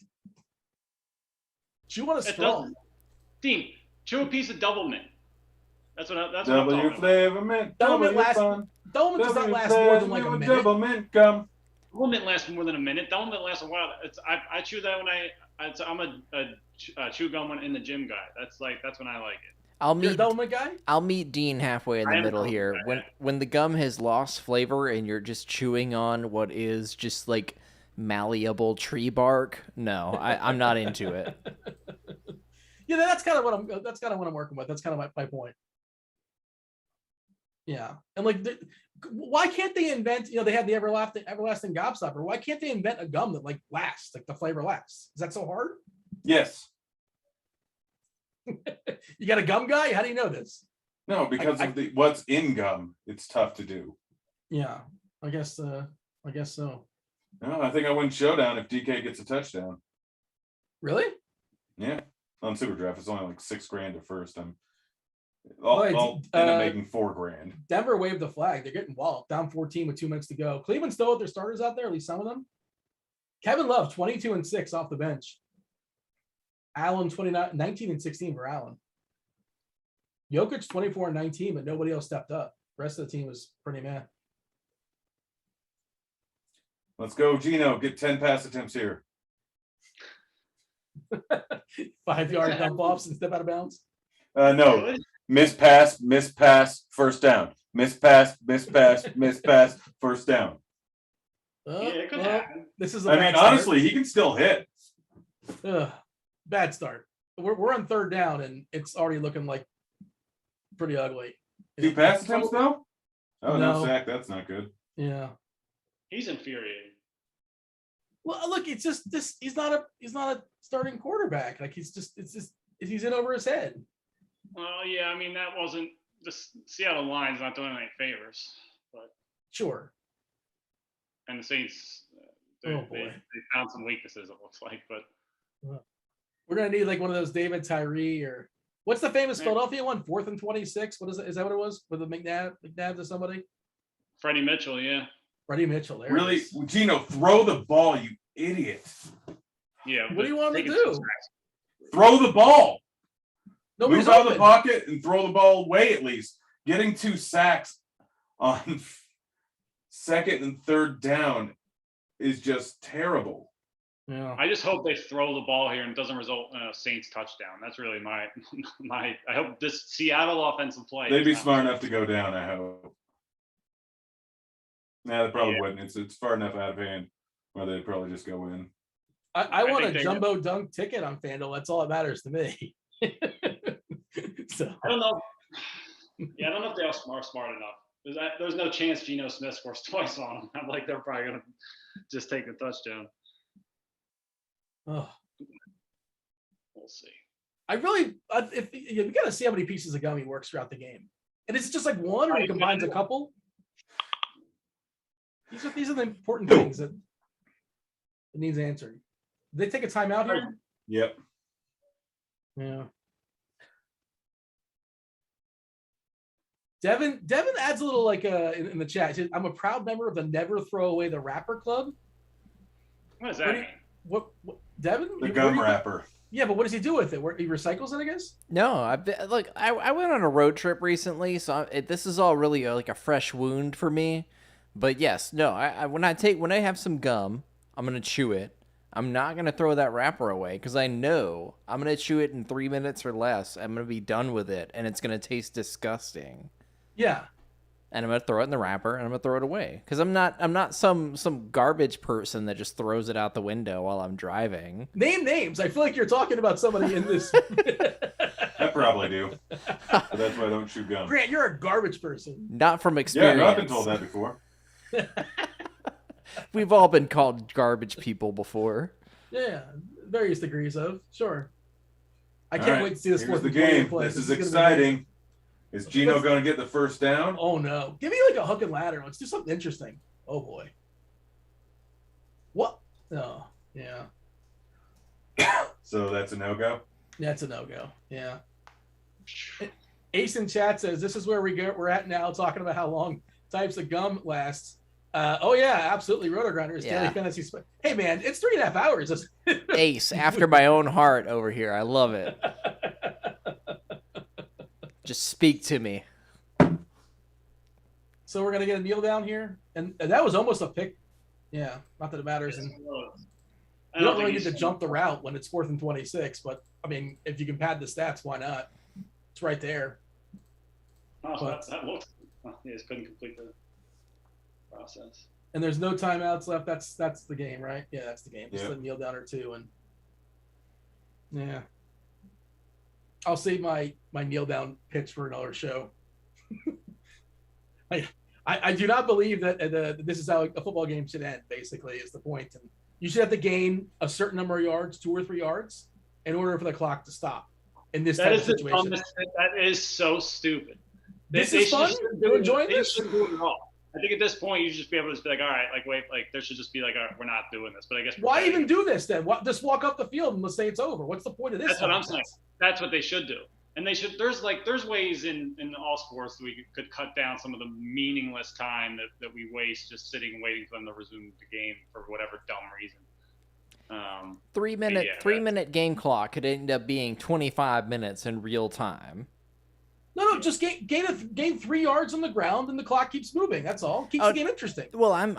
Chew on a straw. Dean, chew a piece of double mint. That's what I'm W talking about. flavor mint. Double mint does not last more than like a minute. Double mint gum. Double mint lasts more than a minute. Double mint lasts a while. I chew that when I'm a chew gum in the gym guy. That's when I like it. You're a double mint guy? I'll meet Dean halfway in the middle here. When the gum has lost flavor and you're just chewing on what is just like malleable tree bark, no, I'm not into it. Yeah, that's kind of what I'm working with. That's kind of my point. Yeah, and like, why can't they invent? They had the everlasting gobstopper. Why can't they invent a gum that like lasts, like the flavor lasts? Is that so hard? Yes. You got a gum guy? How do you know this? No, because of what's in gum, it's tough to do. Yeah, I guess so. No, I think I win showdown if DK gets a touchdown. Really? Yeah. On Super Draft, it's only like $6,000 at first. I'll end up making $4,000. Denver waved the flag. They're getting walloped. Down 14 with 2 minutes to go. Cleveland still with their starters out there, at least some of them. Kevin Love, 22-6 off the bench. Allen, 19-16 for Allen. Jokic, 24-19, but nobody else stepped up. The rest of the team was pretty meh. Let's go, Gino. Get 10 pass attempts here. 5-yard dump offs and step out of bounds. No. Miss pass, first down. Miss pass, first down. It could happen. This is honestly, he can still hit. Bad start. We're on 3rd down, and it's already looking like pretty ugly. 2 pass attempts, though? Oh, no No. sack. That's not good. Yeah. He's infuriating. Well, look, it's just this. He's not a starting quarterback. Like he's in over his head. Well, yeah, I mean that wasn't the Seattle line's not doing any favors, but Sure. and the Saints they found some weaknesses. It looks like, but We're gonna need like one of those David Tyree or what's the famous Philadelphia one? 4th and 26. What is it? Is that what it was with the McNabb to somebody? Freddie Mitchell, yeah. Freddie Mitchell. There Really, Gino, throw the ball, you idiot. Yeah. What do you want him to do? Throw the ball. Nobody's Move out of the open. pocket and throw the ball away at least. Getting 2 sacks on 2nd and 3rd down is just terrible. Yeah. I just hope they throw the ball here and it doesn't result in a Saints touchdown. That's really my I hope this Seattle offensive play. They'd be smart enough to go down, I hope. Nah, they probably wouldn't. It's far enough out of hand where they'd probably just go in. I want think a they jumbo dunk ticket on FanDuel. That's all that matters to me. So I don't know. Yeah, I don't know if they are smart enough. There's no chance Geno Smith scores twice on them. I'm like they're probably gonna just take the touchdown. oh, We'll see. I really, we got to see how many pieces of gum he works throughout the game. And is it just like one, or he combines a couple? These are the important things that it needs answered. Did they take a timeout here? Yep. Yeah. Devin adds a little like in the chat. He said, I'm a proud member of the Never Throw Away the Wrapper Club. What does that mean? What Devin? The gum wrapper. Yeah, but what does he do with it? Where he recycles it, I guess? No, I went on a road trip recently, so this is all really like a fresh wound for me. But yes, no, when I have some gum, I'm gonna chew it. I'm not gonna throw that wrapper away because I know I'm gonna chew it in 3 minutes or less. I'm gonna be done with it, and it's gonna taste disgusting. Yeah. And I'm gonna throw it in the wrapper, and I'm gonna throw it away because I'm not some garbage person that just throws it out the window while I'm driving. Name names. I feel like you're talking about somebody in this. I probably do. But that's why I don't chew gum. Grant, you're a garbage person. Not from experience. Yeah, I've been told that before. We've all been called garbage people before. Yeah, various degrees of. Sure. I can't All right, wait to see this here's fourth the and 20 game. play. This is gonna be exciting. Is Gino going to get the first down? Oh no! Give me like a hook and ladder. Let's do something interesting. Oh boy. What? Oh yeah. So that's a no-go? That's a no-go. Yeah. Ace in chat says this is where we're at now, talking about how long types of gum lasts. Oh yeah, absolutely. Rotogrinders, Yeah. daily fantasy. Hey man, it's 3.5 hours. Ace, after my own heart over here. I love it. Just speak to me. So we're gonna get a kneel down here, and that was almost a pick. Yeah, not that it matters. And you don't really need to jump the route when it's 4th and 26, but I mean, if you can pad the stats, why not? It's right there. Oh, But- that looks. Oh, he just couldn't complete the process. And there's no timeouts left. That's the game, right? Yeah, that's the game. Just Yeah. a kneel down or two, and yeah, I'll save my kneel down pitch for another show. I do not believe that this is how a football game should end. Basically, is the point, and you should have to gain a certain number of yards, 2 or 3 yards, in order for the clock to stop. In this That type of is the situation, dumbest. That is so stupid. This is fun. You're enjoying this? They shouldn't do it at all. I think at this point you should just be able to just be like, all right, like wait, like there should just be like, all right, we're not doing this. But I guess why even do this then? Just walk up the field and let's say it's over. What's the point of this? That's what I'm saying. That's what they should do. And they should. There's ways in all sports that we could cut down some of the meaningless time that we waste just sitting and waiting for them to resume the game for whatever dumb reason. 3 minute game clock could end up being 25 minutes in real time. No, just gain 3 yards on the ground and the clock keeps moving. That's all. Keeps the game interesting. Well, I'm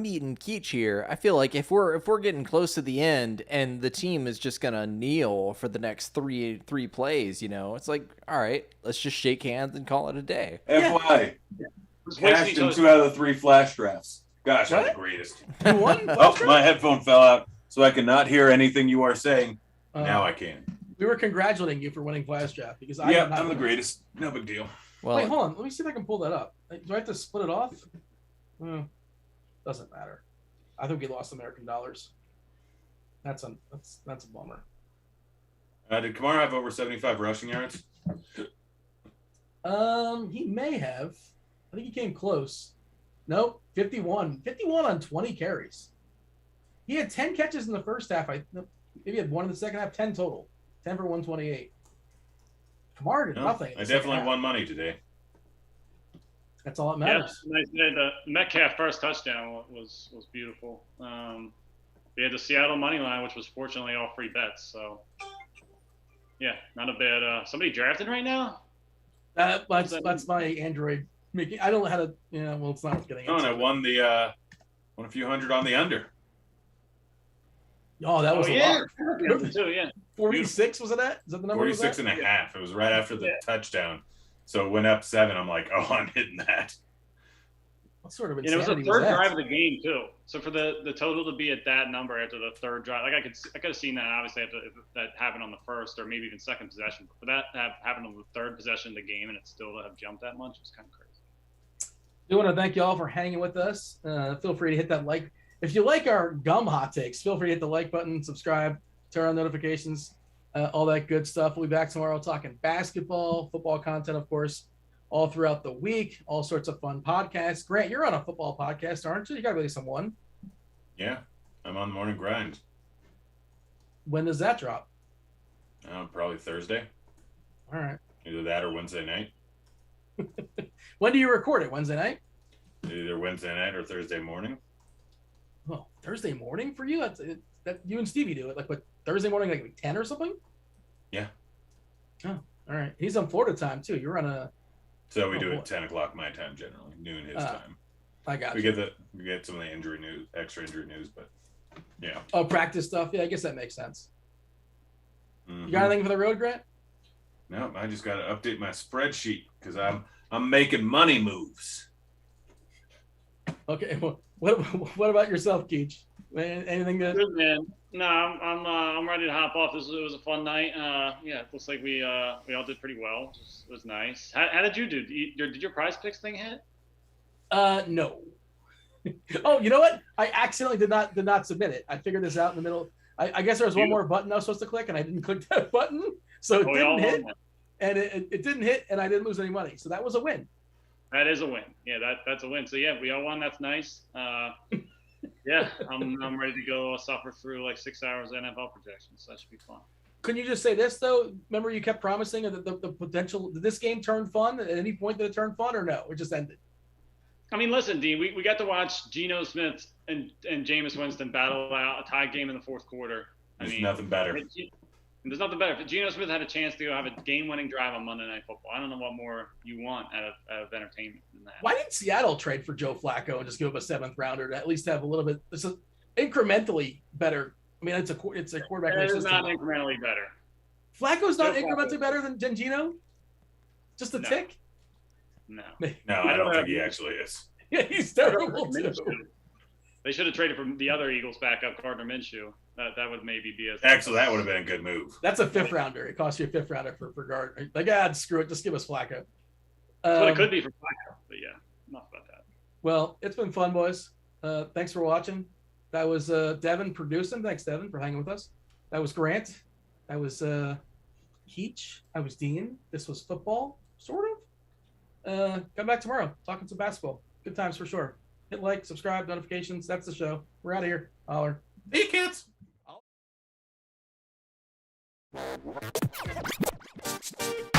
meeting Keach here. I feel like if we're getting close to the end and the team is just gonna kneel for the next three plays, it's like, all right, let's just shake hands and call it a day. FY. Yeah. Cashed in 2 out of the 3 flash drafts. Gosh, I'm the What? greatest. You won? Oh, my headphone fell out, so I cannot hear anything you are saying. Now I can. We were congratulating you for winning Flash Draft because Yeah, I'm the greatest. No big deal. Well, Wait, hold on. Let me see if I can pull that up. Do I have to split it off? Doesn't matter. I think we lost American dollars. That's a bummer. Did Kamara have over 75 rushing yards? He may have. I think he came close. Nope, 51. 51 on 20 carries. He had 10 catches in the first half. Maybe he had 1 in the second half. 10 total. 10 for 128. Kamara did nothing. I definitely won money today. That's all that Yeah, matters. the Metcalf first touchdown was beautiful. We had the Seattle money line, which was fortunately all free bets. So, yeah, not a bad. Somebody drafted right now? That's my Android making. I don't know how to. Yeah, well, it's not worth getting Oh, into. and I won won a few hundred on the under. Oh, that was a lot. Too, yeah. 46 was it at? Is that the number? 46 and a half. It was right after the touchdown. So it went up 7. I'm like, oh, I'm hitting that. What sort of And it was insanity the third that? drive of the game too. So for the total to be at that number after the third drive, like I could have seen that obviously if that happened on the first or maybe even second possession. But for that to have happened on the third possession of the game and it still to have jumped that much was kind of crazy. We want to thank you all for hanging with us. Feel free to hit that like. If you like our gum hot takes, feel free to hit the like button, subscribe, turn on notifications, all that good stuff. We'll be back tomorrow talking basketball, football content, of course, all throughout the week, all sorts of fun podcasts. Grant, you're on a football podcast, aren't you? You got to release someone. Yeah, I'm on the morning grind. When does that drop? Probably Thursday. All right. Either that or Wednesday night. When do you record it? Wednesday night? Either Wednesday night or Thursday morning. Oh, Thursday morning for you? That you and Stevie do it. Like, what, Thursday morning, like 10 or something? Yeah. Oh, all right. He's on Florida time, too. You're on a... So we do it 10 o'clock my time generally, noon his time. I got We you. get some of the injury news, extra injury news, but yeah. Oh, practice stuff. Yeah, I guess that makes sense. Mhm. You got anything for the road, Grant? No, I just got to update my spreadsheet because I'm making money moves. Okay. Well, what about yourself, Keach? Anything good? Good, man. No, I'm ready to hop off. It was a fun night. Yeah, it looks like we all did pretty well. It was nice. How did you do? Did your prize picks thing hit? No. Oh, you know what? I accidentally did not submit it. I figured this out in the middle. I guess there was one more button I was supposed to click, and I didn't click that button, so it didn't hit. And it didn't hit, and I didn't lose any money. So that was a win. That is a win. Yeah, that's a win. So yeah, we all won. That's nice. Yeah, I'm ready to go suffer through like 6 hours of NFL projections. So that should be fun. Couldn't you just say this though? Remember, you kept promising that the potential. Did this game turn fun at any point? Did it turn fun, or no? It just ended. I mean, listen, Dean, we got to watch Geno Smith and Jameis Winston battle out a tie game in the fourth quarter. There's nothing better. There's nothing better. If Geno Smith had a chance to go have a game-winning drive on Monday Night Football, I don't know what more you want out of entertainment than that. Why didn't Seattle trade for Joe Flacco and just give up a 7th rounder to at least have a little bit? This is incrementally better. I mean, it's a quarterback. It is not incrementally better. Flacco's not incrementally better than Geno. Just a tick. No, I don't think he actually is. Yeah, he's terrible too. They should have traded for the other Eagles backup, Gardner Minshew. That would maybe be Actually, that would have been a good move. That's a 5th rounder. It cost you a 5th rounder for Gardner. Like, screw it. Just give us Flacco. That's what it could be for Flacco. But yeah, enough about that. Well, it's been fun, boys. Thanks for watching. That was Devin producing. Thanks, Devin, for hanging with us. That was Grant. That was Keach. I was Dean. This was football, sort of. Come back tomorrow. Talking some basketball. Good times for sure. Hit like, subscribe, notifications. That's the show. We're out of here. Holler. Hey, kids. Thank you.